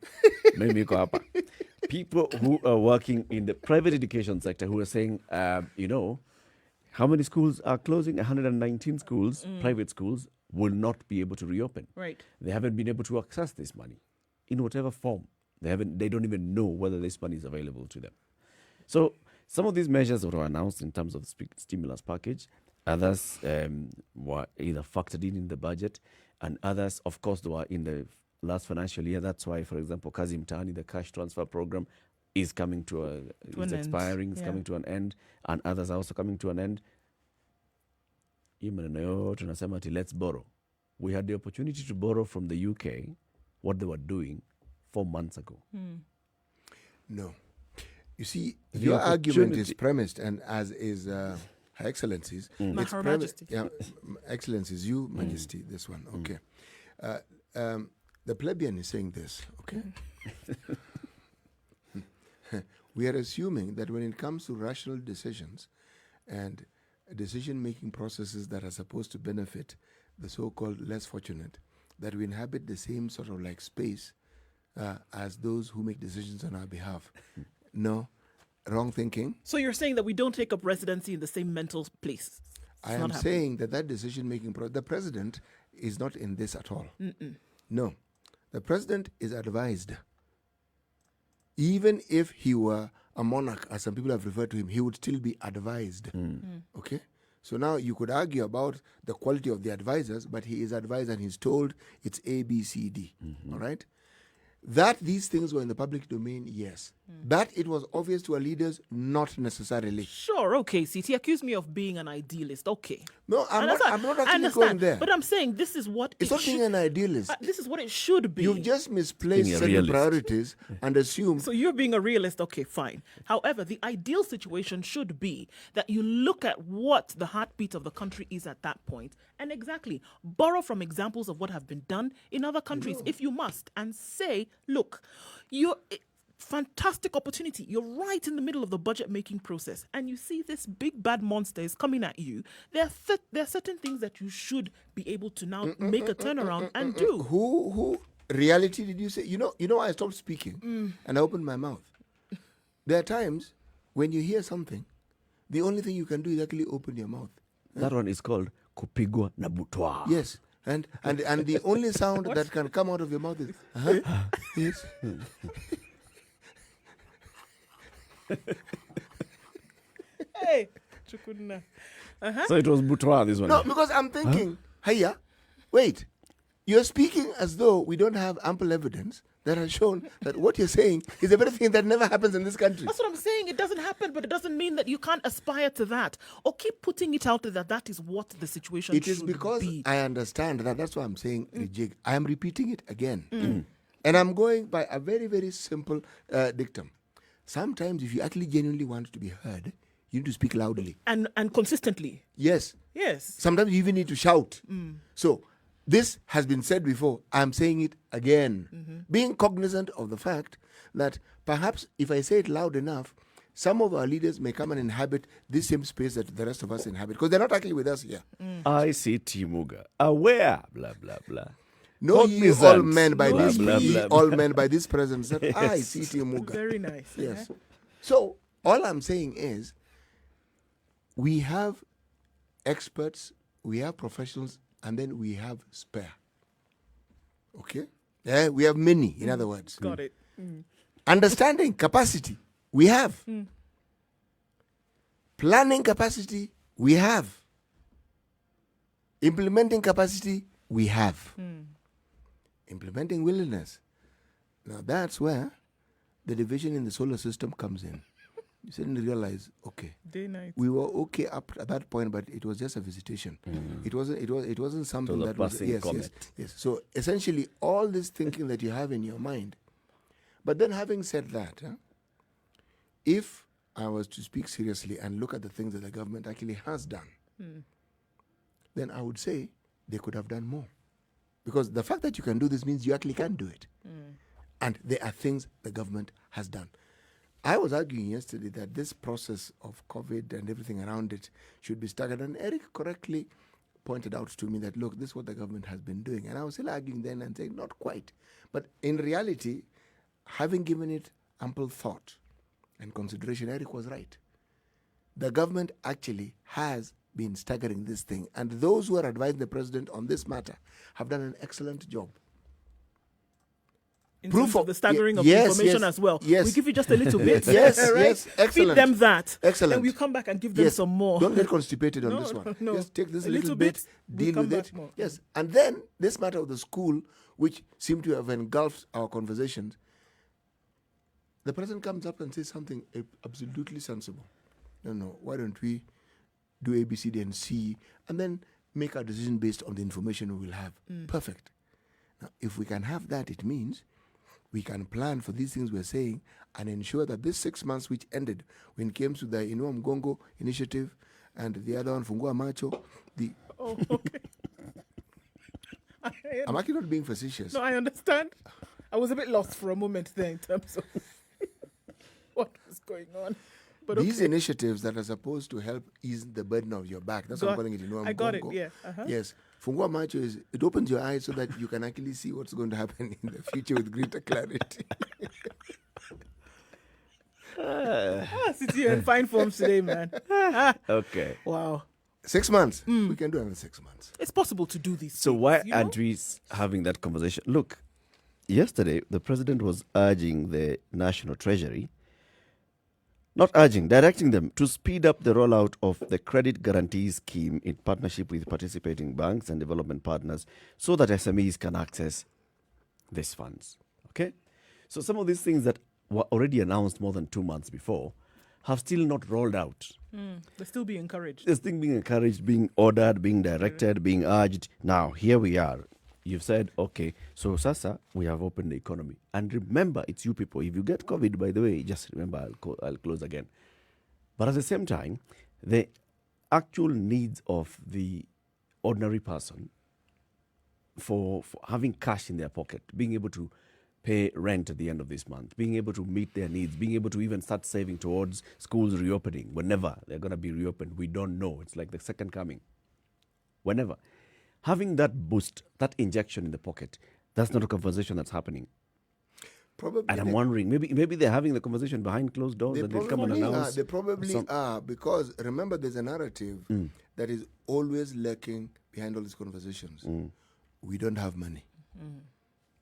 people who are working in the private education sector who are saying, how many schools are closing? 119 schools, private schools, will not be able to reopen. Right. They haven't been able to access this money in whatever form. They don't even know whether this money is available to them. So some of these measures were announced in terms of the stimulus package. Others were either factored in the budget, and others, of course, they were in the last financial year. That's why, for example, Kazi Mtaani, the cash transfer program, is coming is expiring, it's coming to an end, and others are also coming to an end. Let's borrow. We had the opportunity to borrow from the UK what they were doing 4 months ago. No. You see, your argument is premised, and as is Her Excellency's. It's Her Majesty. Yeah, Excellencies, you, Majesty, this one. Okay. The plebeian is saying this, okay? We are assuming that when it comes to rational decisions and decision-making processes that are supposed to benefit the so-called less fortunate, that we inhabit the same sort of like space as those who make decisions on our behalf. No, wrong thinking. So you're saying that we don't take up residency in the same mental place? I am saying that decision-making the president is not in this at all. No, the president is advised. Even if he were a monarch, as some people have referred to him, he would still be advised. Okay? So now you could argue about the quality of the advisors, but he is advised and he's told it's A, B, C, D. All right? That these things were in the public domain, yes. That it was obvious to our leaders, not necessarily. Sure, okay, CT, accuse me of being an idealist, okay. No, I'm not actually going there. But I'm saying this is what it's not being an idealist. This is what it should be. You've just misplaced certain priorities and assumed. So you're being a realist, okay, fine. However, the ideal situation should be that you look at what the heartbeat of the country is at that point and exactly borrow from examples of what have been done in other countries, if you must, and say, look, fantastic opportunity. You're right in the middle of the budget making process and you see this big bad monster is coming at you. There are certain things that you should be able to now make a turnaround and do. Who reality did you say? You know, I stopped speaking and I opened my mouth. There are times when you hear something, the only thing you can do is actually open your mouth. That one is called kupigwa na butwa. Yes. And the only sound that can come out of your mouth is, yes. Hey, Chukunna. So it was butwa, this one. No, because I'm thinking, hiya, wait, you're speaking as though we don't have ample evidence that has shown that what you're saying is a very thing that never happens in this country. That's what I'm saying. It doesn't happen, but it doesn't mean that you can't aspire to that or keep putting it out there that that is what the situation It should is because be. I understand that. That's why I'm saying rejig. I am repeating it again. And I'm going by a very, very simple dictum. Sometimes if you actually genuinely want to be heard, you need to speak loudly. And consistently. Yes. Yes. Sometimes you even need to shout. So this has been said before. I'm saying it again. Being cognizant of the fact that perhaps if I say it loud enough, some of our leaders may come and inhabit this same space that the rest of us inhabit because they're not actually with us here. ICT Muga. Aware, blah, blah, blah. No, ye Cognizant. all men by Blah, this blah, ye blah, all blah. men by this presence that I see Muga. Very nice. Yes. So all I'm saying is we have experts, we have professionals, and then we have spare. Okay? Yeah, we have many, in other words. Got it. Understanding capacity, we have. Planning capacity, we have. Implementing capacity, we have. Implementing willingness. Now that's where the division in the solar system comes in. You suddenly realize, okay, Day, night. we were okay up at that point, but it was just a visitation. It wasn't something the that was passing comet. yes. So essentially, all this thinking that you have in your mind. But then, having said that, if I was to speak seriously and look at the things that the government actually has done, then I would say they could have done more, because the fact that you can do this means you actually can do it, and there are things the government has done. I was arguing yesterday that this process of COVID and everything around it should be staggered. And Eric correctly pointed out to me that, look, this is what the government has been doing. And I was still arguing then and saying, not quite. But in reality, having given it ample thought and consideration, Eric was right. The government actually has been staggering this thing. And those who are advising the president on this matter have done an excellent job. In Proof terms of of- the staggering of yes, information yes, as well. yes. We give you just a little bit. Yes, right? yes, excellent. Feed them that. Excellent. Then we come back and give them some more. Don't get constipated on No, this one. no. Just take this A little little bit, bit, we deal come with back it. more. Yes. And then this matter of the school, which seemed to have engulfed our conversations, the president comes up and says something absolutely sensible. No, why don't we do A, B, C, D, and C, and then make our decision based on the information we will have. Perfect. Now, if we can have that, it means we can plan for these things we're saying and ensure that this 6 months which ended when it came to the Inua Mgongo initiative and the other one, Fungua Macho, Oh, okay. I'm actually not being facetious. No, I understand. I was a bit lost for a moment there in terms of what was going on. But These okay. initiatives that are supposed to help ease the burden of your back, that's what I'm calling it, Inua Mgongo. I got it, yeah. Uh-huh. Yes. Fungua Macho it opens your eyes so that you can actually see what's going to happen in the future with greater clarity. Since you're in fine form today, man. Okay. Wow. 6 months. We can do another 6 months. It's possible to do these So things, why you know? aren't we having that conversation? Look, yesterday the president was urging the National Treasury, not urging, directing them to speed up the rollout of the credit guarantee scheme in partnership with participating banks and development partners so that SMEs can access these funds. Okay? So some of these things that were already announced more than 2 months before have still not rolled out. They still be encouraged. This thing being encouraged, being ordered, being directed, being urged. Now, here we are. You've said, okay, so Sasa, we have opened the economy. And remember, it's you people. If you get COVID, by the way, just remember, I'll close again. But at the same time, the actual needs of the ordinary person for having cash in their pocket, being able to pay rent at the end of this month, being able to meet their needs, being able to even start saving towards schools reopening, whenever they're going to be reopened. We don't know. It's like the second coming. Whenever. Having that boost, that injection in the pocket, That's not a conversation that's happening. Probably. And I'm wondering, maybe they're having the conversation behind closed doors and they'll come and announce. They probably are, because remember, there's a narrative that is always lurking behind all these conversations. We don't have money.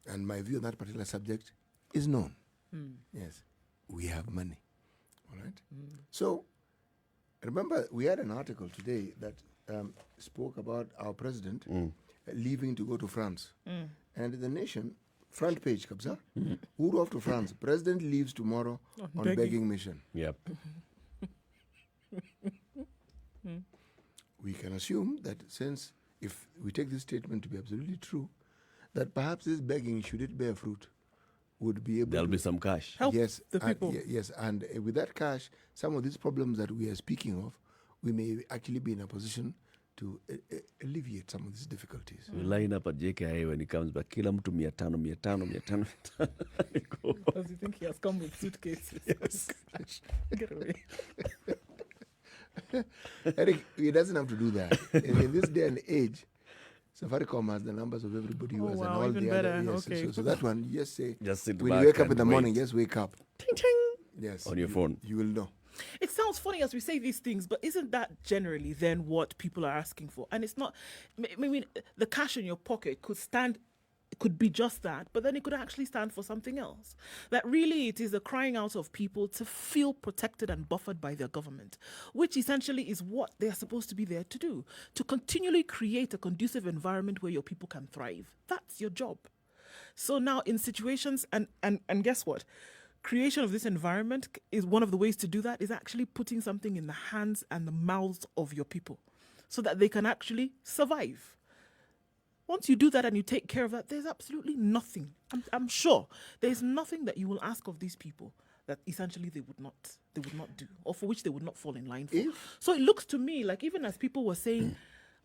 And my view on that particular subject is known. Yes, we have money. All right? So, remember, we had an article today that spoke about our president leaving to go to France. And the Nation, front page, Kabza, who off to France? President leaves tomorrow on begging mission. Yep. We can assume that since, if we take this statement to be absolutely true, that perhaps this begging, should it bear fruit, would be able There'll be some cash. Help yes, the people. yes, and with that cash, some of these problems that we are speaking of, we may actually be in a position to alleviate some of these difficulties. We line up at JKI when he comes back. Kila mtu 500. Does he think he has come with suitcases? Yes. Get away. Eric, he doesn't have to do that. In this day and age, Safaricom has the numbers of everybody who has and all even the better. other. Yes, Okay. so that one, you just say, Just sit when back you wake up and in the morning, wait. just wake up. Ting ting. Yes. On your phone. You will know. It sounds funny as we say these things, but isn't that generally then what people are asking for? And it's not, I mean, the cash in your pocket could be just that, but then it could actually stand for something else. That really it is a crying out of people to feel protected and buffered by their government, which essentially is what they are supposed to be there to do, to continually create a conducive environment where your people can thrive. That's your job. So now in situations, and guess what? Creation of this environment is one of the ways to do that, is actually putting something in the hands and the mouths of your people so that they can actually survive. Once you do that and you take care of that, there's absolutely nothing. I'm sure there's nothing that you will ask of these people that essentially they would not do, or for which they would not fall in line for. So it looks to me like, even as people were saying,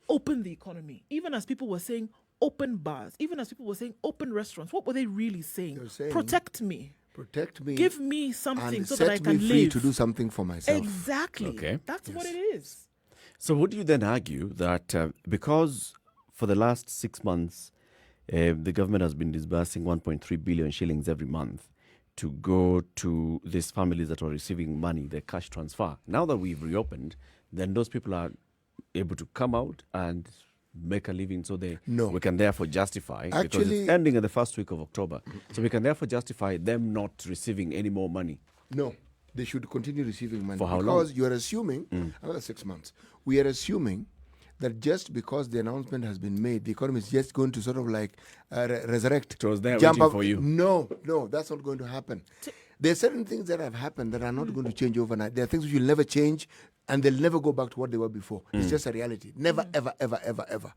open the economy, even as people were saying open bars, even as people were saying open restaurants, what were they really saying? They were saying, protect me. Protect me. Give me something and so set that I can me free live. to do something for myself. Exactly. Okay. That's what it is. So would you then argue that because for the last 6 months, the government has been disbursing 1.3 billion shillings every month to go to these families that are receiving money, the cash transfer. Now that we've reopened, then those people are able to come out and make a living, so we can therefore justify, because it's ending in the first week of October, so we can therefore justify them not receiving any more money. No, they should continue receiving money. For how because long? you are assuming, another 6 months, we are assuming that just because the announcement has been made, the economy is just going to sort of like resurrect. It was there jump waiting up. for you. No, that's not going to happen. There are certain things that have happened that are not going to change overnight. There are things which will never change, and they'll never go back to what they were before. It's just a reality. Never, ever, ever, ever, ever.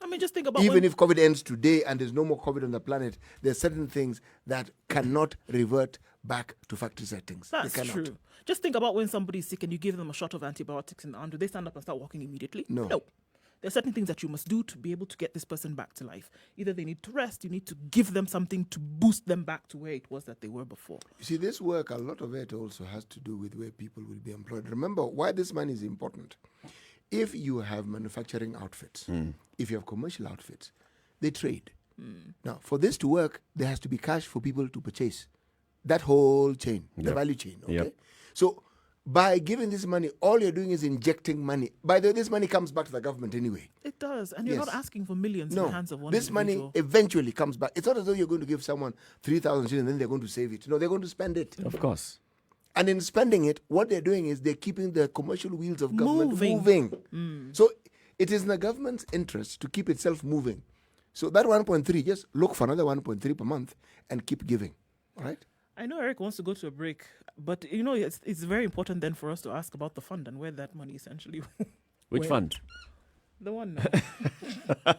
I mean, just think about Even if COVID ends today and there's no more COVID on the planet, there are certain things that cannot revert back to factory settings. That's they cannot. true. Just think about when somebody's sick and you give them a shot of antibiotics in the arm. Do they stand up and start walking immediately? No. There are certain things that you must do to be able to get this person back to life. Either they need to rest, you need to give them something to boost them back to where it was that they were before. You see, this work, a lot of it also has to do with where people will be employed. Remember why this money is important. If you have manufacturing outfits, if you have commercial outfits, they trade. Now, for this to work, there has to be cash for people to purchase. That whole chain, the value chain. Okay. Yep. So by giving this money, all you're doing is injecting money. By the way, this money comes back to the government anyway. It does. And you're Yes. not asking for millions in the hands of one this individual. money eventually comes back. It's not as though you're going to give someone 3,000 shillings and then they're going to save it. No, they're going to spend it. Of course. And in spending it, what they're doing is they're keeping the commercial wheels of government moving. So it is in the government's interest to keep itself moving. So that 1.3, just look for another 1.3 per month and keep giving. All right? I know Eric wants to go to a break, but you know it's very important then for us to ask about the fund and where that money essentially Which went. fund? The one now.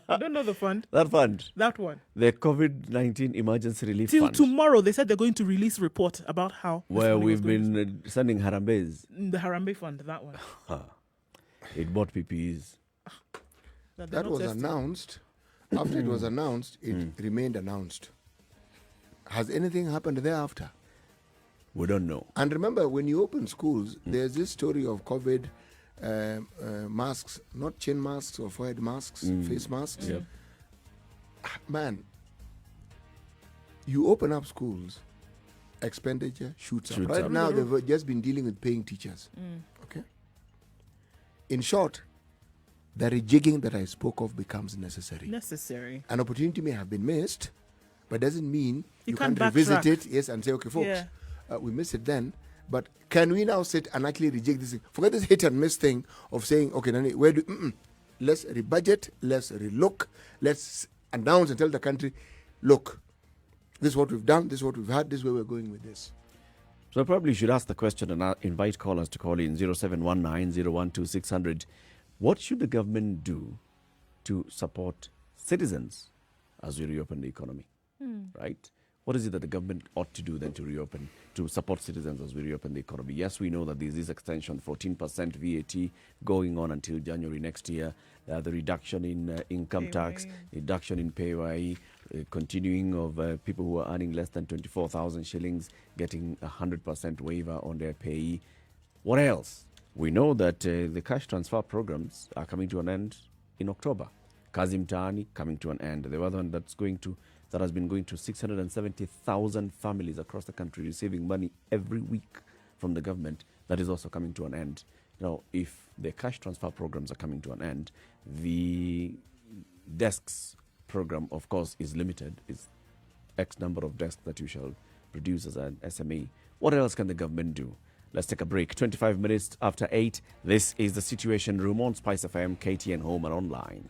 I don't know the fund. That fund. That one. The COVID-19 Emergency Relief Till Fund. tomorrow, they said they're going to release a report about how this Where money was we've going been sending harambes. the Harambe fund, that one. It bought PPEs. They're That not was testing. announced. After it was announced, it remained announced. Has anything happened thereafter? We don't know. And remember, when you open schools, there's this story of COVID masks, not chin masks or forehead masks, face masks. Yep. Man, You open up schools, expenditure shoots up. Shoots Right up. now, they've just been dealing with paying teachers. Okay. In short, the rejigging that I spoke of becomes necessary. Necessary. An opportunity may have been missed, but doesn't mean You you can't can't revisit backtrack. it, yes, and say, okay, folks, we missed it then, but can we now sit and actually reject this thing? Forget this hit and miss thing of saying, okay, Nani, where do, let's rebudget, let's relook, let's announce and tell the country, look, this is what we've done, this is what we've had, this is where we're going with this. So I probably should ask the question and invite callers to call in 0719-012-600. What should the government do to support citizens as we reopen the economy? Right? What is it that the government ought to do then to reopen, to support citizens as we reopen the economy? Yes, we know that there's this extension, 14% VAT going on until January next year, the reduction in income tax, reduction in PAYE, continuing of people who are earning less than 24,000 shillings getting 100% waiver on their payee. What else? We know that the cash transfer programs are coming to an end in October. Kazi Mtaani coming to an end. The other one that has been going to 670,000 families across the country receiving money every week from the government. That is also coming to an end. Now, if the cash transfer programs are coming to an end, the desks program, of course, is limited. It's X number of desks that you shall produce as an SME. What else can the government do? Let's take a break. 25 minutes after 8. This is the Situation Room on Spice FM, KTN Home and online.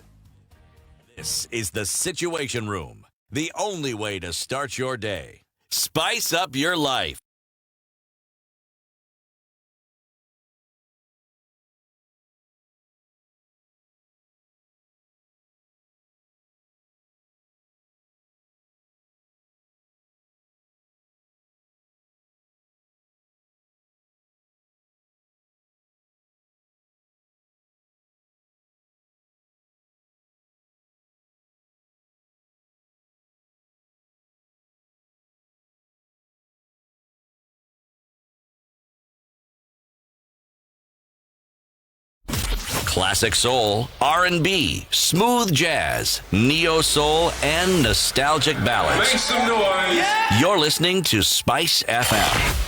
This is the Situation Room, the only way to start your day. Spice up your life. Classic soul, R&B, smooth jazz, neo soul, and nostalgic ballads. Make some noise. You're listening to Spice FM.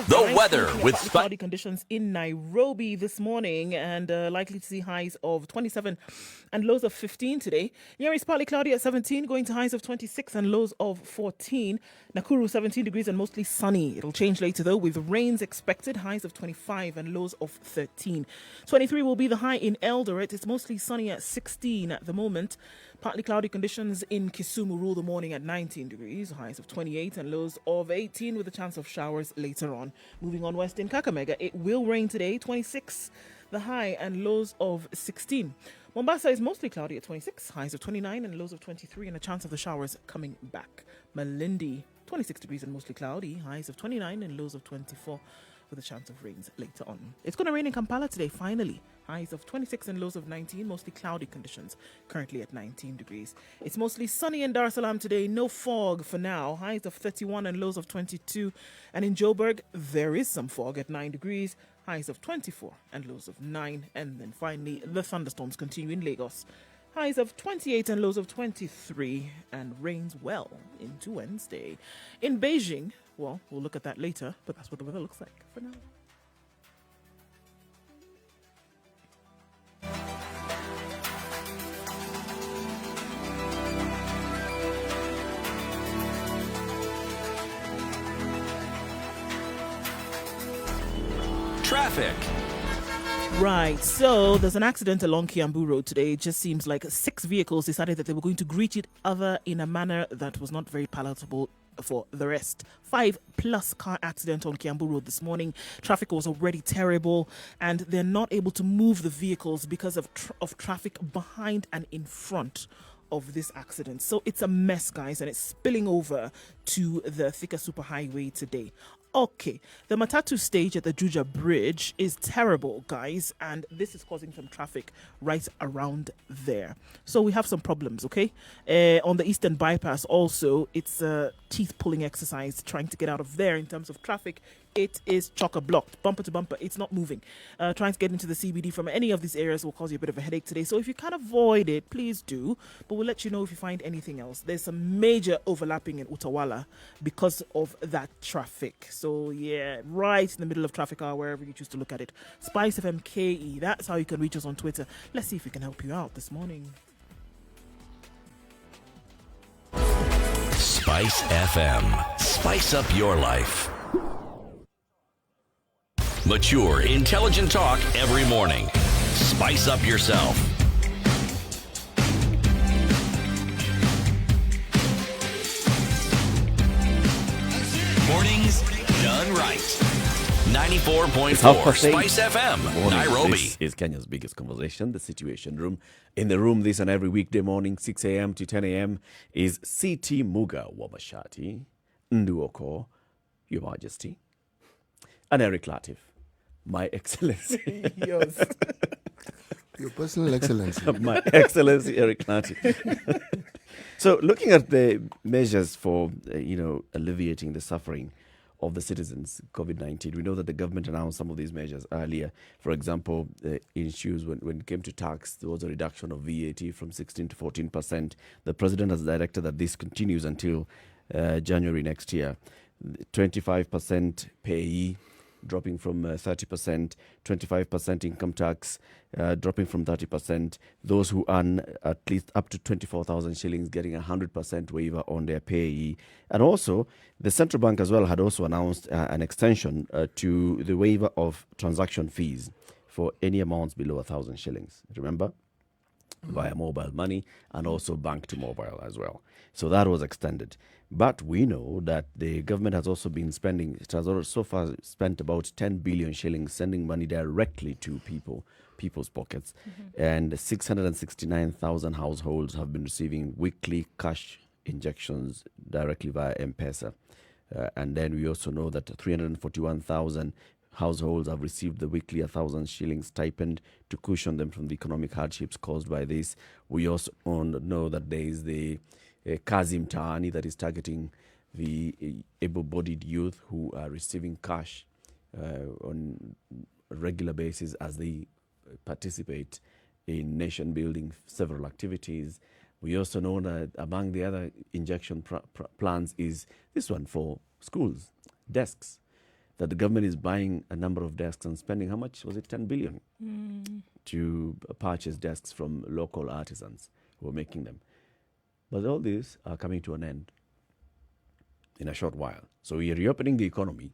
The weather with cloudy conditions in Nairobi this morning and likely to see highs of 27 and lows of 15 today. Njeri is partly cloudy at 17, going to highs of 26 and lows of 14. Nakuru 17 degrees and mostly sunny. It'll change later though with rains expected, highs of 25 and lows of 13. 23 will be the high in Eldoret. It's mostly sunny at 16 at the moment. Partly cloudy conditions in Kisumu rule the morning at 19 degrees, highs of 28 and lows of 18 with a chance of showers later on. Moving on west in Kakamega, it will rain today, 26 the high and lows of 16. Mombasa is mostly cloudy at 26, highs of 29 and lows of 23 and a chance of the showers coming back. Malindi, 26 degrees and mostly cloudy, highs of 29 and lows of 24 with a chance of rains later on. It's going to rain in Kampala today, finally. Highs of 26 and lows of 19, mostly cloudy conditions, currently at 19 degrees. It's mostly sunny in Dar es Salaam today, no fog for now. Highs of 31 and lows of 22. And in Joburg, there is some fog at 9 degrees, highs of 24 and lows of 9. And then finally, the thunderstorms continue in Lagos. Highs of 28 and lows of 23, and rains well into Wednesday. In Beijing, well, we'll look at that later, but that's what the weather looks like for now. traffic. Right, so there's an accident along Kiambu Road today. It just seems like 6 vehicles decided that they were going to greet each other in a manner that was not very palatable for the rest. 5+ car accident on Kiambu Road this morning. Traffic was already terrible, and they're not able to move the vehicles because of traffic behind and in front of this accident. So it's a mess, guys, and it's spilling over to the Thika Superhighway today. Okay, the Matatu stage at the Juja Bridge is terrible, guys, and this is causing some traffic right around there. So we have some problems, okay? On the Eastern Bypass also, it's a teeth-pulling exercise trying to get out of there in terms of traffic. It is chock-a-blocked, bumper to bumper. It's not moving. Trying to get into the CBD from any of these areas will cause you a bit of a headache today. So if you can avoid it, please do. But we'll let you know if you find anything else. There's some major overlapping in Utawala because of that traffic. So yeah, right in the middle of traffic hour, wherever you choose to look at it. Spice FM KE. That's how you can reach us on Twitter. Let's see if we can help you out this morning. Spice FM. Spice up your life. Mature, intelligent talk every morning. Spice up yourself. Mornings done right. 94.4 Spice FM, Morning. Nairobi. This is Kenya's biggest conversation, the Situation Room. In the room this and every weekday morning, 6 a.m. to 10 a.m. is CT Muga Wamashati, Nduh Okoh, Your Majesty, and Eric Latiff, My Excellency. Yes. Your personal excellency. My Excellency Eric Latiff. So looking at the measures for, alleviating the suffering of the citizens, COVID-19, we know that the government announced some of these measures earlier. For example, issues when it came to tax, there was a reduction of VAT from 16 to 14%. The president has directed that this continues until January next year. 25% payee dropping from 30%, 25% income tax dropping from 30%. Those who earn at least up to 24,000 shillings getting 100% waiver on their payee. And also, the central bank as well had also announced an extension to the waiver of transaction fees for any amounts below 1,000 shillings. Remember? Via mobile money and also bank to mobile as well. So that was extended. But we know that the government has also been spending, it has so far spent about 10 billion shillings sending money directly to people's pockets. And 669,000 households have been receiving weekly cash injections directly via M-Pesa. And then we also know that 341,000 households have received the weekly 1,000 shillings stipend to cushion them from the economic hardships caused by this. We also know that there is the Kazim Taani that is targeting the able-bodied youth who are receiving cash on a regular basis as they participate in nation-building several activities. We also know that among the other injection plans is this one for schools, desks, that the government is buying a number of desks and spending, how much was it, 10 billion to purchase desks from local artisans who are making them. But all these are coming to an end in a short while. So we are reopening the economy,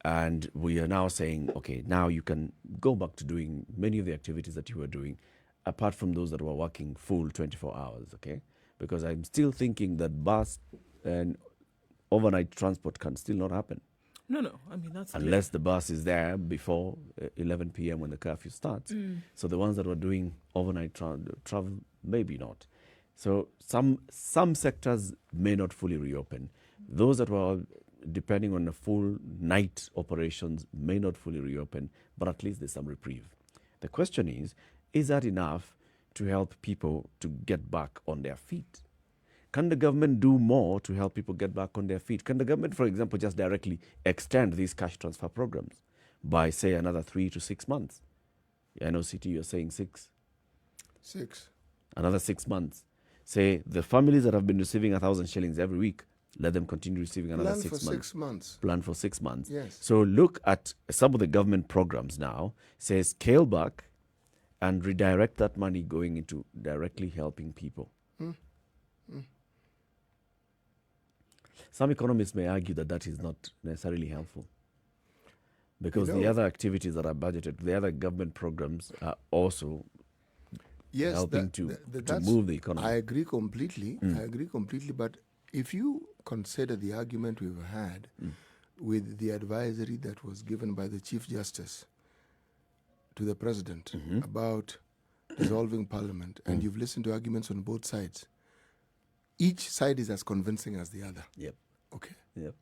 and we are now saying, okay, now you can go back to doing many of the activities that you were doing, apart from those that were working full 24 hours, okay? Because I'm still thinking that bus and overnight transport can still not happen. No, I mean, that's unless the bus is there before 11 p.m. when the curfew starts. So the ones that were doing overnight travel, maybe not. So some sectors may not fully reopen. Those that were depending on the full night operations may not fully reopen, but at least there's some reprieve. The question is that enough to help people to get back on their feet? Can the government do more to help people get back on their feet? Can the government, for example, just directly extend these cash transfer programs by, say, another 3 to 6 months? I know, CT, you're saying 6. 6. Another 6 months. Say the families that have been receiving 1,000 shillings every week, let them continue receiving another 6 months. Plan for 6 months. Plan for 6 months. Yes. So look at some of the government programs now, say scale back and redirect that money going into directly helping people. Some economists may argue that that is not necessarily helpful. Because the other activities that are budgeted, the other government programs are also helping to move the economy. I agree completely. I agree completely. But if you consider the argument we've had with the advisory that was given by the Chief Justice to the President about dissolving Parliament, and you've listened to arguments on both sides, each side is as convincing as the other. Yep. Okay. Yep.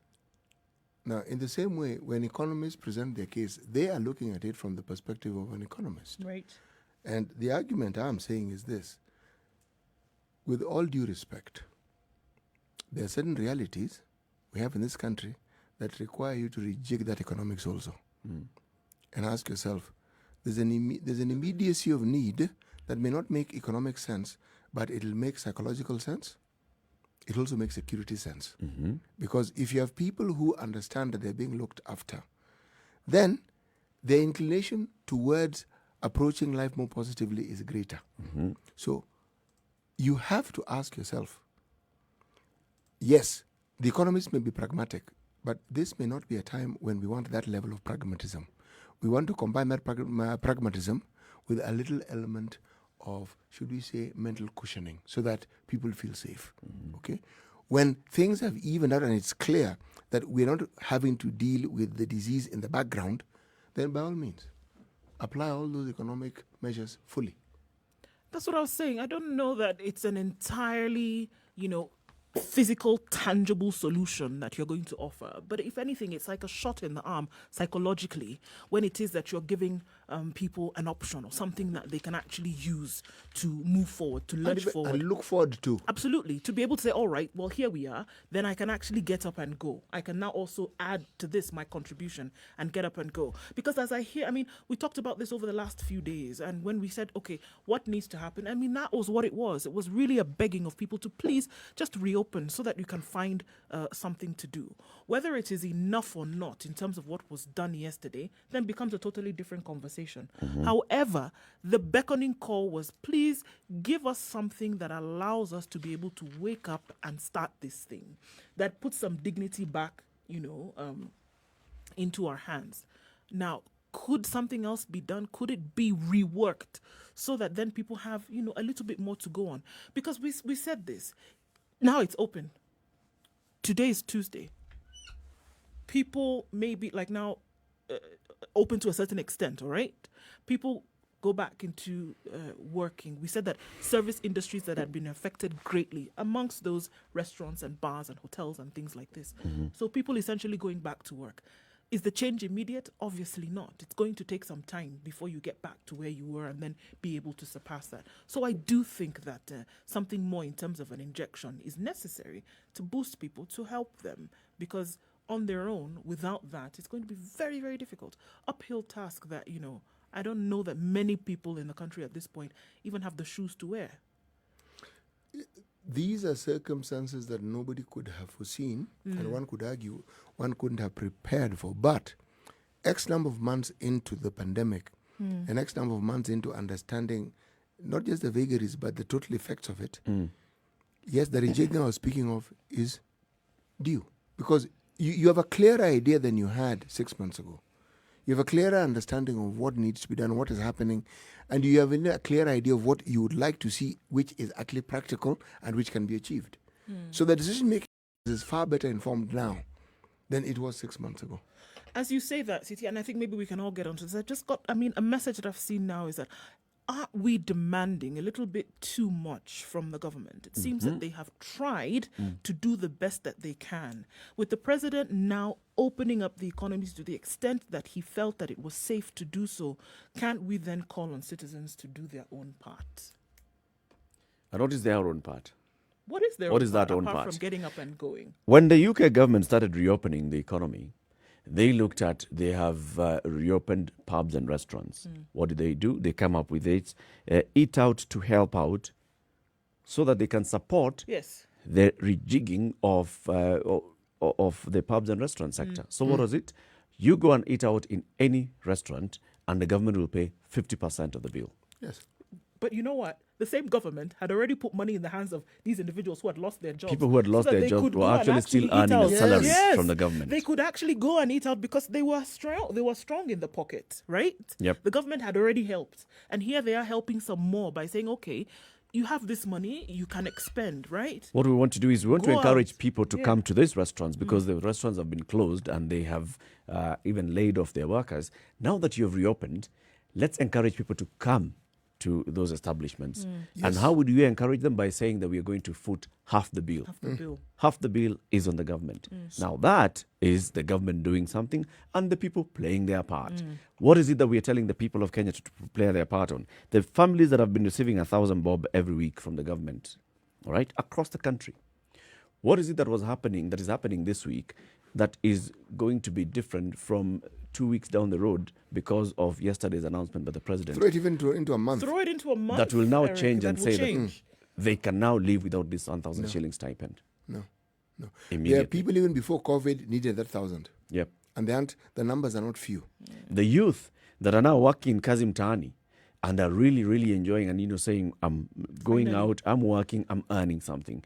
Now, in the same way, when economists present their case, they are looking at it from the perspective of an economist. Right. And the argument I'm saying is this. With all due respect, there are certain realities we have in this country that require you to rejig that economics also. And ask yourself, there's an immediacy of need that may not make economic sense, but it'll make psychological sense. It also makes security sense. Because if you have people who understand that they're being looked after, then their inclination towards approaching life more positively is greater. So you have to ask yourself, yes, the economists may be pragmatic, but this may not be a time when we want that level of pragmatism. We want to combine that pragmatism with a little element of, should we say, mental cushioning, so that people feel safe. Okay? When things have evened out and it's clear that we're not having to deal with the disease in the background, then by all means, apply all those economic measures fully. That's what I was saying. I don't know that it's an entirely, physical, tangible solution that you're going to offer. But if anything, it's like a shot in the arm psychologically when it is that you're giving people an option or something that they can actually use to move forward, to lurch forward. And look forward to. Absolutely. To be able to say, all right, well, here we are. Then I can actually get up and go. I can now also add to this my contribution and get up and go. Because as we talked about this over the last few days. And when we said, okay, what needs to happen? That was what it was. It was really a begging of people to please just reopen so that you can find something to do. Whether it is enough or not in terms of what was done yesterday, then becomes a totally different conversation. However, the beckoning call was, please give us something that allows us to be able to wake up and start this thing, that puts some dignity back, into our hands. Now, could something else be done? Could it be reworked so that then people have, a little bit more to go on? Because we said this. Now it's open. Today is Tuesday. People may be open to a certain extent, all right? People go back into working. We said that service industries that had been affected greatly, amongst those restaurants and bars and hotels and things like this. So people essentially going back to work. Is the change immediate? Obviously not. It's going to take some time before you get back to where you were and then be able to surpass that. So I do think that something more in terms of an injection is necessary to boost people, to help them, because on their own, without that, it's going to be very, very difficult. Uphill task that, I don't know that many people in the country at this point even have the shoes to wear. These are circumstances that nobody could have foreseen, and one could argue one couldn't have prepared for. But X number of months into the pandemic, and X number of months into understanding not just the vagaries, but the total effects of it, yes, the rejigging I was speaking of is due. Because you have a clearer idea than you had 6 months ago. You have a clearer understanding of what needs to be done, what is happening, and you have a clear idea of what you would like to see, which is actually practical and which can be achieved. So the decision making is far better informed now than it was 6 months ago. As you say that, Siti, and I think maybe we can all get onto this. I just got, a message that I've seen now is that, aren't we demanding a little bit too much from the government? It seems that they have tried to do the best that they can. With the president now opening up the economies to the extent that he felt that it was safe to do so, can't we then call on citizens to do their own part? And what is their own part? What is their What own is part, that own apart part? from getting up and going? When the UK government started reopening the economy, they looked at, they have reopened pubs and restaurants. What did they do? They come up with it, Eat Out to help out, so that they can support Yes. the rejigging of the pubs and restaurant sector. So what was it? You go and eat out in any restaurant and the government will pay 50% of the bill. Yes. But you know what? the same government had already put money in the hands of these individuals who had lost their jobs. People who had lost so that their they jobs could were go and actually still eat earning out. a salary Yes. from the government. They could actually go and eat out because they were strong. They were strong in the pocket, right? Yep. The government had already helped, and here they are helping some more by saying, okay, you have this money, you can expend, right? What we want to do is we want to Go encourage out. people to come to these restaurants because the restaurants have been closed and they have even laid off their workers. Now that you have reopened, let's encourage people to come to those establishments. And how would you encourage them? By saying that we are going to foot half the bill. Half the bill. Half the bill is on the government. Now that is the government doing something and the people playing their part. What is it that we are telling the people of Kenya to play their part on? The families that have been receiving 1,000 bob every week from the government, all right, across the country. What is it that is happening this week that is going to be different from 2 weeks down the road because of yesterday's announcement by the president? Throw it even into a month. Throw it into a month. That will now Eric, change that and will say change. that they can now live without this 1,000 shilling stipend. No. Immediately. Yeah, people even before COVID needed that 1,000. Yep. And the numbers are not few. The youth that are now working in Kazi Mtaani and are really, really enjoying and, saying, I'm going out, I'm working, I'm earning something.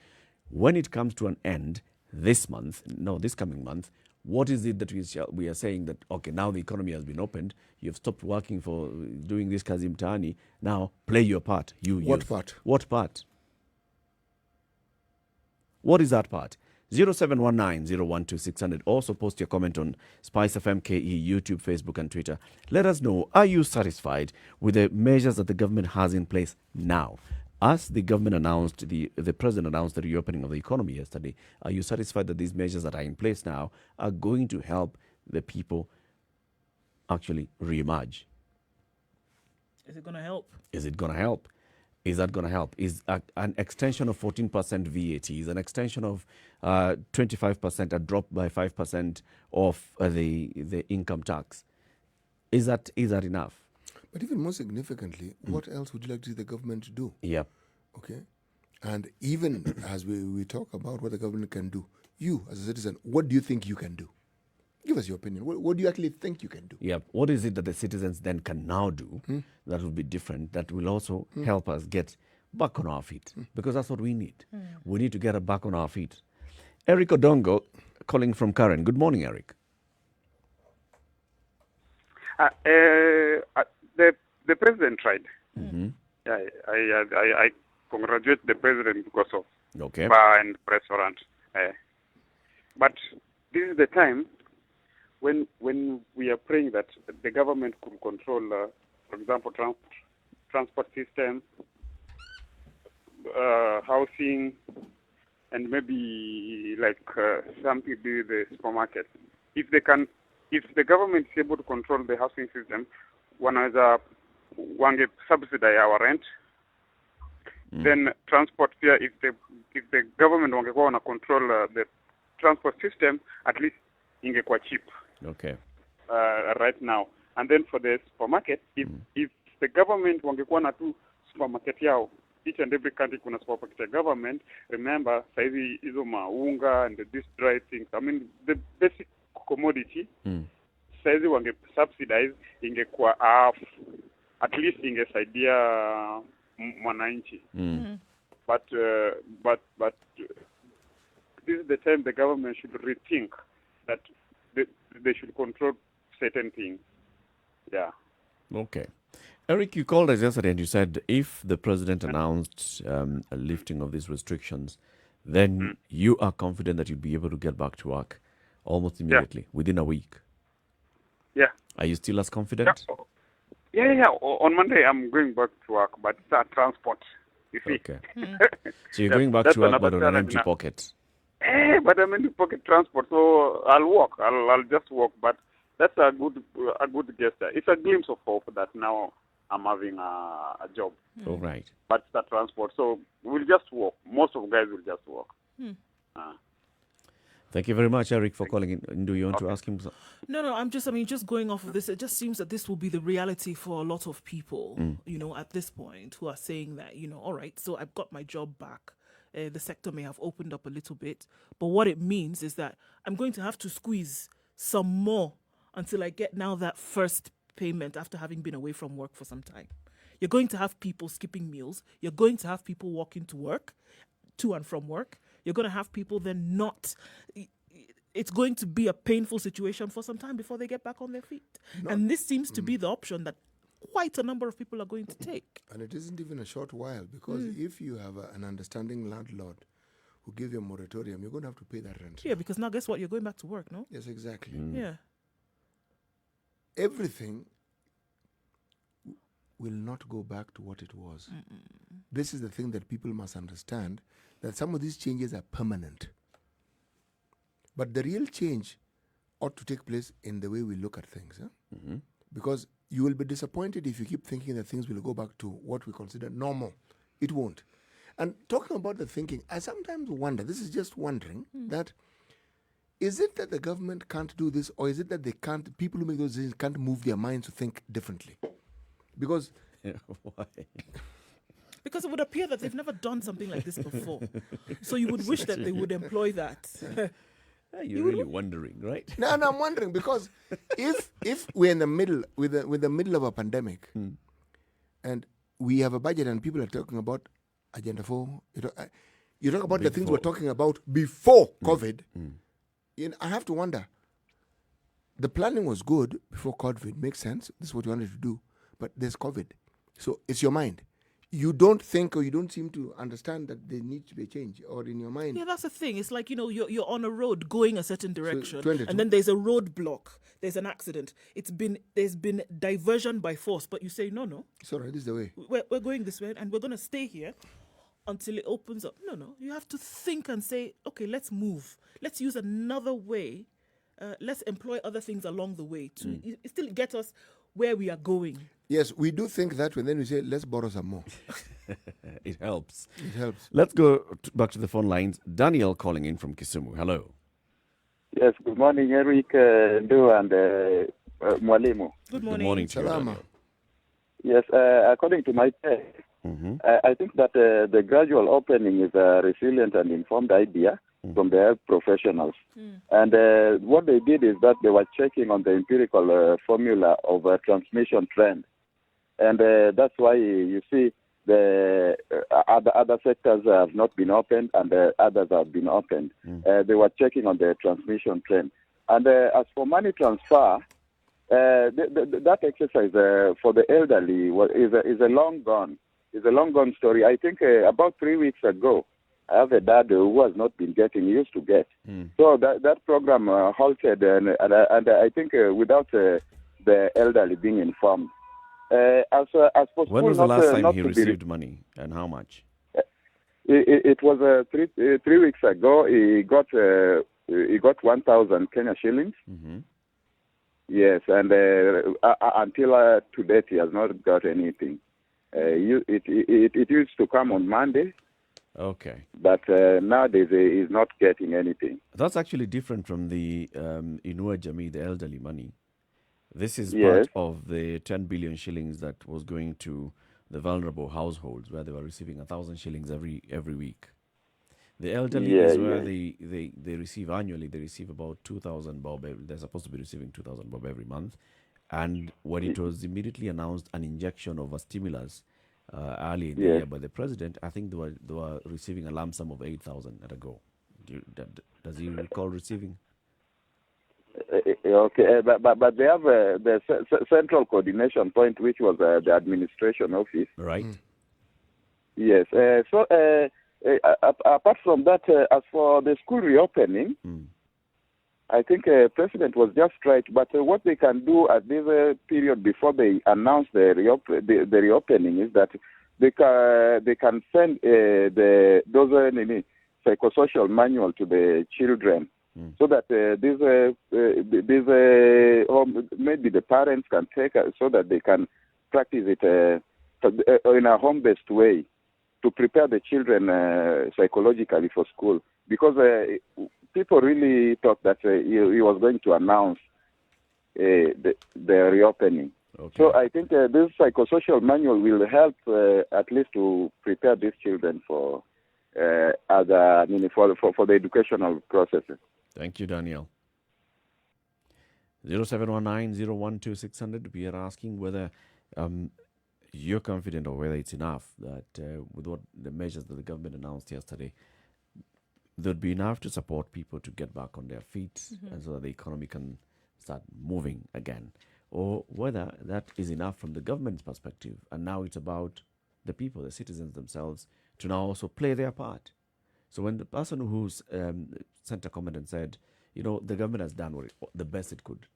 When it comes to an end this coming month, what is it that we are saying that, okay, now the economy has been opened, you've stopped working for doing this Kazi Mtaani, now play your part. What part? What part? What is that part? 0719-012-600. Also post your comment on Spice FM KE, YouTube, Facebook and Twitter. Let us know, are you satisfied with the measures that the government has in place now? As the government announced, the president announced the reopening of the economy yesterday, are you satisfied that these measures that are in place now are going to help the people actually re-emerge? Is it going to help? Is it going to help? Is that going to help? Is an extension of 14% VAT, is an extension of 25%, a drop by 5% of the income tax? Is that enough? But even more significantly, what else would you like to see the government to do? Yeah. Okay. And even as we talk about what the government can do, you as a citizen, what do you think you can do? Give us your opinion. What do you actually think you can do? Yeah. What is it that the citizens then can now do that will be different, that will also help us get back on our feet? Because that's what we need. We need to get back on our feet. Eric Odongo calling from Karen. Good morning, Eric. The president tried. I congratulate the president because of bar and restaurant. But this is the time when we are praying that the government could control, for example, transport system, housing, and maybe like something to do with the supermarket. If the government is able to control the housing system, wange subsidize our rent, then transport here. If the government wangekuwa wana control the transport system, at least ingekuwa cheap. Okay. Right now, and then for the supermarket, if the government wangekuwa na tu supermarket yao, each and every country kuna supermarket ya government. Remember, saizi hizo maunga and these dry things. I mean, the basic commodity. Saizi wange subsidize ingekuwa half, at least ingesaidia mwananchi. But this is the time the government should rethink that they should control certain things. Yeah. Okay. Eric, you called us yesterday and you said if the president announced a lifting of these restrictions, then you are confident that you'll be able to get back to work almost immediately, within a week. Yeah. Are you still as confident? Yeah. On Monday, I'm going back to work, but it's transport. You see. Okay. So you're going back to work, but on an empty pocket. But I'm in pocket transport, so I'll walk. I'll just walk. But that's a good gesture. It's a glimpse of hope that now I'm having a job. All right. But it's the transport, so we'll just walk. Most of guys will just walk. Thank you very much, Eric, for calling in. Do you want to ask him? No, I'm just going off of this. It just seems that this will be the reality for a lot of people, at this point, who are saying that, all right, so I've got my job back. The sector may have opened up a little bit, but what it means is that I'm going to have to squeeze some more until I get now that first payment after having been away from work for some time. You're going to have people skipping meals. You're going to have people walking to work, to and from work. You're going to have people then not. It's going to be a painful situation for some time before they get back on their feet. And this seems to be the option that quite a number of people are going to take. And it isn't even a short while, because if you have an understanding landlord who give you a moratorium, you're going to have to pay that rent. Yeah, because now guess what? You're going back to work, no? Yes, exactly. Yeah. Everything will not go back to what it was. This is the thing that people must understand, that some of these changes are permanent. But the real change ought to take place in the way we look at things. Because you will be disappointed if you keep thinking that things will go back to what we consider normal. It won't. And talking about the thinking, I sometimes wonder, this is just wondering, that is it that the government can't do this, or is it that they can't, people who make those decisions can't move their minds to think differently? Because... Why? Because it would appear that they've never done something like this before. So you would wish that they would employ that. You're really wondering, right? No, I'm wondering, because if we're in the middle, with the middle of a pandemic, and we have a budget and people are talking about Agenda 4, you talk about the things we're talking about before COVID, I have to wonder, the planning was good before COVID, makes sense, this is what you wanted to do, but there's COVID. So it's your mind. You don't think, or you don't seem to understand that there needs to be a change, or in your mind. Yeah, that's the thing. It's like, you're on a road going a certain direction, 22. and then there's a roadblock. There's an accident. There's been diversion by force, but you say, no. It's all right, this is the way. We're going this way, and we're going to stay here until it opens up. No. You have to think and say, okay, let's move. Let's use another way. Let's employ other things along the way to still get us where we are going. Yes, we do think that way. Then we say, let's borrow some more. It helps. It helps. Let's go back to the phone lines. Daniel calling in from Kisumu. Hello. Yes, good morning, Eric, Nduh, and Mwalimu. Good morning. Good morning to you, Salama. Daniel. Yes, according to my test, I think that the gradual opening is a resilient and informed idea from the health professionals. And what they did is that they were checking on the empirical formula of a transmission trend. And that's why you see the other sectors have not been opened and others have been opened. They were checking on the transmission trend. And as for money transfer, that exercise for the elderly is a long gone. It's a long gone story. I think about 3 weeks ago, I have a dad who has not been getting, he used to get. So that program halted, and I think without the elderly being informed. As for when was the last time he received money, and how much? It was 3 weeks ago. He got 1,000 Kenya shillings. Yes, and until to date, he has not got anything. It used to come on Monday. Okay. But nowadays, he's not getting anything. That's actually different from the Inua Jamii, the elderly money. This is part of the 10 billion shillings that was going to the vulnerable households, where they were receiving 1,000 shillings every week. The elderly is where they receive annually. They receive about 2,000 bob. They're supposed to be receiving 2,000 bob every month. And when it was immediately announced an injection of a stimulus early in the year by the president, I think they were receiving a lump sum of 8,000 at a go. Does he recall receiving? Okay, but they have the central coordination point, which was the administration office. Right. Yes. So apart from that, as for the school reopening, I think President was just right. But what they can do at this period before they announce the reopening is that they can send those psychosocial manual to the children, so that maybe the parents can take so that they can practice it in a home-based way to prepare the children psychologically for school, because people really thought that he was going to announce the reopening. Okay. So I think this psychosocial manual will help at least to prepare these children for for the educational processes. Thank you, Daniel. 0719-012-600. We are asking whether you're confident or whether it's enough that with what the measures that the government announced yesterday, there'd be enough to support people to get back on their feet and so that the economy can start moving again, or whether that is enough from the government's perspective. And now it's about the people, the citizens themselves, to now also play their part. So when the person who's sent a comment and said, the government has done the best it could,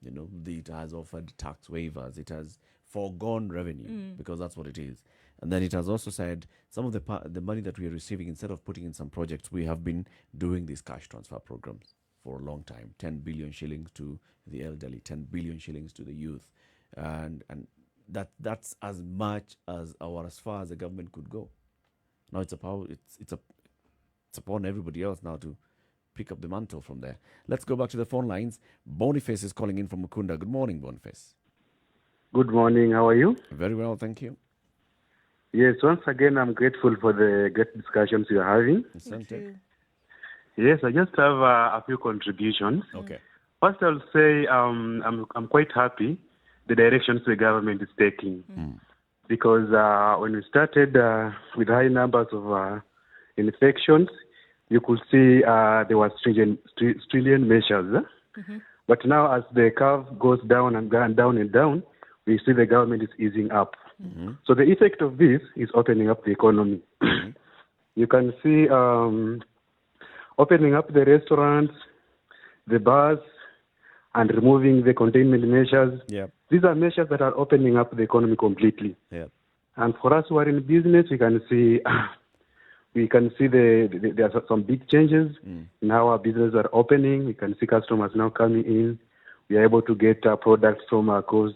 it has offered tax waivers, it has foregone revenue, because that's what it is. And then it has also said some of the money that we are receiving, instead of putting in some projects, we have been doing these cash transfer programs for a long time. 10 billion shillings to the elderly, 10 billion shillings to the youth. And that's as much as far as the government could go. Now it's upon everybody else now to pick up the mantle from there. Let's go back to the phone lines. Boniface is calling in from Mukunda. Good morning, Boniface. Good morning. How are you? Very well, thank you. Yes, once again, I'm grateful for the great discussions you're having. Thank you. Yes, I just have a few contributions. Okay. First, I'll say I'm quite happy the directions the government is taking. Because when we started with high numbers of infections, you could see there were stringent measures. But now as the curve goes down and down and down, we see the government is easing up. So the effect of this is opening up the economy. You can see opening up the restaurants, the bars, and removing the containment measures. Yep. These are measures that are opening up the economy completely. Yep. And for us who are in business, we can see there are some big changes in how our businesses are opening. We can see customers now coming in. We are able to get products from across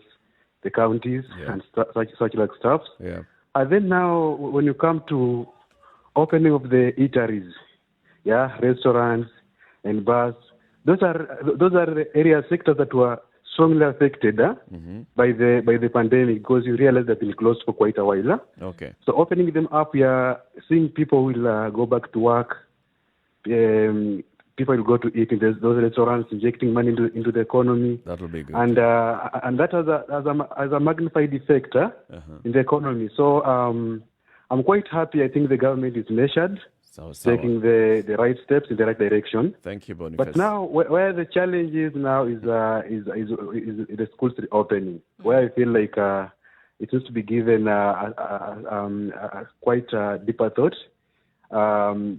the counties and such like stuff. Yeah. And then now, when you come to opening of the eateries, restaurants and bars, those are the sectors that were strongly affected by the pandemic, because you realize they've been closed for quite a while. Okay. So opening them up, we are seeing people will go back to work. People will go to eat in those restaurants, injecting money into the economy. That will be good. And that has a magnified effect in the economy. So I'm quite happy. I think the government is measured, taking the right steps in the right direction. Thank you, Boniface. But now, where the challenge is now is the schools reopening, where I feel like it needs to be given quite deeper thought,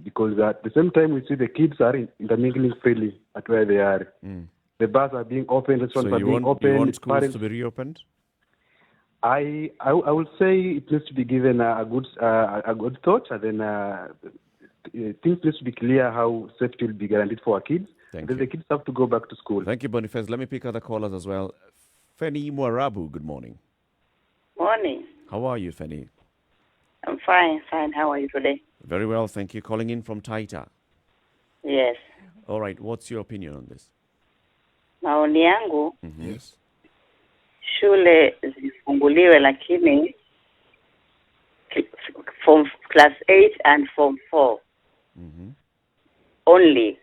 because at the same time we see the kids are intermingling freely at where they are. The bars are being opened, restaurants are being opened. You want schools to be reopened? I would say it needs to be given a good thought, and then things needs to be clear how safety will be guaranteed for our kids. Thank then you. the kids have to go back to school. Thank you, Boniface. Let me pick other callers as well. Feni Mwarabu, good morning. Morning. How are you, Feni? I'm fine. How are you today? Very well, thank you. Calling in from Taita. Yes. All right, what's your opinion on this? Maoni yangu, Yes. shule zifunguliwe, lakini from class 8 and form 4 only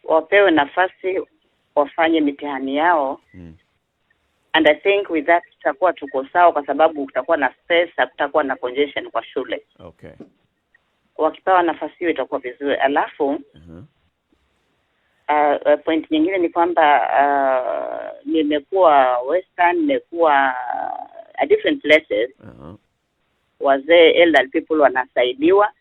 wapewe nafasi wafanye mitihani yao. And I think with that tutakuwa tuko sawa, kwa sababu kutakuwa na space, hakutakuwa na congestion kwa shule. Okay. Wakipewa nafasi hiyo itakuwa vizuri. Alafu point nyingine ni kwamba nimekuwa Western, nimekuwa different places. Wazee, elder people wanasaidiwa.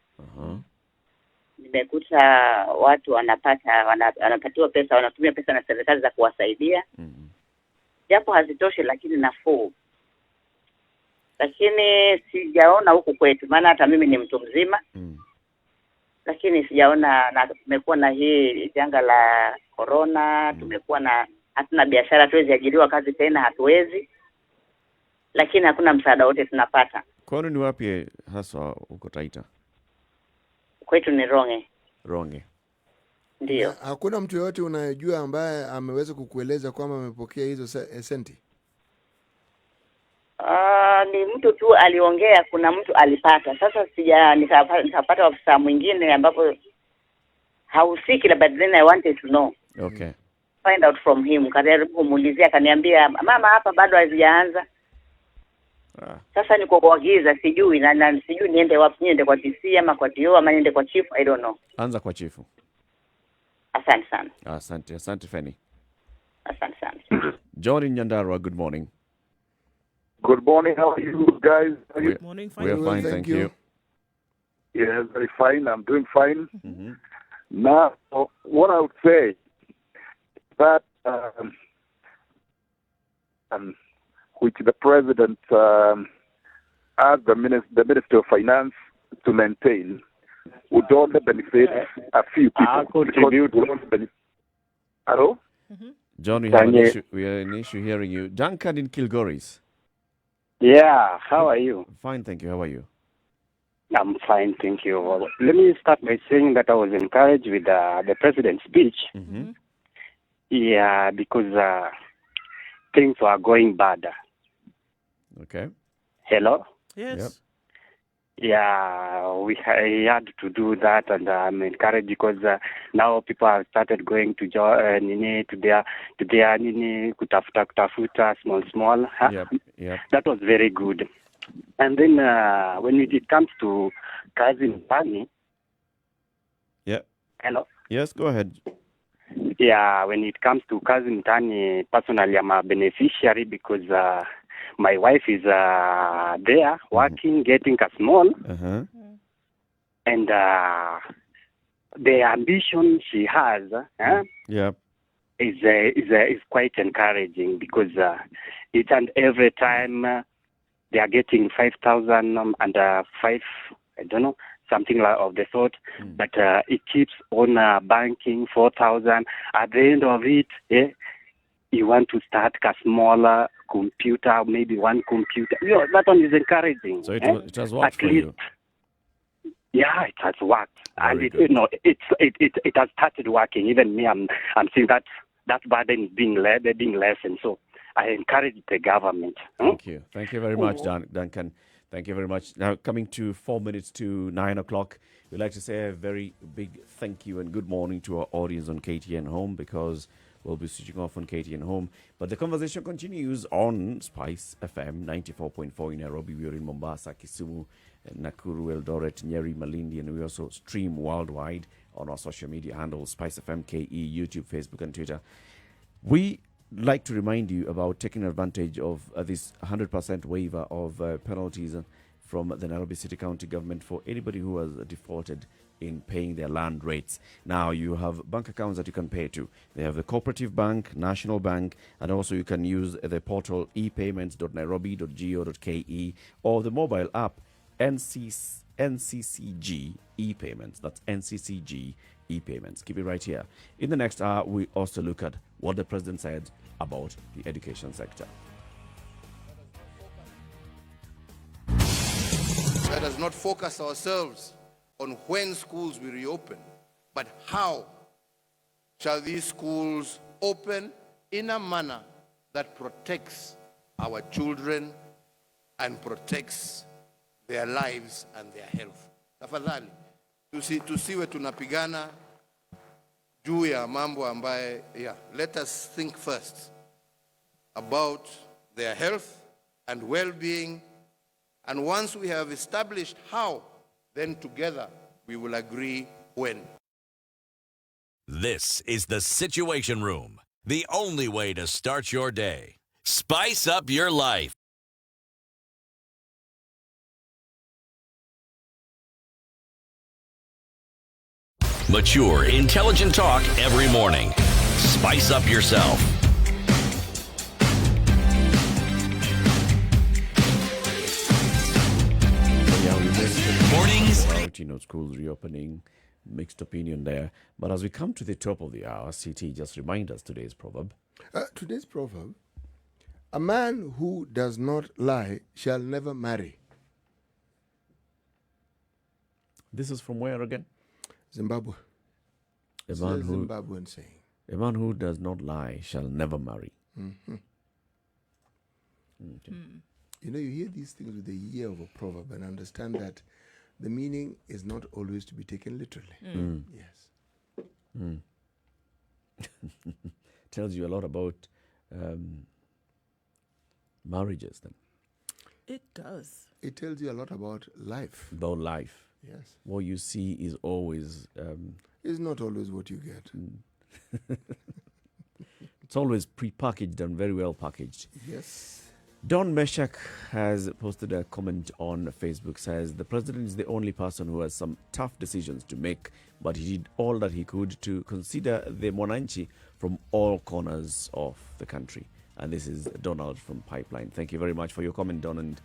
Nimekuta watu wanapatiwa pesa, wanatumia pesa na serikali za kuwasaidia. Japo hazitoshi, lakini nafuu. Lakini sijaona huku kwetu, maana hata mimi ni mtu mzima. Lakini sijaona, na tumekuwa na hii janga la corona, tumekuwa na hatuna biashara, tuwezi ajiriwa kazi tena, hatuwezi. Lakini hakuna msaada wote tunapata. Kwani ni wapi hasa uko Taita? Kwetu ni Ronge. Ndio. Hakuna mtu yote unayejua ambaye ameweza kukueleza kwamba amepokea hizo senti? Ni mtu tu aliongea, kuna mtu alipata. Sasa nitapata ofisa mwingine ambapo hausiki, but then I wanted to know. Okay. Find out from him. Karibu kumuulizia, akaniambia mama hapa bado hazijaanza. Sasa niko kwa giza, sijui na sijui niende wapi, niende kwa TC ama kwa TO ama niende kwa chief, I don't know. Anza kwa chifu. Asante sana. Asante Fanny. Asante sana. John in Nyandarua, good morning. Good morning. How are you guys? Good morning. Fine. We are fine, thank you. Yes, very fine. I'm doing fine. Mm-hmm. Now, what I would say that which the president asked the Minister of Finance to maintain would only benefit a few people. Hello? Mm-hmm. John, we have an issue hearing you. Duncan in Kilgoris. Yeah, how are you? Fine, thank you. How are you? I'm fine, thank you. Let me start by saying that I was encouraged with the president's speech. Mm-hmm. Yeah, because things were going bad. Okay. Hello? Yes. Yep. Yeah, I had to do that, and I'm encouraged because now people have started going to their kutafuta small. Huh? Yep. That was very good. And then when it comes to kazi mtaani. Yeah. Hello? Yes, go ahead. Yeah, when it comes to kazi mtaani, personally I'm a beneficiary because my wife is there working, getting a small. Uh-huh. And the ambition she has is quite encouraging because each and every time they are getting 5,000 and 5, I don't know, something like of the sort. But it keeps on banking 4,000. At the end of it, you want to start a smaller computer, maybe one computer. That one is encouraging. So it has worked for you. Yeah, it has worked, Very and good. it has started working. Even me, I'm seeing that burden is being lessened. So I encourage the government. Thank you very much, Duncan. Thank you very much. Now, coming to 4 minutes to 9 o'clock, we'd like to say a very big thank you and good morning to our audience on KTN Home, because we'll be switching off on KTN Home. But the conversation continues on Spice FM 94.4 in Nairobi. We're in Mombasa, Kisumu, Nakuru, Eldoret, Nyeri, Malindi, and we also stream worldwide on our social media handles, Spice FM KE, YouTube, Facebook, and Twitter. We like to remind you about taking advantage of this 100% waiver of penalties from the Nairobi City County government for anybody who has defaulted in paying their land rates. Now, you have bank accounts that you can pay to. They have the Cooperative Bank, National Bank, and also you can use the portal epayments.nairobi.go.ke or the mobile app NCCG ePayments. That's NCCG ePayments. Keep it right here. In the next hour, we also look at what the president said about the education sector. Let us not focus ourselves on when schools will reopen, but how shall these schools open in a manner that protects our children and protects their lives and their health. Tafadhali, tusiwe tunapigana juu ya mambo ambaye, let us think first about their health and well-being, and once we have established how, then together we will agree when. This is the Situation Room, the only way to start your day. Spice up your life. Mature, intelligent talk every morning. Spice up yourself. Mornings. Schools reopening, mixed opinion there. But as we come to the top of the hour, CT, just remind us today's proverb. Today's proverb: a man who does not lie shall never marry. This is from where again? Zimbabwe. A man who, Zimbabwean saying. A man who does not lie shall never marry. Mm-hmm. Okay. You know, you hear these things with the ear of a proverb and understand that the meaning is not always to be taken literally. Yes. Tells you a lot about marriages then. It does. It tells you a lot about life. About life. Yes. What you see is always... It's not always what you get. It's always pre-packaged and very well packaged. Yes. Don Meshach has posted a comment on Facebook, says the president is the only person who has some tough decisions to make, but he did all that he could to consider the Mwananchi from all corners of the country. And this is Donald from Pipeline. Thank you very much for your comment, Don.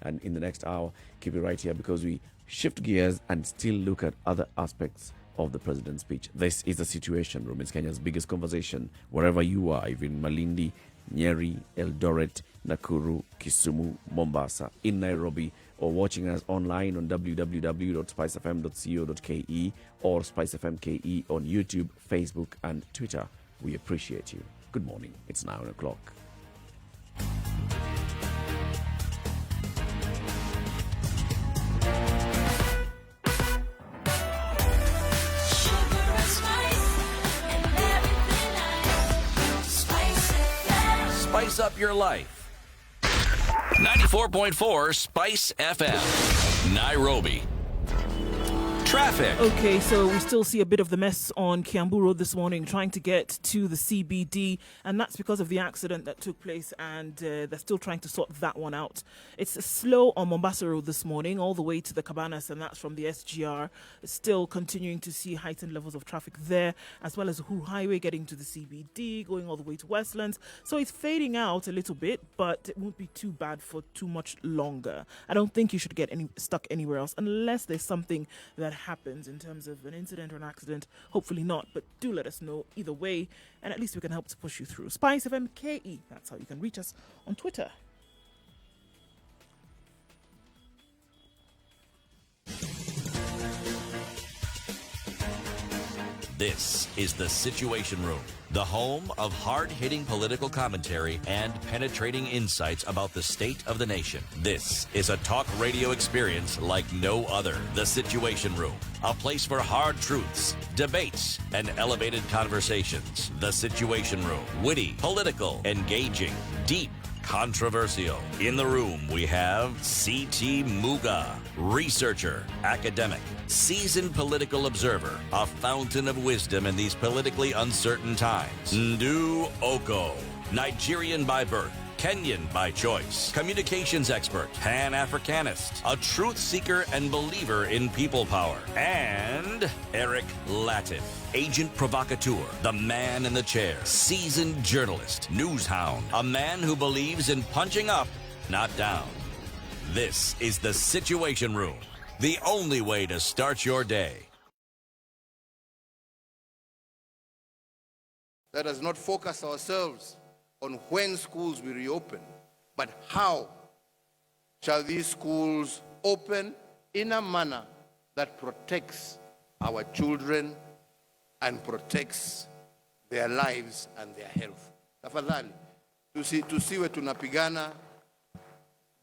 And in the next hour, keep it right here because we shift gears and still look at other aspects of the president's speech. This is the Situation Room. It's Kenya's biggest conversation. Wherever you are, even Malindi, Nyeri, Eldoret, Nakuru, Kisumu, Mombasa, in Nairobi, or watching us online on www.spicefm.co.ke or SpiceFM.ke on YouTube, Facebook, and Twitter. We appreciate you. Good morning. It's 9 o'clock. Spice up your life. 94.4 Spice FM, Nairobi. Traffic. Okay, so we still see a bit of the mess on Kiambu Road this morning, trying to get to the CBD, and that's because of the accident that took place, and they're still trying to sort that one out. It's slow on Mombasa Road this morning, all the way to the Cabanas, and that's from the SGR. Still continuing to see heightened levels of traffic there, as well as Uhuru Highway getting to the CBD, going all the way to Westlands. So it's fading out a little bit, but it won't be too bad for too much longer. I don't think you should get stuck anywhere else, unless there's something that happens in terms of an incident or an accident. Hopefully not, but do let us know either way, and at least we can help to push you through. Spice FM KE, that's how you can reach us on Twitter. This is the Situation Room, the home of hard-hitting political commentary and penetrating insights about the state of the nation. This is a talk radio experience like no other. The Situation Room, a place for hard truths, debates, and elevated conversations. The Situation Room, witty, political, engaging, deep, controversial. In the room, we have C.T. Muga, researcher, academic, seasoned political observer, a fountain of wisdom in these politically uncertain times. Nduh Okoh, Nigerian by birth, Kenyan by choice, communications expert, Pan-Africanist, a truth seeker and believer in people power, and Eric Latiff, agent provocateur, the man in the chair, seasoned journalist, news hound, a man who believes in punching up, not down. This is the Situation Room, the only way to start your day. Let us not focus ourselves on when schools will reopen, but how shall these schools open in a manner that protects our children and protects their lives and their health. Tafadhali, tusiwe tunapigana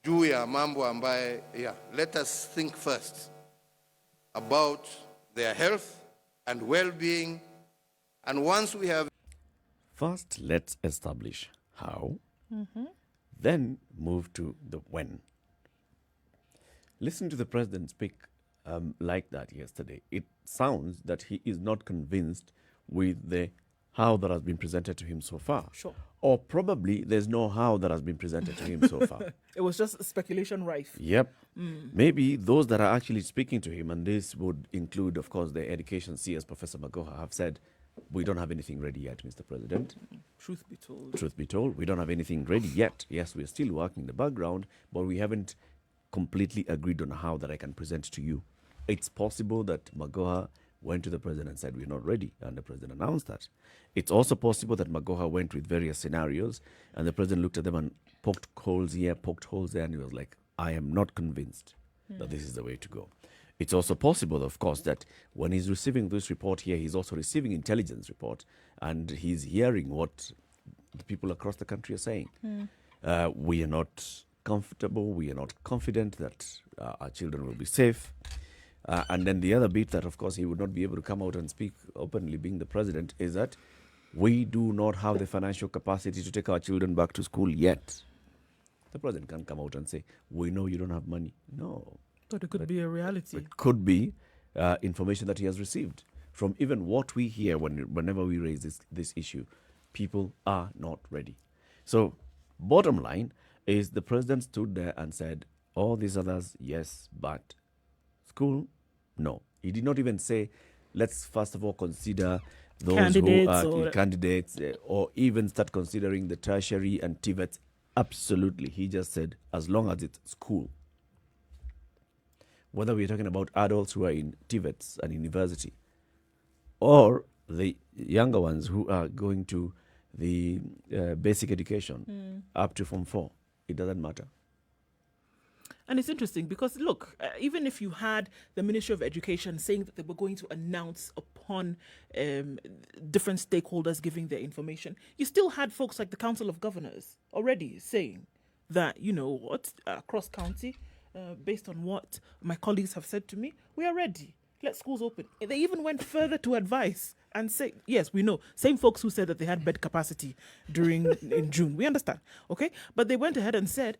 juu ya mambo ambaye, let us think first about their health and well-being, and once we have... First, let's establish how, then move to the when. Listen to the president speak like that yesterday. It sounds that he is not convinced with the how that has been presented to him so far. Sure. Or probably there's no how that has been presented to him so far. It was just speculation rife. Yep. Maybe those that are actually speaking to him, and this would include, of course, the education CS, Professor Magoha, have said, we don't have anything ready yet, Mr. President. Truth be told. Truth be told, we don't have anything ready yet. Yes, we're still working in the background, but we haven't completely agreed on how that I can present to you. It's possible that Magoha went to the president and said, we're not ready, and the president announced that. It's also possible that Magoha went with various scenarios, and the president looked at them and poked holes here, poked holes there, and he was like, I am not convinced that this is the way to go. It's also possible, of course, that when he's receiving this report here, he's also receiving intelligence report, and he's hearing what the people across the country are saying. We are not comfortable, we are not confident that our children will be safe. And then the other bit that, of course, he would not be able to come out and speak openly, being the president, is that we do not have the financial capacity to take our children back to school yet. The president can't come out and say, we know you don't have money. No. But it could be a reality. It could be information that he has received. From even what we hear whenever we raise this issue, people are not ready. So, bottom line is the president stood there and said, all these others, yes, but school, no. He did not even say, let's first of all consider those Candidates who are candidates or even start considering the tertiary and TVETs. Absolutely. He just said, as long as it's school. Whether we're talking about adults who are in TVETs and university or the younger ones who are going to the basic education up to Form 4, it doesn't matter. And it's interesting because, look, even if you had the Ministry of Education saying that they were going to announce upon different stakeholders giving their information, you still had folks like the Council of Governors already saying that, you know what, across county, based on what my colleagues have said to me, we are ready. Let schools open. They even went further to advise and say, yes, we know. Same folks who said that they had bed capacity in June. We understand, okay? But they went ahead and said,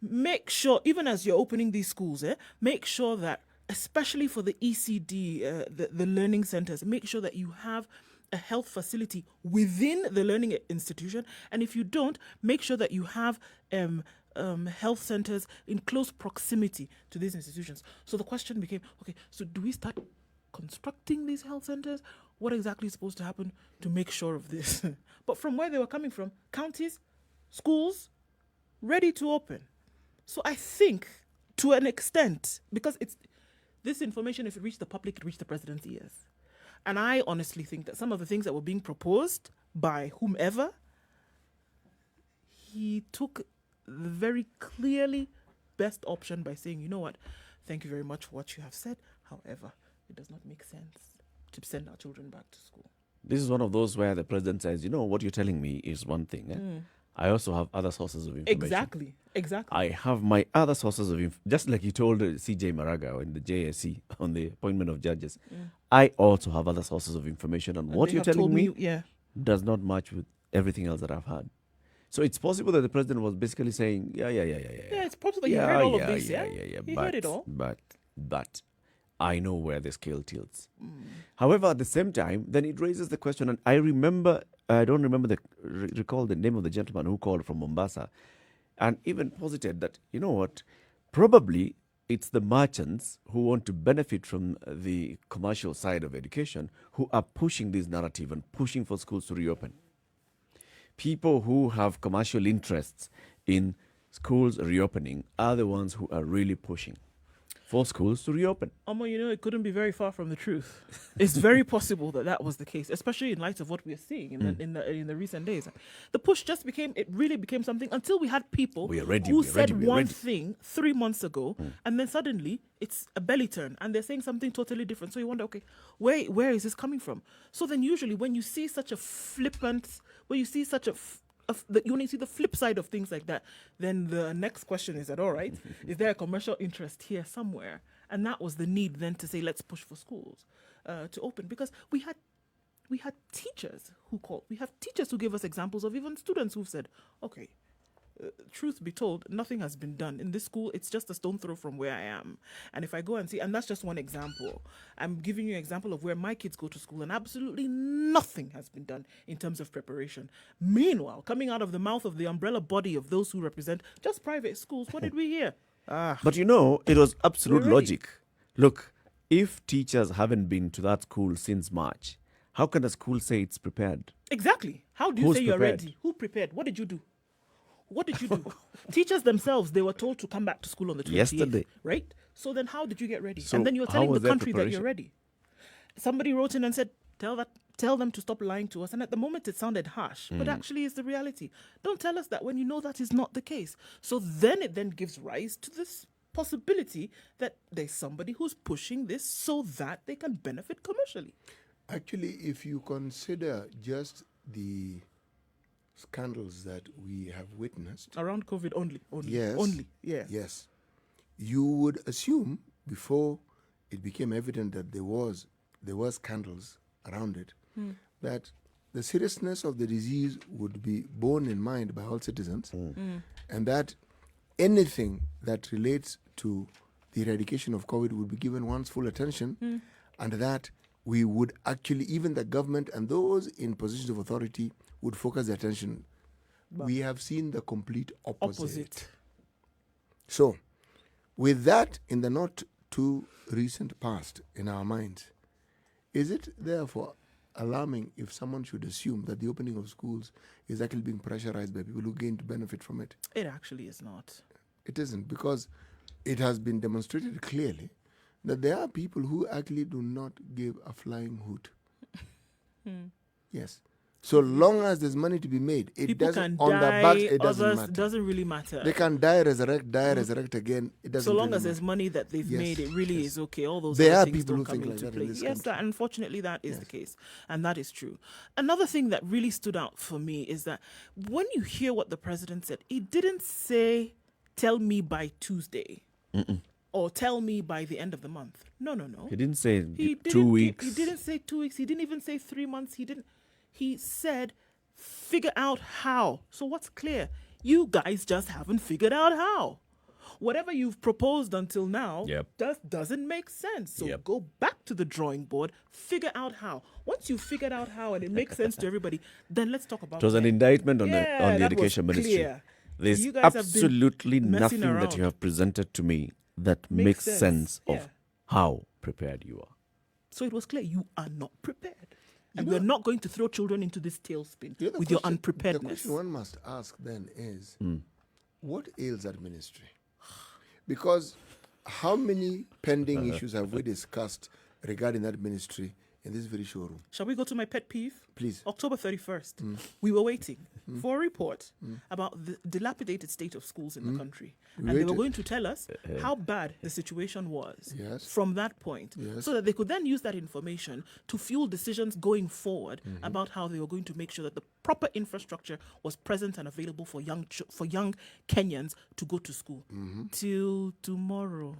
make sure, even as you're opening these schools, make sure that, especially for the ECD, the learning centers, make sure that you have a health facility within the learning institution. And if you don't, make sure that you have health centers in close proximity to these institutions. So the question became, okay, so do we start constructing these health centers? What exactly is supposed to happen to make sure of this? But from where they were coming from, counties, schools, ready to open. So I think, to an extent, because it's this information, if it reached the public, it reached the president's ears. And I honestly think that some of the things that were being proposed by whomever, he took the very clearly best option by saying, you know what, thank you very much for what you have said. However, it does not make sense to send our children back to school. This is one of those where the president says, you know, what you're telling me is one thing. I also have other sources of information. Exactly. I have my other sources of information. Just like you told CJ Maraga in the JSC on the appointment of judges. I also have other sources of information. And what you're telling me does not match with everything else that I've had. So it's possible that the president was basically saying, yeah. Yeah, it's possible that he heard all of this, Yeah. He heard it all. But I know where the scale tilts. However, at the same time, then it raises the question, and I don't remember recall the name of the gentleman who called from Mombasa, and even posited that, you know what, probably it's the merchants who want to benefit from the commercial side of education who are pushing this narrative and pushing for schools to reopen. People who have commercial interests in schools reopening are the ones who are really pushing for schools to reopen. Omo, you know, it couldn't be very far from the truth. It's very possible that was the case, especially in light of what we're seeing in the recent days. The push just really became something until we had people who said one thing 3 months ago, and then suddenly it's a belly turn, and they're saying something totally different. So you wonder, okay, where is this coming from? So then usually when you see such a flippant, when you see such you only see the flip side of things like that, then the next question is that, all right, is there a commercial interest here somewhere? And that was the need then to say, let's push for schools to open, because we had teachers who called. We have teachers who gave us examples of even students who've said, okay, truth be told, nothing has been done. In this school, it's just a stone throw from where I am. And if I go and see, and that's just one example. I'm giving you an example of where my kids go to school, and absolutely nothing has been done in terms of preparation. Meanwhile, coming out of the mouth of the umbrella body of those who represent just private schools, what did we hear? But you know, it was absolute logic. Look, if teachers haven't been to that school since March, how can a school say it's prepared? Exactly. How do you say you're ready? Who prepared? What did you do? What did you do? Teachers themselves, they were told to come back to school on the 28th. Yesterday. Right? So then how did you get ready? So and then you're telling the country that you're preparation? ready. Somebody wrote in and said, tell them to stop lying to us. And at the moment it sounded harsh, but actually it's the reality. Don't tell us that when you know that is not the case. So then it then gives rise to this possibility that there's somebody who's pushing this so that they can benefit commercially. Actually, if you consider just the scandals that we have witnessed around COVID only. Yes, you would assume before it became evident that there was scandals around it, that the seriousness of the disease would be borne in mind by all citizens, and that anything that relates to the eradication of COVID would be given one's full attention, and that we would actually, even the government and those in positions of authority, would focus their attention. We have seen the complete opposite. So, with that in the not too recent past in our minds, is it therefore alarming if someone should assume that the opening of schools is actually being pressurized by people who gain to benefit from it? It actually is not. It isn't, because it has been demonstrated clearly that there are people who actually do not give a flying hoot. Yes. So long as there's money to be made, it People doesn't, can on die, the back, it doesn't others matter. doesn't really matter. They can die, resurrect again. It doesn't So long really as there's matter. money that they've Yes, made, it really yes. is okay. All those There other are things people don't who come think like into that in play. this Yes, country. unfortunately, that is the case. And that is true. Another thing that really stood out for me is that when you hear what the president said, he didn't say, tell me by Tuesday. Or tell me by the end of the month. No. He didn't say He 2 didn't weeks. He didn't say 2 weeks. He didn't even say 3 months. He said, figure out how. So what's clear? You guys just haven't figured out how. Whatever you've proposed until now doesn't make sense. So go back to the drawing board, figure out how. Once you've figured out how and it makes sense to everybody, then let's talk about It was an when. indictment on the that Education was Ministry. clear. There's You guys have been absolutely messing nothing that you around. have presented to me that makes sense of how prepared you are. So it was clear you are not prepared. And we're not going to throw children into this tailspin with your The unpreparedness. question one must ask then is, what ails that ministry? Because how many pending issues have we discussed regarding that ministry in this very showroom? Shall we go to my pet peeve? Please. October 31st, we were waiting for a report about the dilapidated state of schools in the country. We And they were waited. going to tell us how bad the situation was Yes. from that point, Yes. so that they could then use that information to fuel decisions going forward about how they were going to make sure that the proper infrastructure was present and available for young Kenyans to go to school. Till tomorrow.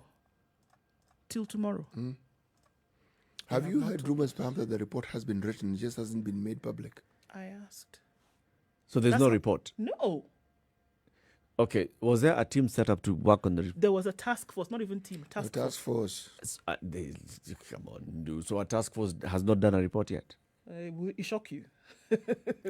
Have you heard rumors, perhaps, that the report has been written, it just hasn't been made public? I asked. So there's That's no not- report. No. Okay, was there a team set up to work on the report? There was a task force, not even team, A task force. Come on, Nduh. So a task force has not done a report yet? Will it shock you?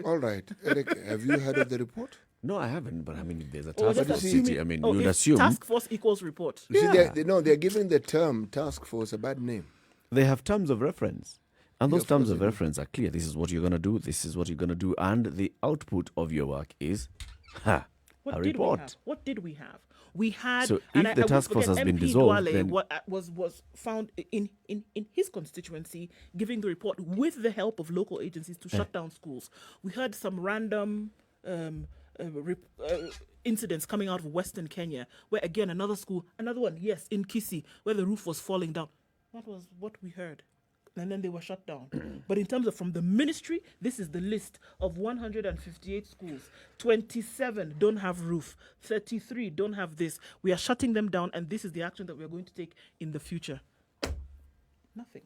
All right. Eric, have you heard of the report? No, I haven't. But I mean, if there's a Or task just force assuming- city, I mean, oh, you would if assume task force equals report. You see, they're giving the term task force a bad name. they have terms of reference. And those of terms course of they do. reference are clear. This is what you're going to do. This is what you're going to do. And the output of your work is a report. What did we have? We had. So and if the I task would force has forget been MP dissolved, Duale then- was found in his constituency giving the report with the help of local agencies to shut down schools. We heard some random incidents coming out of Western Kenya, where again another one, yes, in Kisii, where the roof was falling down. That was what we heard. And then they were shut down. But in terms of from the ministry, this is the list of 158 schools. 27 don't have roof. 33 don't have this. We are shutting them down, and this is the action that we are going to take in the future. Nothing.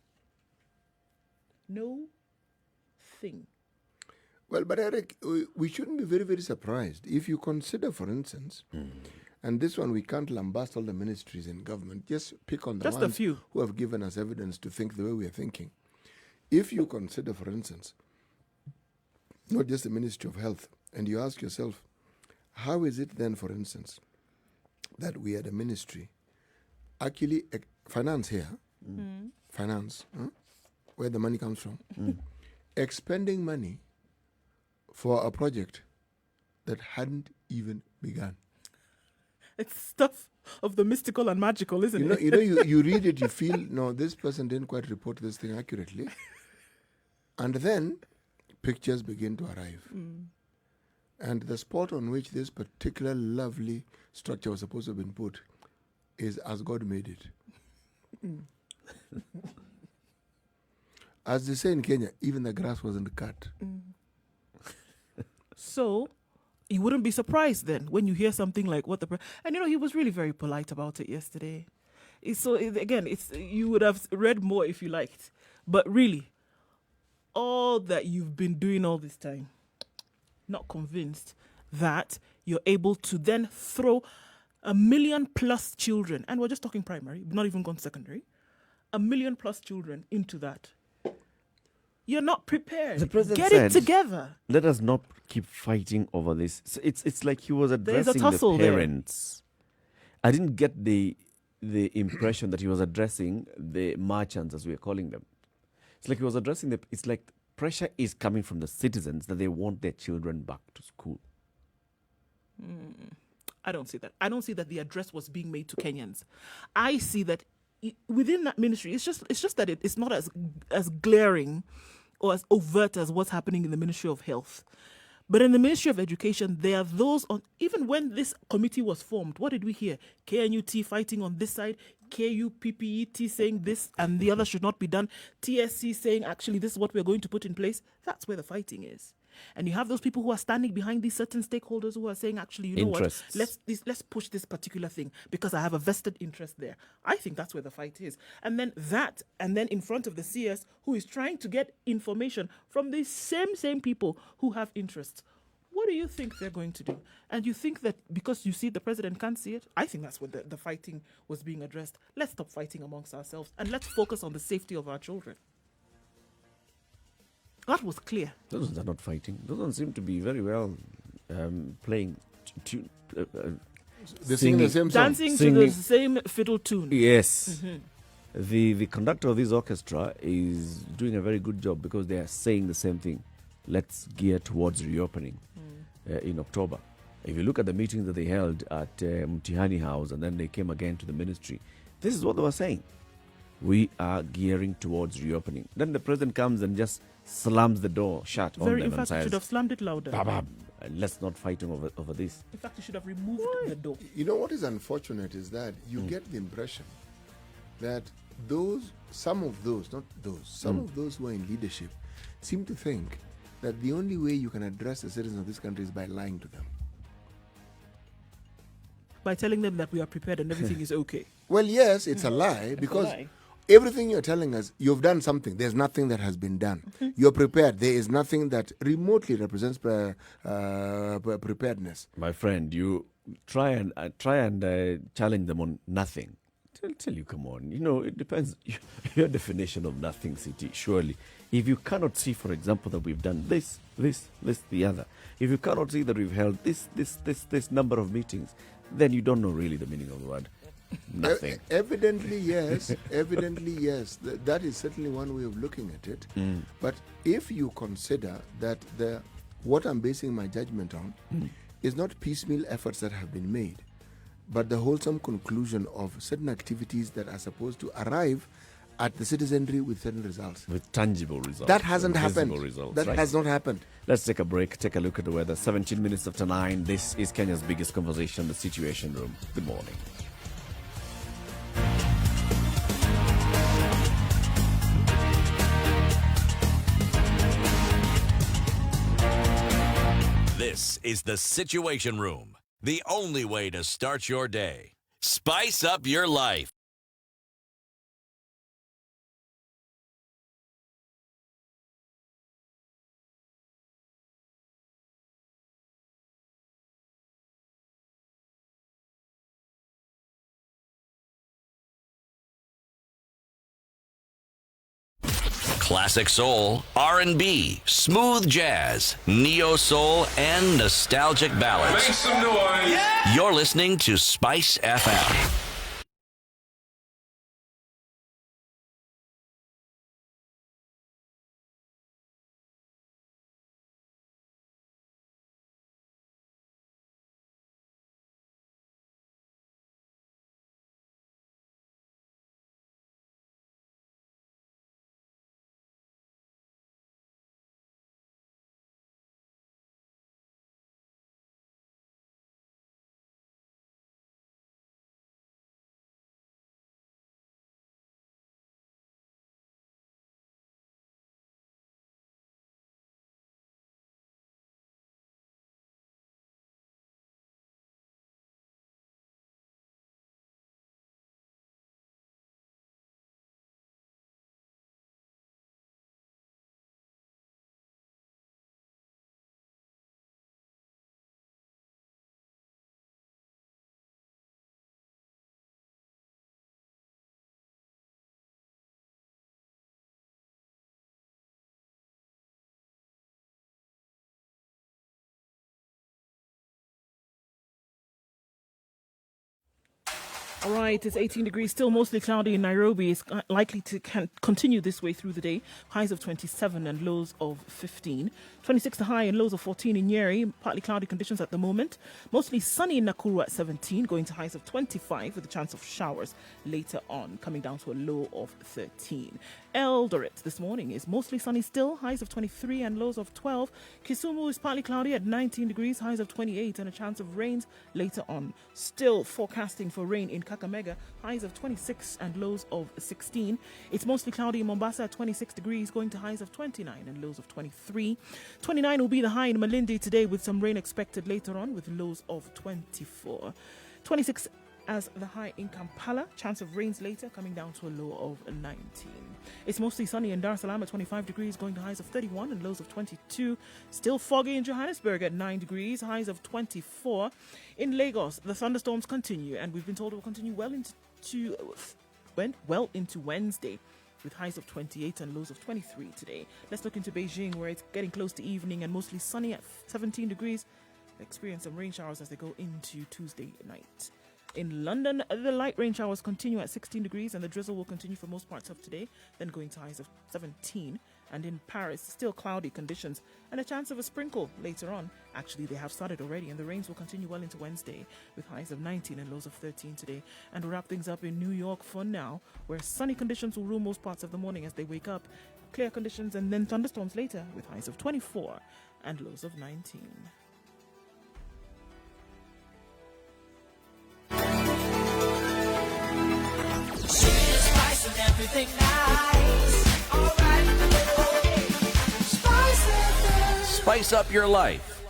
No thing. Well, but Eric, we shouldn't be very, very surprised. If you consider, for instance, and this one we can't lambast all the ministries in government, just pick on the Just a ones few. who have given us evidence to think the way we are thinking. If you consider, for instance, not just the Ministry of Health, and you ask yourself, how is it then, for instance, that we at a ministry actually finance here, finance, where the money comes from, expending money for a project that hadn't even begun. It's stuff of the mystical and magical, isn't it? You read it, you feel, no, this person didn't quite report this thing accurately. And then pictures begin to arrive. And the spot on which this particular lovely structure was supposed to have been put is as God made it. As they say in Kenya, even the grass wasn't cut. So you wouldn't be surprised then when you hear something like what and he was really very polite about it yesterday. You would have read more if you liked, but really, all that you've been doing all this time, not convinced that you're able to then throw 1 million plus children, and we're just talking primary, not even gone secondary, 1 million plus children into that. You're not prepared. The president Get said, it together. Let us not keep fighting over this. So it's like he was There's a addressing tussle the there. parents. I didn't get the impression that he was addressing the merchants, as we are calling them. It's like he was addressing it's like pressure is coming from the citizens that they want their children back to school. I don't see that. I don't see that the address was being made to Kenyans. I see that within that ministry, it's just that it's not as glaring or as overt as what's happening in the Ministry of Health. But in the Ministry of Education, there are those on, even when this committee was formed, what did we hear? KNUT fighting on this side, KUPPET saying this and the other should not be done, TSC saying actually this is what we're going to put in place. That's where the fighting is. And you have those people who are standing behind these certain stakeholders who are saying, actually, you know what, let's push this particular thing because I have a vested interest there. I think that's where the fight is. And then in front of the CS who is trying to get information from these same people who have interests. What do you think they're going to do? And you think that because you see the president can't see it? I think that's where the fighting was being addressed. Let's stop fighting amongst ourselves and let's focus on the safety of our children. That was clear. Those ones are not fighting. Those ones seem to be very well playing tune. They're singing the same song. Dancing to the same fiddle tune. Yes. The conductor of this orchestra is doing a very good job because they are saying the same thing. Let's gear towards reopening in October. If you look at the meetings that they held at Mtihani House and then they came again to the ministry, this is what they were saying. We are gearing towards reopening. Then the president comes and just slams the door shut on them In fact, and says, you should have slammed it louder. let's not fight over this. In fact, you should have removed the door. You know what is unfortunate is that you get the impression that some of those who are in leadership seem to think that the only way you can address the citizens of this country is by lying to them. By telling them that we are prepared and everything is okay. Well, yes, it's a lie because everything you're telling us, you've done something. There's nothing that has been done. You're prepared. There is nothing that remotely represents preparedness. My friend, you try and challenge them on nothing. Tell you, come on. You know, it depends. Your definition of nothing, City, surely. If you cannot see, for example, that we've done this, the other. If you cannot see that we've held this number of meetings, then you don't know really the meaning of the word. Nothing. Evidently, yes. Evidently, yes. That is certainly one way of looking at it. But if you consider that what I'm basing my judgment on is not piecemeal efforts that have been made, but the wholesome conclusion of certain activities that are supposed to arrive at the citizenry with certain results. With tangible results. That hasn't happened. Results, that has not happened. Let's take a break, take a look at the weather. 17 minutes after 9. This is Kenya's biggest conversation, the Situation Room. Good morning. This is the Situation Room, the only way to start your day. Spice up your life. Classic soul, R&B, smooth jazz, neo soul, and nostalgic ballads. Make some noise. Yeah! You're listening to Spice FM. All right, it's 18 degrees, still mostly cloudy in Nairobi. It's likely to continue this way through the day. Highs of 27 and lows of 15. 26 the high and lows of 14 in Njeri. Partly cloudy conditions at the moment. Mostly sunny in Nakuru at 17, going to highs of 25 with a chance of showers later on, coming down to a low of 13. Eldoret this morning is mostly sunny still, highs of 23 and lows of 12. Kisumu is partly cloudy at 19 degrees, highs of 28 and a chance of rains later on. Still forecasting for rain in Kakamega, highs of 26 and lows of 16. It's mostly cloudy in Mombasa at 26 degrees, going to highs of 29 and lows of 23. 29 will be the high in Malindi today with some rain expected later on with lows of 24. 26 as the high in Kampala, chance of rains later coming down to a low of 19. It's mostly sunny in Dar es Salaam at 25 degrees, going to highs of 31 and lows of 22. Still foggy in Johannesburg at 9 degrees, highs of 24. In Lagos, the thunderstorms continue, and we've been told it will continue well into Wednesday, with highs of 28 and lows of 23 today. Let's look into Beijing, where it's getting close to evening and mostly sunny at 17 degrees. Experience some rain showers as they go into Tuesday night. In London, the light rain showers continue at 16 degrees and the drizzle will continue for most parts of today, then going to highs of 17. And in Paris, still cloudy conditions and a chance of a sprinkle later on. Actually, they have started already, and the rains will continue well into Wednesday with highs of 19 and lows of 13 today. And we'll wrap things up in New York for now, where sunny conditions will rule most parts of the morning as they wake up. Clear conditions and then thunderstorms later with highs of 24 and lows of 19. Everything nice. All right. Spice up your life.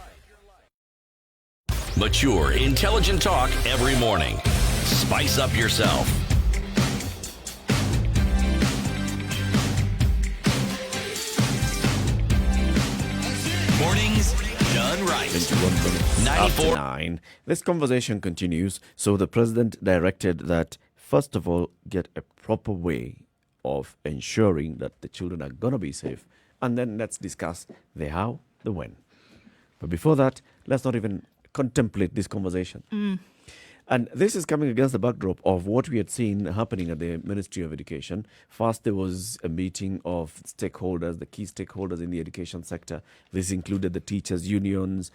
Mature, intelligent talk every morning. Spice up yourself. Mornings done right. 94.9. This conversation continues. So the president directed that, first of all, get a proper way of ensuring that the children are going to be safe. And then let's discuss the how, the when. But before that, let's not even contemplate this conversation. And this is coming against the backdrop of what we had seen happening at the Ministry of Education. First, there was a meeting of stakeholders, the key stakeholders in the education sector. This included the teachers' unions,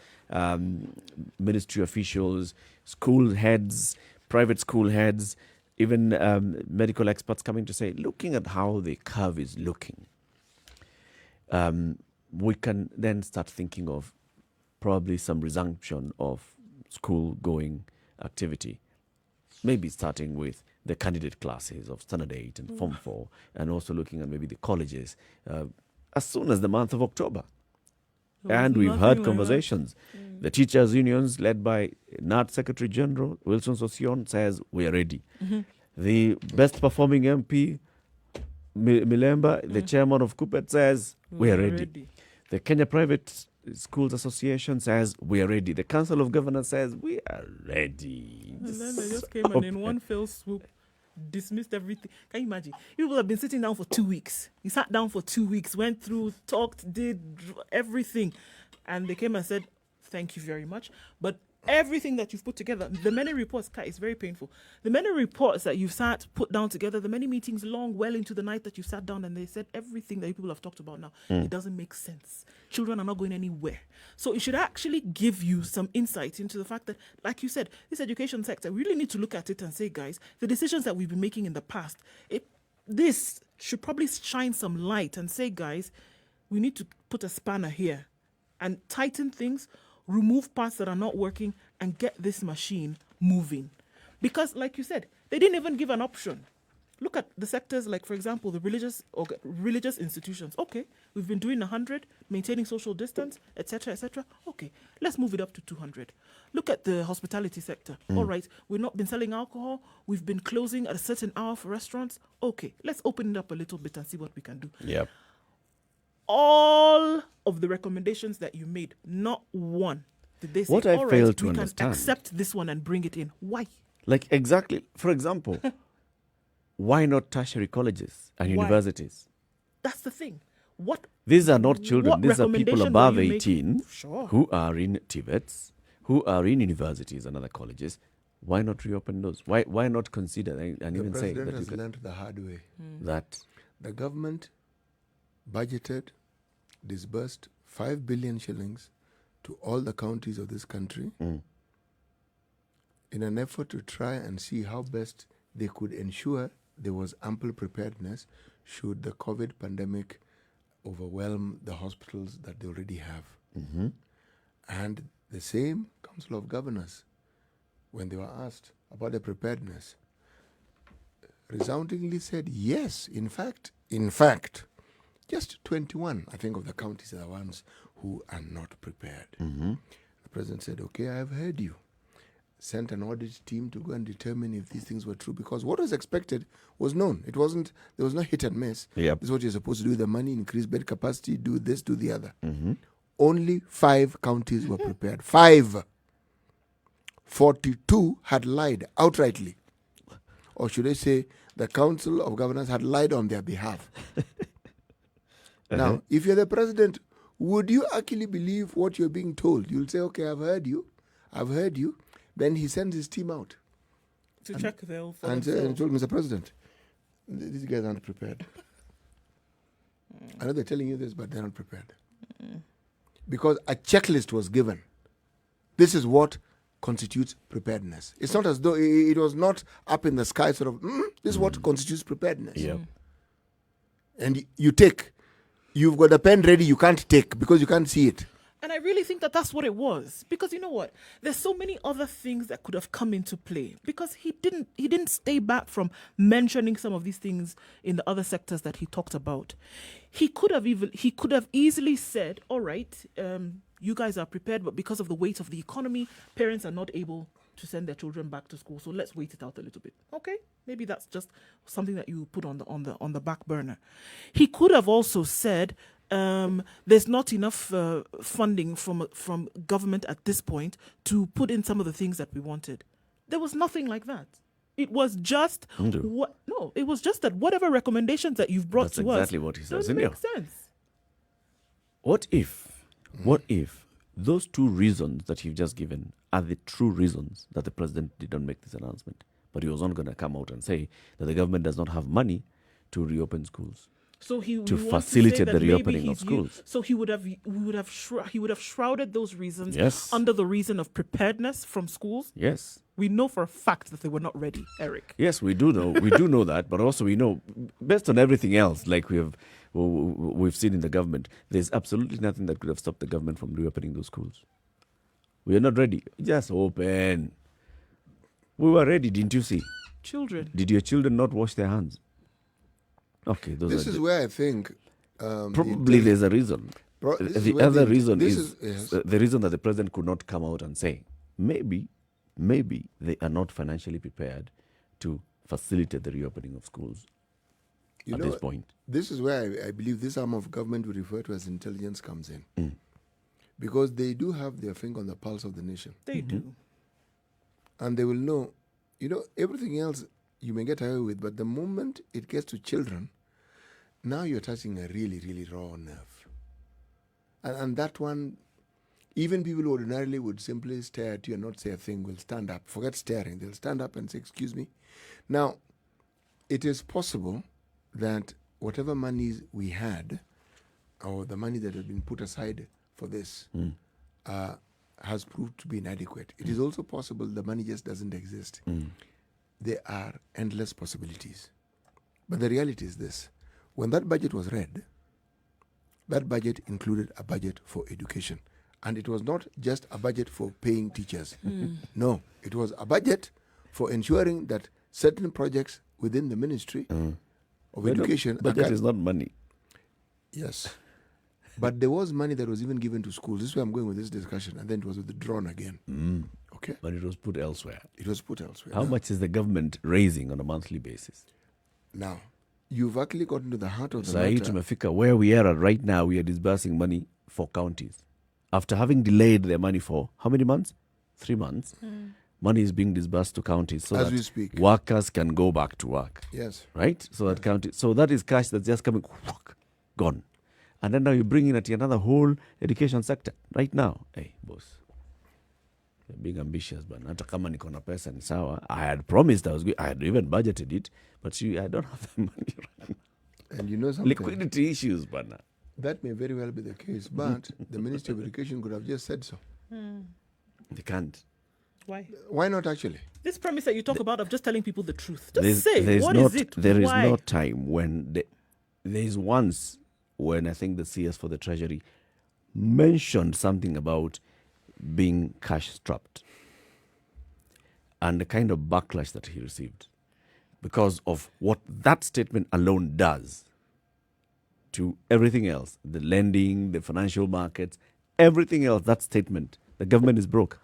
ministry officials, school heads, private school heads, even medical experts coming to say, looking at how the curve is looking, we can then start thinking of probably some resumption of school-going activity, maybe starting with the candidate classes of Standard 8 and Form 4, and also looking at maybe the colleges as soon as the month of October. And we've heard conversations. The teachers' unions, led by NAT Secretary General Wilson Sossion, says we are ready. The best performing MP, Milemba, the chairman of Kupet, says we are ready. The Kenya Private Schools Association says we are ready. The Council of Governors says we are ready. And then they just came and in one fell swoop dismissed everything. Can you imagine? People have been sitting down for 2 weeks. He sat down for 2 weeks, went through, talked, did everything. And they came and said, thank you very much. But everything that you've put together, the many reports, it's very painful. The many reports that you've put down together, the many meetings long, well into the night that you sat down and they said everything that people have talked about now, it doesn't make sense. Children are not going anywhere. So it should actually give you some insight into the fact that, like you said, this education sector, we really need to look at it and say, guys, the decisions that we've been making in the past, this should probably shine some light and say, guys, we need to put a spanner here and tighten things, remove parts that are not working, and get this machine moving. Because, like you said, they didn't even give an option. Look at the sectors like, for example, the religious institutions. Okay, we've been doing 100, maintaining social distance, etc., etc. Okay, let's move it up to 200. Look at the hospitality sector. All right, we've not been selling alcohol. We've been closing at a certain hour for restaurants. Okay, let's open it up a little bit and see what we can do. Yep. All of the recommendations that you made, not one did they say, what I all fail right, to we understand, can accept this one and bring it in. Why? Like exactly, for example, why not tertiary colleges and universities? That's the thing. These are not children. These are people above 18 Sure. who are in TVETs, who are in universities and other colleges. Why not reopen those? Why not consider and The even say president that you has can, learned the hard way. that The government budgeted, disbursed 5 billion shillings to all the counties of this country in an effort to try and see how best they could ensure there was ample preparedness should the COVID pandemic overwhelm the hospitals that they already have. And the same Council of Governors, when they were asked about the preparedness, resoundingly said yes. In fact, just 21, I think, of the counties are the ones who are not prepared. The president said, okay, I have heard you. Sent an audit team to go and determine if these things were true, because what was expected was known. It wasn't, there was no hit and miss. Yep. This is what you're supposed to do with the money, increase bed capacity, do this, do the other. Only 5 counties were prepared. 5. 42 had lied outrightly. Or should I say, the Council of Governors had lied on their behalf. Now, if you're the president, would you actually believe what you're being told? You'll say, okay, I've heard you. Then he sends his team out. To check their And told Mr. President, these guys aren't prepared. I know they're telling you this, but they're not prepared. Because a checklist was given. This is what constitutes preparedness. It's not as though it was not up in the sky, sort of, this is what constitutes preparedness. And you've got the pen ready, you can't take because you can't see it. And I really think that that's what it was. Because you know what? There's so many other things that could have come into play. Because he didn't stay back from mentioning some of these things in the other sectors that he talked about. He could have easily said, all right, you guys are prepared, but because of the weight of the economy, parents are not able to send their children back to school. So let's wait it out a little bit. Okay, maybe that's just something that you put on the back burner. He could have also said, there's not enough funding from government at this point to put in some of the things that we wanted. There was nothing like that. It was just it was just that whatever recommendations that you've brought That's to us exactly what he says doesn't in make here. sense. What if those 2 reasons that you've just given are the true reasons that the president did not make this announcement, but he was not going to come out and say that the government does not have money to reopen schools? So he to wants facilitate say the that reopening maybe of schools. So he would have shrouded those reasons Yes. under the reason of preparedness from schools. Yes. We know for a fact that they were not ready, Eric. Yes, we do know. We do know that, but also we know, based on everything else, like we've seen in the government, there's absolutely nothing that could have stopped the government from reopening those schools. We are not ready. Just open. We were ready, didn't you see? Children. Did your children not wash their hands? Okay, This is where I think probably there's a reason. The other reason is the reason that the president could not come out and say maybe they are not financially prepared to facilitate the reopening of schools at this point. This is where I believe this arm of government we refer to as intelligence comes in. Because they do have their finger on the pulse of the nation. They do. And they will know, everything else you may get away with, but the moment it gets to children, now you're touching a really, really raw nerve. And that one, even people who ordinarily would simply stare at you and not say a thing will stand up. Forget staring. They'll stand up and say, excuse me. Now, it is possible that whatever monies we had, or the money that had been put aside for this, has proved to be inadequate. It is also possible the money just doesn't exist. There are endless possibilities. But the reality is this. When that budget was read, that budget included a budget for education. And it was not just a budget for paying teachers. No, it was a budget for ensuring that certain projects within the Ministry of Education... Budget is not money. Yes. But there was money that was even given to schools. This is where I'm going with this discussion. And then it was withdrawn again. Okay. But it was put elsewhere. It was put elsewhere. How much is the government raising on a monthly basis? Now, you've actually gotten to the heart of the Sahi matter. tumefika where we are at right now, we are disbursing money for counties. After having delayed their money for how many months? 3 months. Money is being disbursed to counties so As that we speak. workers can go back to work. Yes. Right? So that county. So that is cash that's just coming, gone. And then now you bring in at another whole education sector right now. Hey, boss. being ambitious, but hata kama niko na pesa ni sawa. I had promised I had even budgeted it, but I don't have the money right now. And you know something? Liquidity issues, bana. That may very well be the case, but the Ministry of Education could have just said so. They can't. Why? Why not actually? This premise that you talk about of just telling people the truth. Just say, what is it? There is Why? no time when there is once when I think the CS for the Treasury mentioned something about being cash strapped and the kind of backlash that he received because of what that statement alone does to everything else, the lending, the financial markets, everything else, that statement, the government is broke.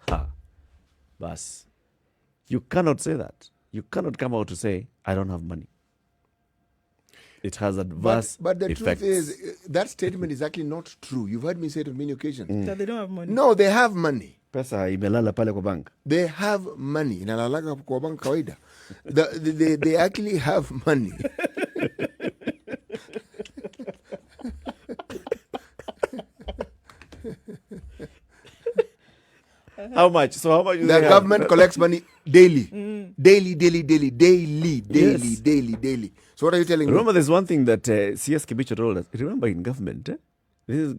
Bas. You cannot say that. You cannot come out to say, I don't have money. It has adverse But the effects. truth is, that statement is actually not true. You've heard me say it on many occasions. That they don't have money. No, they have money. Pesa imelala pale kwa bank. They have money. Inalalaga kwa bank kawaida. They actually have money. How much? So how much? The government collects money daily. Daily. Yes. Daily. So what are you telling Remember, me? there's one thing that CS Kibicho told us. Remember, in government,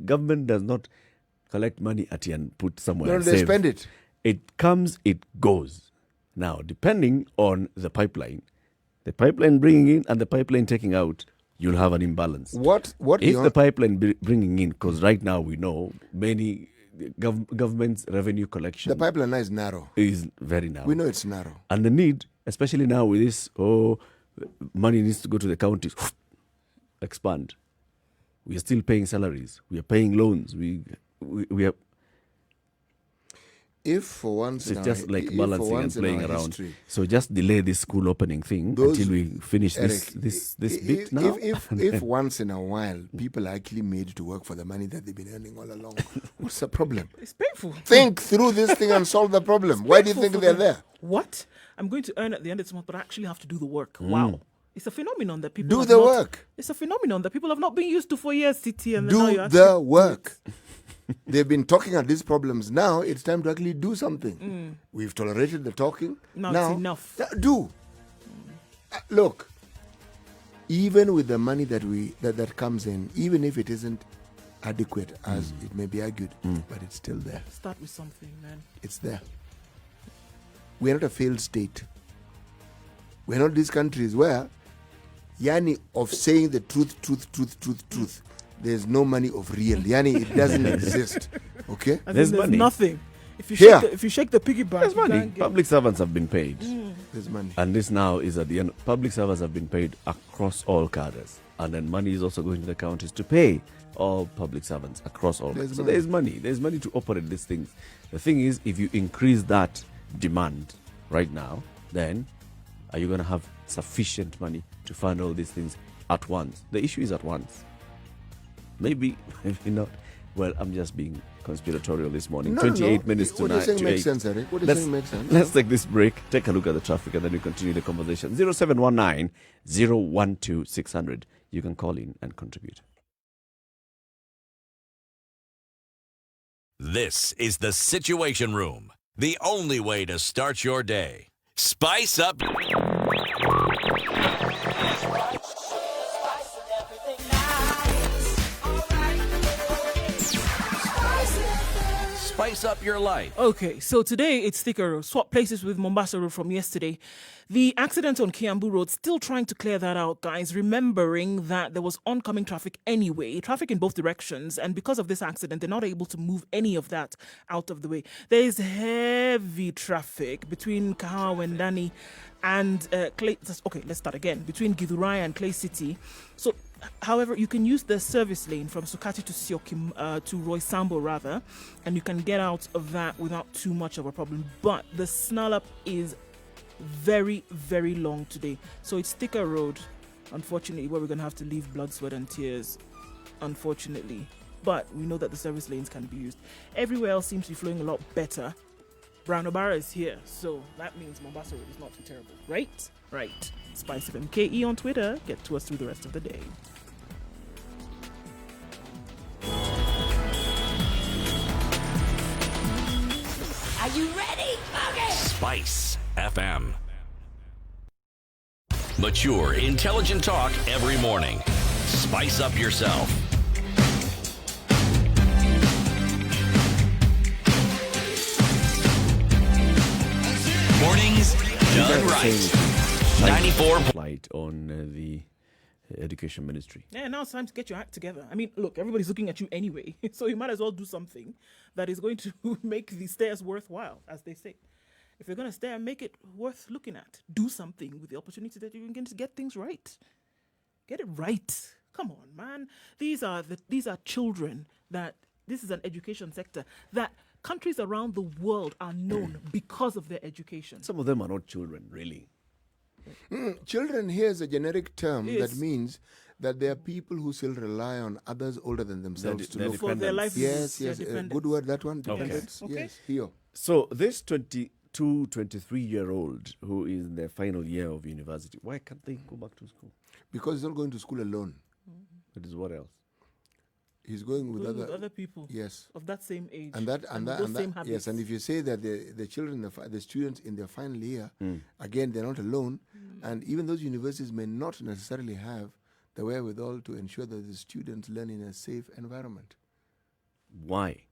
government does not collect money at you and put somewhere. No, and they save. spend it. It comes, it goes. Now, depending on the pipeline bringing in and the pipeline taking out, you'll have an imbalance. What if the pipeline bringing in? Because right now we know many government's revenue collection. The pipeline is narrow. Is very narrow. We know it's narrow. And the need, especially now with this, money needs to go to the counties, expand. We are still paying salaries. We are paying loans. We are. If for once, It's just like balancing and playing around. History, so just delay this school opening thing until we finish this bit now. If once in a while people are actually made to work for the money that they've been earning all along, what's the problem? It's painful. Think through this thing and solve the problem. Why do you think they're there? What? I'm going to earn at the end of this month, but I actually have to do the work. Wow. It's a phenomenon that people Do have the not- work. It's a phenomenon that people have not been used to for years, City. And Do now you the work. They've been talking at these problems. Now it's time to actually do something. We've tolerated the talking. Now it's enough. Do. Look, even with the money that comes in, even if it isn't adequate as it may be argued, but it's still there. Start with something, man. It's there. We're not a failed state. We're not these countries where, yani, of saying the truth. There's no money of real. Yani, it doesn't exist. Okay? There's money. Nothing. If you Here. shake the piggy bank, There's you money. can't get- Public servants have been paid. There's money. And this now is at the end. Public servants have been paid across all cadres. And then money is also going to the counties to pay all public servants across all. There's So money. there's money. There's money to operate these things. The thing is, if you increase that demand right now, then are you going to have sufficient money to fund all these things at once? The issue is at once. Maybe not. Well, I'm just being conspiratorial this morning. No, 28 no. minutes to What you're 9 saying to makes 8. sense, Eric. What you're saying makes sense. Let's take this break, take a look at the traffic, and then we continue the conversation. 0719 012 600. You can call in and contribute. This is the Situation Room, the only way to start your day. Spice up. Spice up your life. Okay, so today it's Thika Road. Swap places with Mombasa Road from yesterday. The accident on Kiambu Road, still trying to clear that out, guys. Remembering that there was oncoming traffic anyway, traffic in both directions. And because of this accident, they're not able to move any of that out of the way. There is heavy traffic between Kahawa and Dani and Clay. Okay, let's start again. Between Githurai and Clay City. So, however, you can use the service lane from Sukati to Siokim, to Roy Sambo rather, and you can get out of that without too much of a problem. But the snarl up is very, very long today. So it's Thika Road, unfortunately, where we're going to have to leave blood, sweat and tears, unfortunately. But we know that the service lanes can be used. Everywhere else seems to be flowing a lot better. Brown Obara is here, so that means Mombasa Road is not too terrible, right? Right. Spice FM KE on Twitter. Get to us through the rest of the day. Are you ready? Okay. Spice FM. Mature, intelligent talk every morning. Spice up yourself. Mornings done right. 94 light on the education ministry. Yeah, now it's time to get your act together. I mean, look, everybody's looking at you anyway, so you might as well do something that is going to make the stares worthwhile, as they say. If you're going to stare, make it worth looking at. Do something with the opportunity that you're going to get things right. Get it right. Come on, man. These are children this is an education sector that countries around the world are known because of their education. Some of them are not children, really. Children here is a generic term Yes. that means that there are people who still rely on others older than themselves to look for their livelihoods. Yes, their good dependents. word, that one. Okay. Dependents. Okay. Yes, here. So this 22, 23-year-old who is in their final year of university, why can't they go back to school? Because he's not going to school alone. That is what else? He's going with Other people. Yes. Of that same age. And that same habits. yes, and if you say that the children, the students in their final year, again, they're not alone, and even those universities may not necessarily have the wherewithal to ensure that the students learn in a safe environment. Why?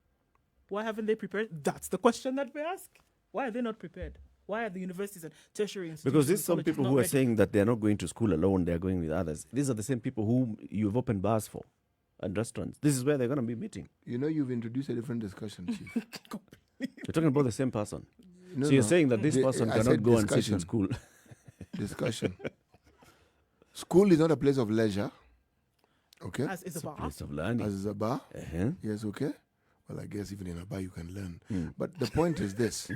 Why haven't they prepared? That's the question that we ask. Why are they not prepared? Why are the universities and tertiary institutions? Because there's and some colleges people not who are ready? saying that they're not going to school alone, they're going with others. These are the same people whom you've opened bars for and restaurants. This is where they're going to be meeting. You know, you've introduced a different discussion, Chief. You're talking about the same person. No, so you're no. saying that this person I cannot said go and sit in discussion. school. Discussion. School is not a place of leisure. Okay? As is a bar. Place of learning. As is a bar. Uh-huh. Yes, okay? Well, I guess even in a bar you can learn. But the point is this.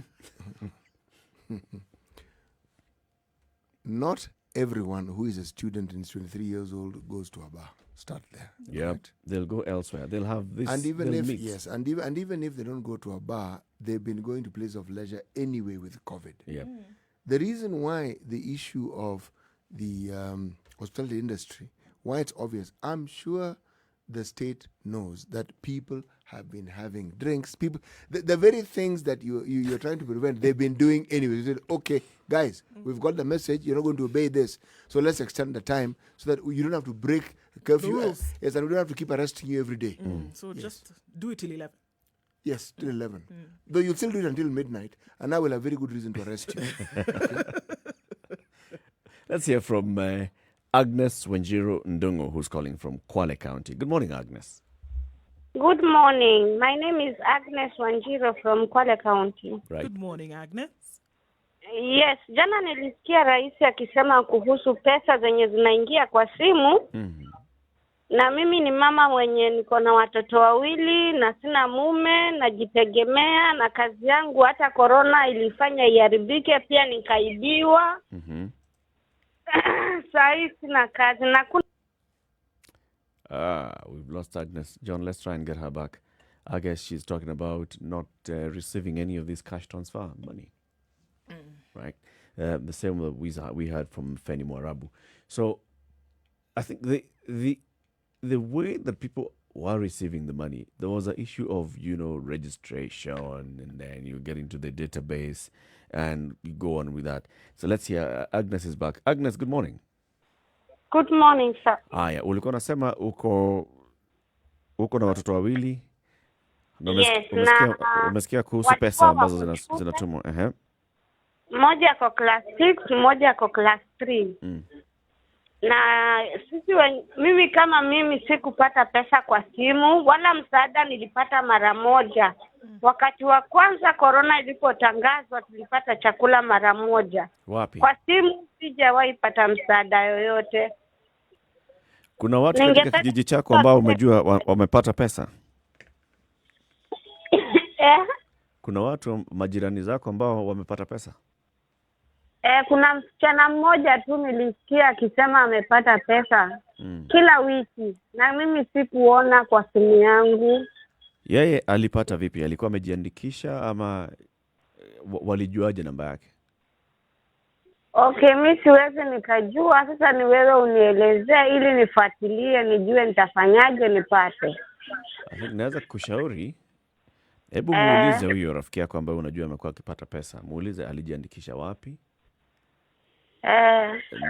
Not everyone who is a student and is 23 years old goes to a bar. Start there. Yeah, right? they'll go elsewhere. They'll have this. And even they'll if mix. and even if they don't go to a bar, they've been going to places of leisure anyway with COVID. Yeah. The reason why the issue of the hospitality industry, why it's obvious, I'm sure the state knows that people have been having drinks. People, the very things that you're trying to prevent, they've been doing anyway. You said, okay, guys, we've got the message. You're not going to obey this, so let's extend the time so that you don't have to break curfew. The rules. Yes, and we don't have to keep arresting you every day. So just do it till 11. Yes, till 11. Though you'll still do it until midnight, and I will have very good reason to arrest you. Let's hear from Agnes Wenjiro Ndungo, who's calling from Kwale County. Good morning, Agnes. Good morning. My name is Agnes Wanjiro from Kwale County. Right. Good morning, Agnes. Yes, jana nilisikia rais akisema kuhusu pesa zenye zinaingia kwa simu. Na mimi ni mama mwenye niko na watoto wawili na sina mume, najitegemea na kazi yangu hata corona ilifanya iharibike, pia nikaibiwa. Sasa sina kazi na We've lost Agnes. John, let's try and get her back. I guess she's talking about not receiving any of this cash transfer money. Right? The same that we heard from Feni Mwarabu. So I think the way that people were receiving the money, there was an issue of, registration, and then you get into the database and you go on with that. So let's hear, Agnes is back. Agnes, good morning. Good morning, sir. Aya, ulikuwa nasema uko na watoto wawili. Na Yes, umesikia kuhusu pesa ambazo zinatumwa. Mmoja ako class 6, mmoja ako class 3. Na mimi kama mimi sikupata pesa kwa simu wala msaada, nilipata mara moja. Wakati wa kwanza corona ilipotangazwa tulipata chakula mara moja. Wapi? Kwa simu sijawahi pata msaada yoyote. Kuna watu katika kijiji chako ambao umejua wamepata pesa? Kuna watu majirani zako ambao wamepata pesa? Kuna msichana mmoja tu nilisikia akisema amepata pesa kila wiki, na mimi sikuona kwa simu yangu. Yeye alipata vipi? Alikuwa amejiandikisha ama walijuaje namba yake? Okay, mimi siwezi nikajua. Sasa ni wewe unielezee ili nifuatilie nijue nitafanyaje nipate. Naweza kushauri Hebu muulize huyo rafiki yako ambaye unajua amekuwa akipata pesa, muulize alijiandikisha wapi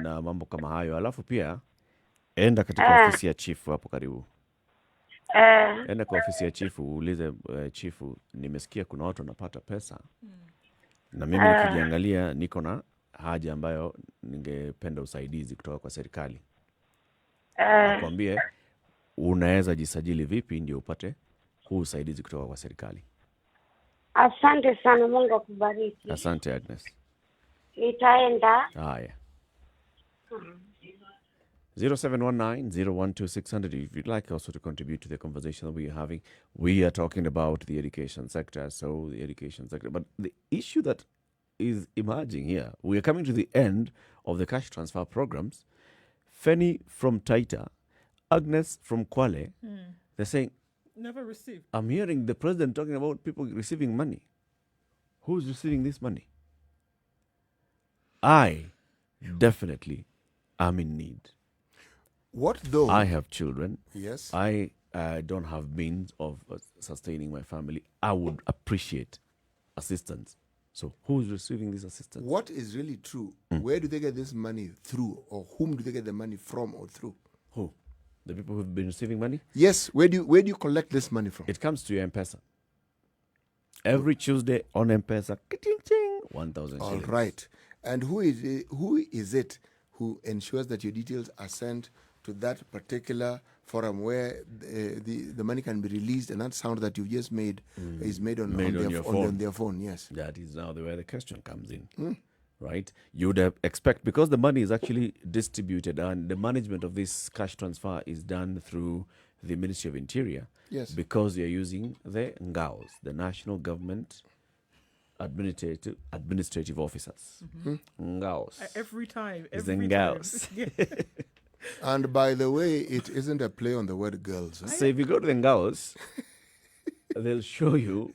na mambo kama hayo. Alafu pia enda katika ofisi ya chifu hapo karibu. Enda kwa ofisi ya chifu uulize, chifu, nimesikia kuna watu wanapata pesa na mimi nikijiangalia niko na haja ambayo ningependa usaidizi kutoka kwa serikali. Akwambie unaweza jisajili vipi ndio upate huu usaidizi kutoka kwa serikali. Asante sana, Mungu akubariki. Asante Agnes. Nitaenda. Haya. 0719-012-600 if you'd like also to contribute to the conversation that we are having. We are talking about the education sector, but the issue that is emerging here, we are coming to the end of the cash transfer programs. Fanny from Taita, Agnes from Kwale, they're saying, never received. I'm hearing the president talking about people receiving money. Who's receiving this money? I definitely am in need. What though? I have children. Yes. I don't have means of sustaining my family. I would appreciate assistance. So who's receiving this assistance? What is really true? Where do they get this money through, or whom do they get the money from or through? Who? The people who've been receiving money? Yes. Where do you collect this money from? It comes to your M-Pesa. Every Tuesday on M-Pesa, 1,000 All shillings. right. And who is it who ensures that your details are sent to that particular forum where the money can be released, and that sound that you've just made is made on their phone? Yes. That is now where the question comes in. Right? You would expect, because the money is actually distributed and the management of this cash transfer is done through the Ministry of Interior. Yes. Because you're using the NGAOs, the National Government Administrative Officers. NGAOs. Every time. It's the NGAOs. And by the way, it isn't a play on the word girls. So if you go to the NGAOs, they'll show you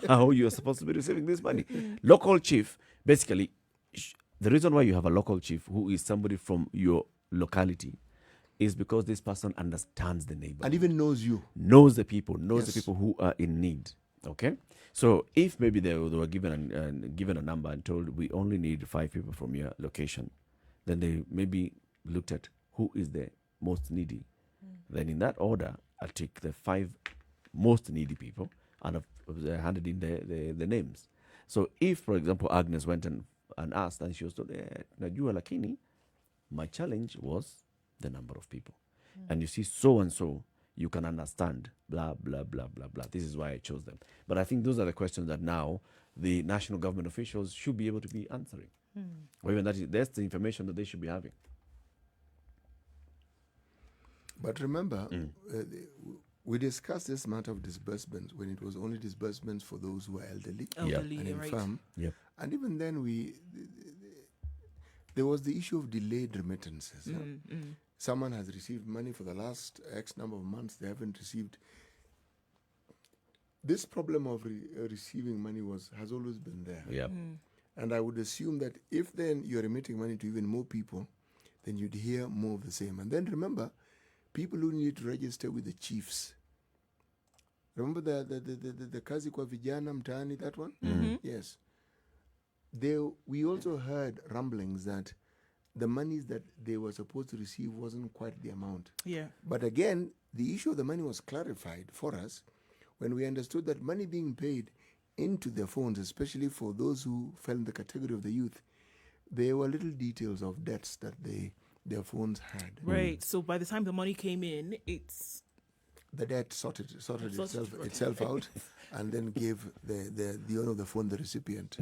how you're supposed to be receiving this money. Local chief, basically, the reason why you have a local chief who is somebody from your locality is because this person understands the neighbor. And even knows you. Knows the people who are in need. Okay? So if maybe they were given a number and told we only need 5 people from your location, then they maybe looked at who is the most needy. Then in that order, I'll take the 5 most needy people and I've handed in the names. So if, for example, Agnes went and asked and she was told, Najua lakini, my challenge was the number of people. And you see so and so, you can understand, blah, blah, blah, blah, blah. This is why I chose them. But I think those are the questions that now the national government officials should be able to be answering. Or even that's the information that they should be having. But remember, we discussed this matter of disbursements when it was only disbursements for those who are elderly and infirm. Yep. And even then, there was the issue of delayed remittances. Someone has received money for the last X number of months, they haven't received. This problem of receiving money has always been there. Yep. And I would assume that if then you're remitting money to even more people, then you'd hear more of the same. And then remember, people who need to register with the chiefs. Remember the kazi kwa vijana mtaani, that one? Yes. We also heard rumblings that the monies that they were supposed to receive wasn't quite the amount. Yeah. But again, the issue of the money was clarified for us when we understood that money being paid into their phones, especially for those who fell in the category of the youth, there were little details of debts that their phones had. Right. So by the time the money came in, the debt sorted itself out, and then gave the owner of the phone the recipient.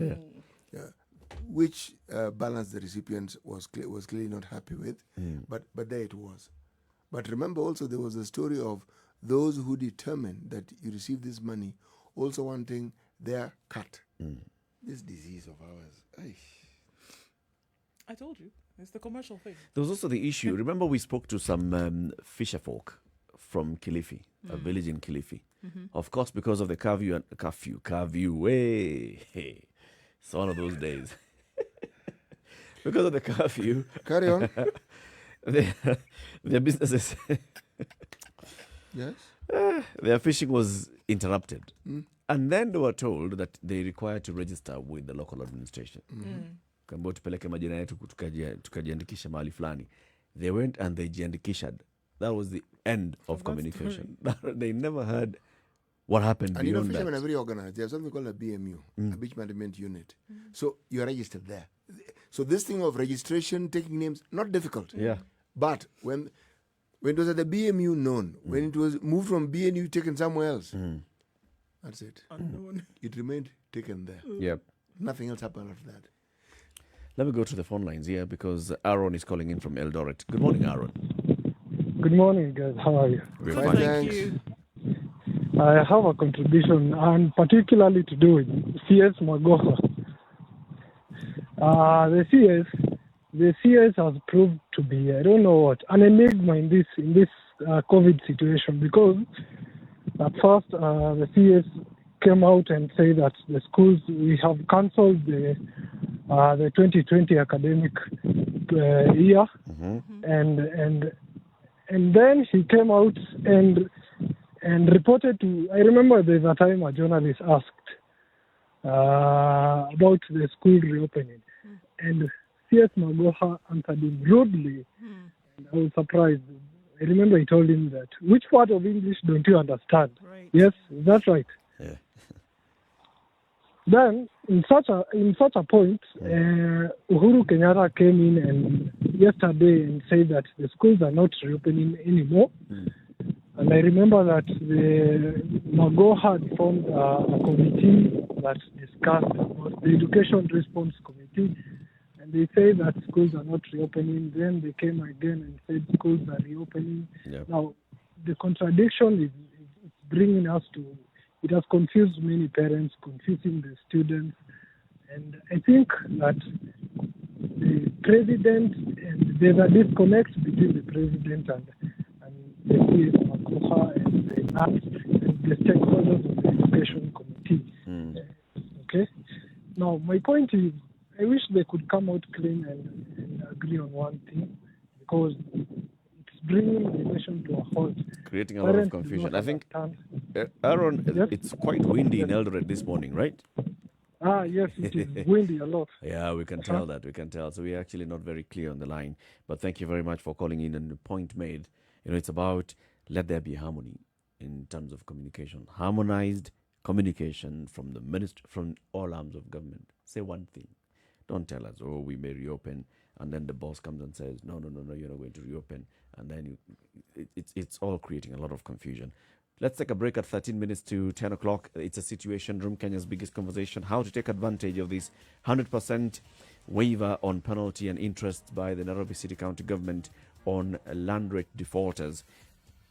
Which balance the recipient was clearly not happy with, but there it was. But remember also there was a story of those who determined that you receive this money also wanting their cut. This disease of ours. I told you, it's the commercial thing. There was also the issue. Remember we spoke to some fisher folk from Kilifi, a village in Kilifi. Of course, because of the curfew, it's one of those days. Because of the curfew. Carry on. Their businesses. Yes. Their fishing was interrupted. And then they were told that they require to register with the local administration. Kamba tupeleke majina yetu tukajiandikisha mahali fulani. They went and they jiandikishad. That was the end of communication. They never heard what happened and beyond fishermen that. are very organized. They have something called a BMU, a beach management unit. So you're registered there. So this thing of registration, taking names, not difficult. Yeah. But when it was at the BMU known, when it was moved from BNU taken somewhere else, that's it. Unknown. It remained taken there. Yep. Nothing else happened after that. Let me go to the phone lines here because Aaron is calling in from Eldoret. Good morning, Aaron. Good morning, guys. How are you? We're Fine, fine. thank you. I have a contribution, and particularly to do with CS Magoha. The CS has proved to be, I don't know what, an enigma in this COVID situation, because at first the CS came out and said that the schools, we have cancelled the 2020 academic year, and then he came out and reported to. I remember there's a time a journalist asked about the school reopening, and CS Magoha answered him rudely, and I was surprised. I remember he told him that, which part of English don't you understand? Right. Yes, is that right? Yeah. Then, in such a point, Uhuru Kenyatta came in and yesterday and said that the schools are not reopening anymore. And I remember that the Magoha had formed a committee that discussed about the education response committee, and they say that schools are not reopening. Then they came again and said schools are reopening. Yep. Now, the contradiction is bringing us to. It has confused many parents, confusing the students, and I think that the president, and there's a disconnect between the president and the CS Magoha and the stakeholders of the education committee. Okay. Now, my point is, I wish they could come out clean and agree on one thing, because it's bringing the nation to a halt. Creating a lot of confusion. I think, Aaron, Yes? it's quite windy in Eldoret this morning, right? Yes, it is windy a lot. Yeah, we can tell that. We can tell. So we're actually not very clear on the line. But thank you very much for calling in. And the point made, it's about let there be harmony in terms of communication. Harmonized communication from the minister, from all arms of government. Say one thing. Don't tell us, we may reopen. And then the boss comes and says, no, you're not going to reopen. And then it's all creating a lot of confusion. Let's take a break at 13 minutes to 10 o'clock. It's a Situation Room, Kenya's biggest conversation. How to take advantage of this 100% waiver on penalty and interest by the Nairobi City County Government on land rate defaulters.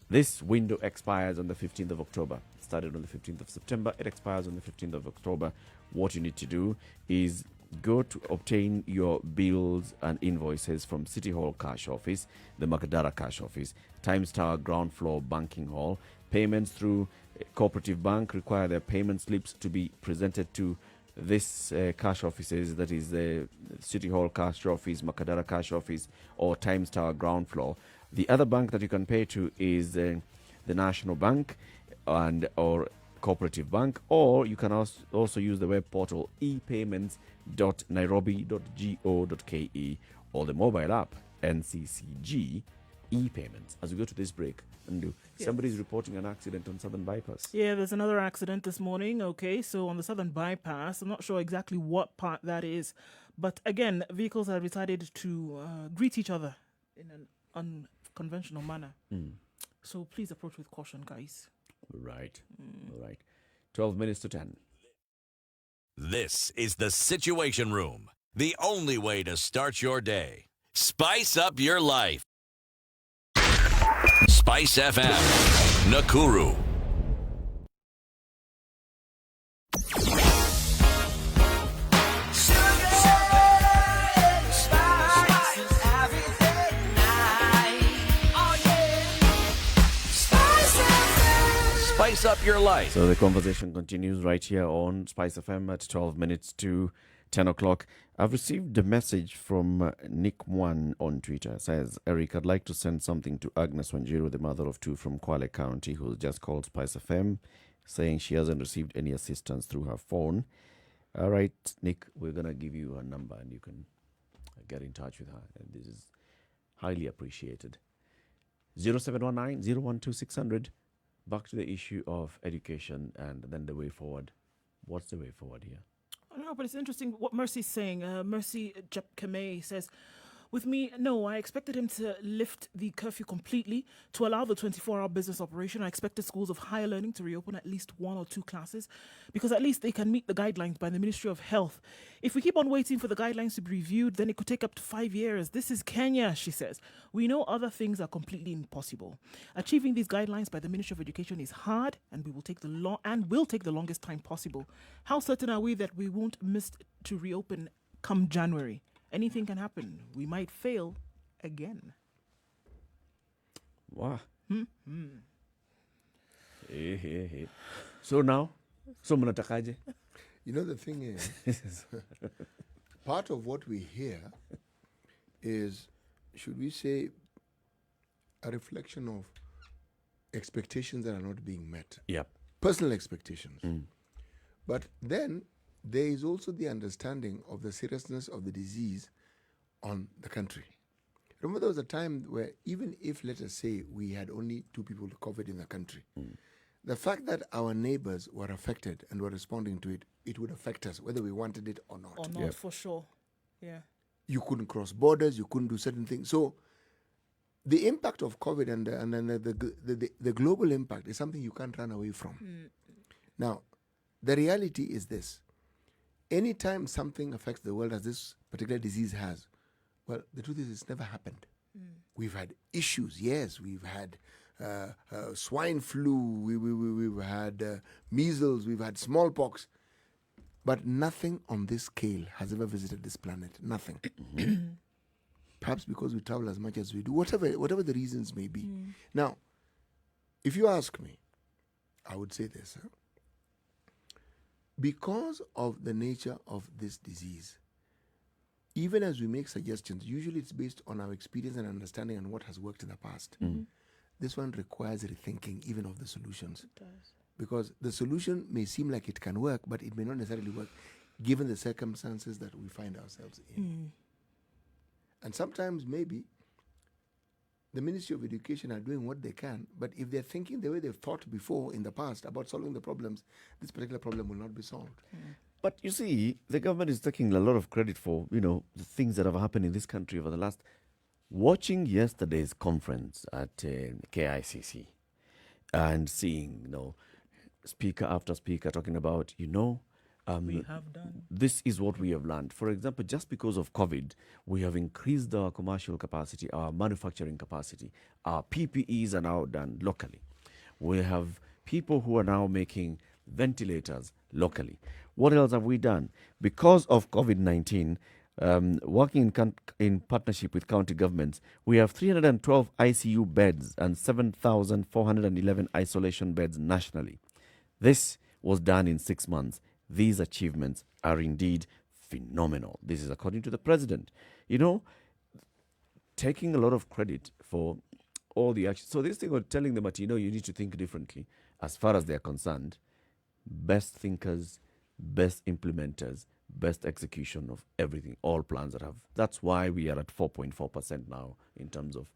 This window expires on the 15th of October. It started on the 15th of September. It expires on the 15th of October. What you need to do is go to obtain your bills and invoices from City Hall Cash Office, the Makadara Cash Office, Times Tower Ground Floor Banking Hall. Payments through Cooperative Bank require their payment slips to be presented to this cash offices, that is the City Hall Cash Office, Makadara Cash Office, or Times Tower Ground Floor. The other bank that you can pay to is the National Bank and or Cooperative Bank, or you can also use the web portal epayments.nairobi.go.ke or the mobile app NCCG ePayments. As we go to this break, Nduh, somebody's reporting an accident on Southern Bypass. Yeah, there's another accident this morning. Okay, so on the Southern Bypass, I'm not sure exactly what part that is, but again, vehicles have decided to greet each other in an unconventional manner. So please approach with caution, guys. Right. All right. 12 minutes to 10. This is the Situation Room, the only way to start your day. Spice up your life. Spice FM, Nakuru. Spice up your life. So the conversation continues right here on Spice FM at 12 minutes to 10 o'clock. I've received a message from Nick One on Twitter. It says, Eric, I'd like to send something to Agnes Wanjiru, the mother of two from Kwale County, who's just called Spice FM. saying she hasn't received any assistance through her phone. All right, Nick, we're going to give you her number and you can get in touch with her. And this is highly appreciated. 0719 012 600. Back to the issue of education and then the way forward. What's the way forward here? I don't know, but it's interesting what Mercy's saying. Mercy Jepkeme says, with me, no, I expected him to lift the curfew completely to allow the 24-hour business operation. I expected schools of higher learning to reopen at least 1 or 2 classes because at least they can meet the guidelines by the Ministry of Health. If we keep on waiting for the guidelines to be reviewed, then it could take up to 5 years. This is Kenya, she says. We know other things are completely impossible. Achieving these guidelines by the Ministry of Education is hard and will take the longest time possible. How certain are we that we won't miss to reopen come January? Anything can happen. We might fail again. Wow. So now, so mnatakaje? You know, the thing is, part of what we hear is, should we say, a reflection of expectations that are not being met. Yep. Personal expectations. But then there is also the understanding of the seriousness of the disease on the country. Remember, there was a time where even if, let us say, we had only 2 people with COVID in the country, the fact that our neighbors were affected and were responding to it, it would affect us, whether we wanted it or not. Or not, for sure. Yeah. You couldn't cross borders, you couldn't do certain things. So the impact of COVID and the global impact is something you can't run away from. Now, the reality is this. Anytime something affects the world as this particular disease has, well, the truth is it's never happened. We've had issues, yes. We've had swine flu, we've had measles, we've had smallpox. But nothing on this scale has ever visited this planet. Nothing. Perhaps because we travel as much as we do, whatever the reasons may be. Now, if you ask me, I would say this. Because of the nature of this disease, even as we make suggestions, usually it's based on our experience and understanding and what has worked in the past. This one requires rethinking even of the solutions. It does. Because the solution may seem like it can work, but it may not necessarily work given the circumstances that we find ourselves in. And sometimes maybe the Ministry of Education are doing what they can, but if they're thinking the way they've thought before in the past about solving the problems, this particular problem will not be solved. But you see, the government is taking a lot of credit for, the things that have happened in this country over the last. Watching yesterday's conference at KICC and seeing, speaker after speaker talking about, we have done. This is what we have learned. For example, just because of COVID, we have increased our commercial capacity, our manufacturing capacity. Our PPEs are now done locally. We have people who are now making ventilators locally. What else have we done? Because of COVID-19, working in partnership with county governments, we have 312 ICU beds and 7,411 isolation beds nationally. This was done in 6 months. These achievements are indeed phenomenal. This is according to the president. Taking a lot of credit for all the action. So this thing of telling them that, you need to think differently as far as they're concerned. Best thinkers, best implementers, best execution of everything, all plans that have. That's why we are at 4.4% now in terms of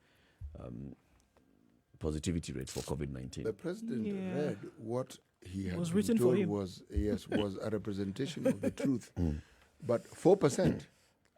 positivity rate for COVID-19. The president read what he had was been written told for him. was a representation of the truth. But 4%.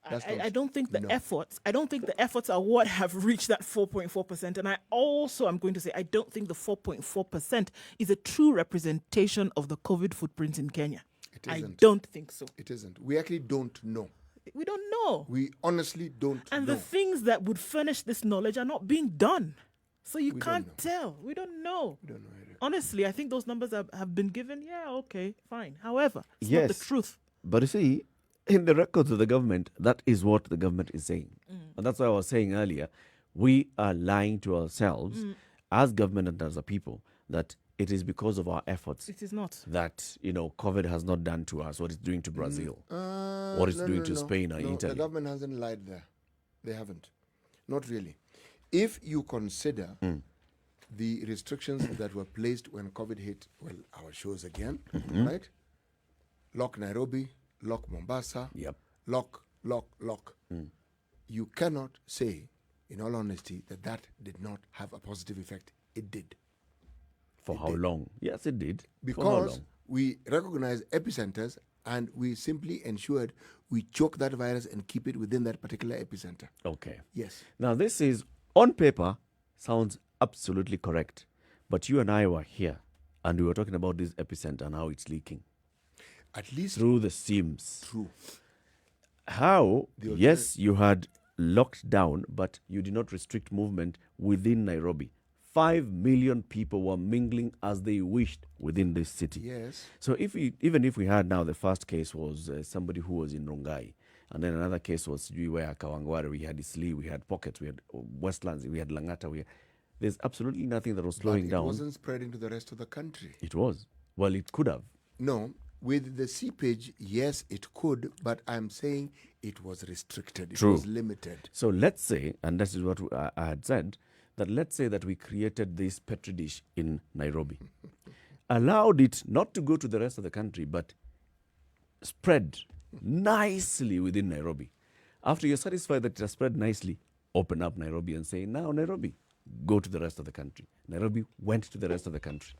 I don't think the efforts. I don't think the efforts are what have reached that 4.4%. And I also am going to say I don't think the 4.4% is a true representation of the COVID footprint in Kenya. It isn't. I don't think so. It isn't. We actually don't know. We don't know. We honestly don't know. And the things that would furnish this knowledge are not being done. So you can't tell. We don't know. We don't know, Eric. Honestly, I think those numbers have been given. Yeah, okay, fine. However, it's not the truth. But you see, in the records of the government, that is what the government is saying. And that's why I was saying earlier, we are lying to ourselves as government and as a people that it is because of our efforts. It is not. That, COVID has not done to us what it's doing to Brazil, what it's doing to Spain or Italy. The government hasn't lied there. They haven't. Not really. If you consider the restrictions that were placed when COVID hit, well, our shows again, Mhm. right? Lock Nairobi, lock Mombasa, Yep. lock. You cannot say, in all honesty, that that did not have a positive effect. It did. For how long? Yes, it did. For how Because long? we recognize epicenters and we simply ensured we choke that virus and keep it within that particular epicenter. Okay. Yes. Now, this is, on paper, sounds absolutely correct. But you and I were here, and we were talking about this epicenter and how it's leaking. At least through the seams. True. How, The yes, you had locked down, but you did not restrict movement within Nairobi. 5 million people were mingling as they wished within this city. Yes. So even if we had now, the first case was somebody who was in Rongai, and then another case was where Kawangware, we had Isli, we had Pockets, we had Westlands, we had Langata. There's absolutely nothing that was slowing But down. It wasn't spreading to the rest of the country. It was. Well, it could have. No, with the seepage, yes, it could, but I'm saying it was restricted. It True. was limited. So let's say, and this is what I had said, that let's say that we created this petri dish in Nairobi, allowed it not to go to the rest of the country, but spread nicely within Nairobi. After you're satisfied that it has spread nicely, open up Nairobi and say, now Nairobi, go to the rest of the country. Nairobi went to the rest of the country.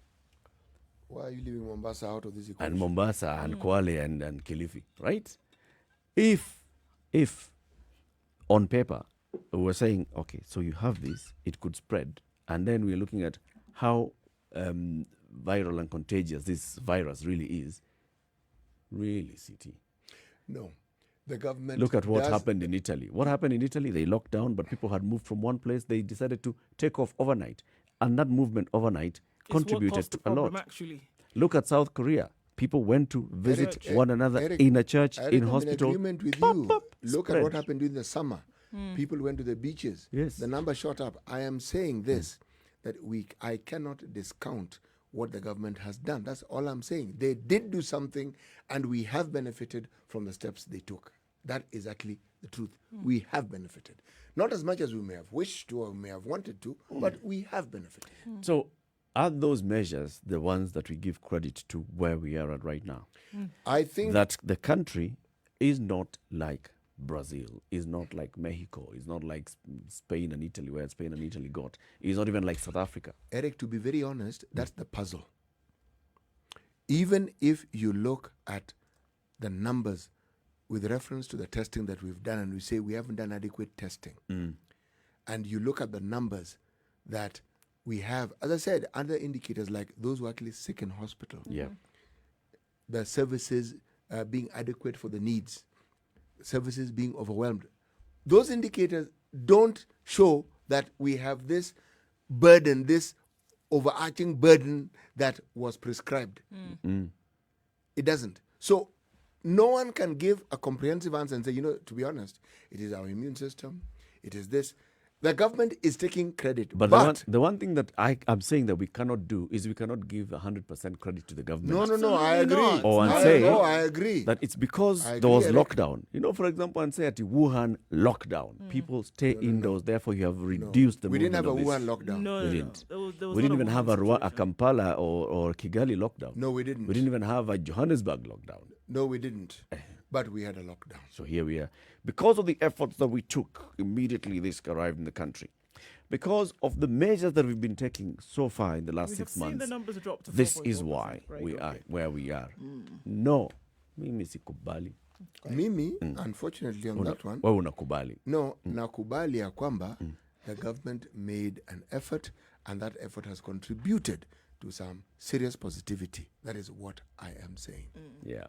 Why are you leaving Mombasa out of this equation? And Mombasa and Kwale and Kilifi, right? If on paper we're saying, okay, so you have this, it could spread, and then we're looking at how viral and contagious this virus really is, really, CT. No. The government Look at what does- happened in Italy. What happened in Italy? They locked down, but people had moved from one place. They decided to take off overnight. And that movement overnight It's what contributed caused to the a problem, lot. actually. Look at South Korea. People went to visit Eric, one another Eric, in a church, Eric, in I'm hospital. in agreement with you. Look at spread. what happened during the summer. People went to the beaches. Yes. The number shot up. I am saying this, that I cannot discount what the government has done. That's all I'm saying. They did do something, and we have benefited from the steps they took. That is actually the truth. We have benefited. Not as much as we may have wished to or may have wanted to, but we have benefited. So are those measures the ones that we give credit to where we are at right now? I think that the country is not like Brazil, is not like Mexico, is not like Spain and Italy, where Spain and Italy got. It's not even like South Africa. Eric, to be very honest, that's the puzzle. Even if you look at the numbers with reference to the testing that we've done, and we say we haven't done adequate testing, and you look at the numbers that we have, as I said, other indicators like those who are actually sick in hospital, the services being adequate for the needs, services being overwhelmed, those indicators don't show that we have this burden, this overarching burden that was prescribed. It doesn't. So no one can give a comprehensive answer and say, to be honest, it is our immune system, it is this. The government is taking credit. But the one thing that I'm saying that we cannot do is we cannot give 100% credit to the government. No, I agree. I agree. That it's because I there was agree, Eric. lockdown. For example, and say at the Wuhan lockdown, people stay indoors, therefore you have reduced the We didn't movement have a of this. Wuhan lockdown. No, We no, didn't. no. There was We didn't not even have a Kampala or Kigali lockdown. No, we didn't. We didn't even have a Johannesburg lockdown. No, we didn't. But we had a lockdown. So here we are. Because of the efforts that we took immediately this arrived in the country, because of the measures that we've been taking so far in the last We 6 have seen months, the numbers drop to this 4.4%, is why right, we okay. are where we are. No, mimi sikubali. Mimi, unfortunately on that one, Wewe unakubali. no, nakubali ya kwamba the government made an effort, and that effort has contributed to some serious positivity. That is what I am saying. Yeah.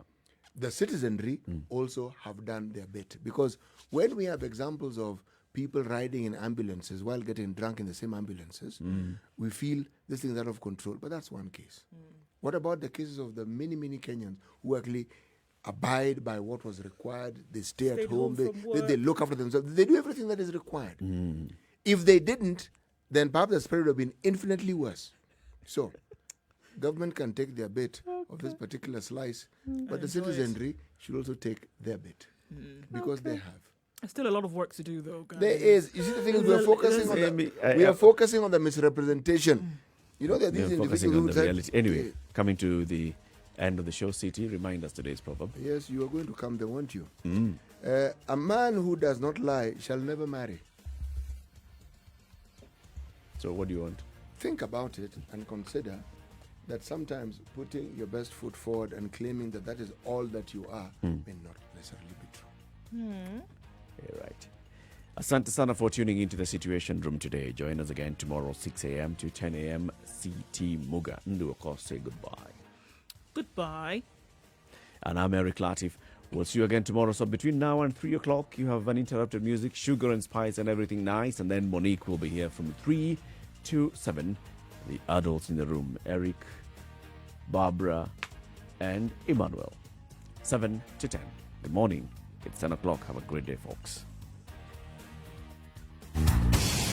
The citizenry also have done their bit, because when we have examples of people riding in ambulances while getting drunk in the same ambulances, we feel this thing is out of control. But that's one case. What about the cases of the many Kenyans who actually abide by what was required? They stay at Stayed home, home from they look after themselves, they do everything that is required. If they didn't, then perhaps the spread would have been infinitely worse. So, government can take their bit of this particular slice, but the Enjoy it. citizenry should also take their bit, because they have. There's still a lot of work to do, though, guys. There is. You see, the thing is, we are focusing on the misrepresentation. You know, there are these We're focusing individuals on who the said, reality. Anyway, coming to the end of the show, CT, remind us today's proverb. yes, you are going to come, they want you. A man who does not lie shall never marry. So what do you want? Think about it and consider that sometimes putting your best foot forward and claiming that that is all that you are may not necessarily be true. Yeah, right. Asante sana for tuning into the Situation Room today. Join us again tomorrow, 6 a.m. to 10 a.m. CT Muga. Nduh Okoh, say goodbye. Goodbye. And I'm Eric Latiff. We'll see you again tomorrow. So between now and 3 o'clock, you have uninterrupted music, sugar and spice and everything nice. And then Monique will be here from 3 to 7. The adults in the room, Eric, Barbara, and Emmanuel. 7 to 10. Good morning. It's 10 o'clock. Have a great day, folks.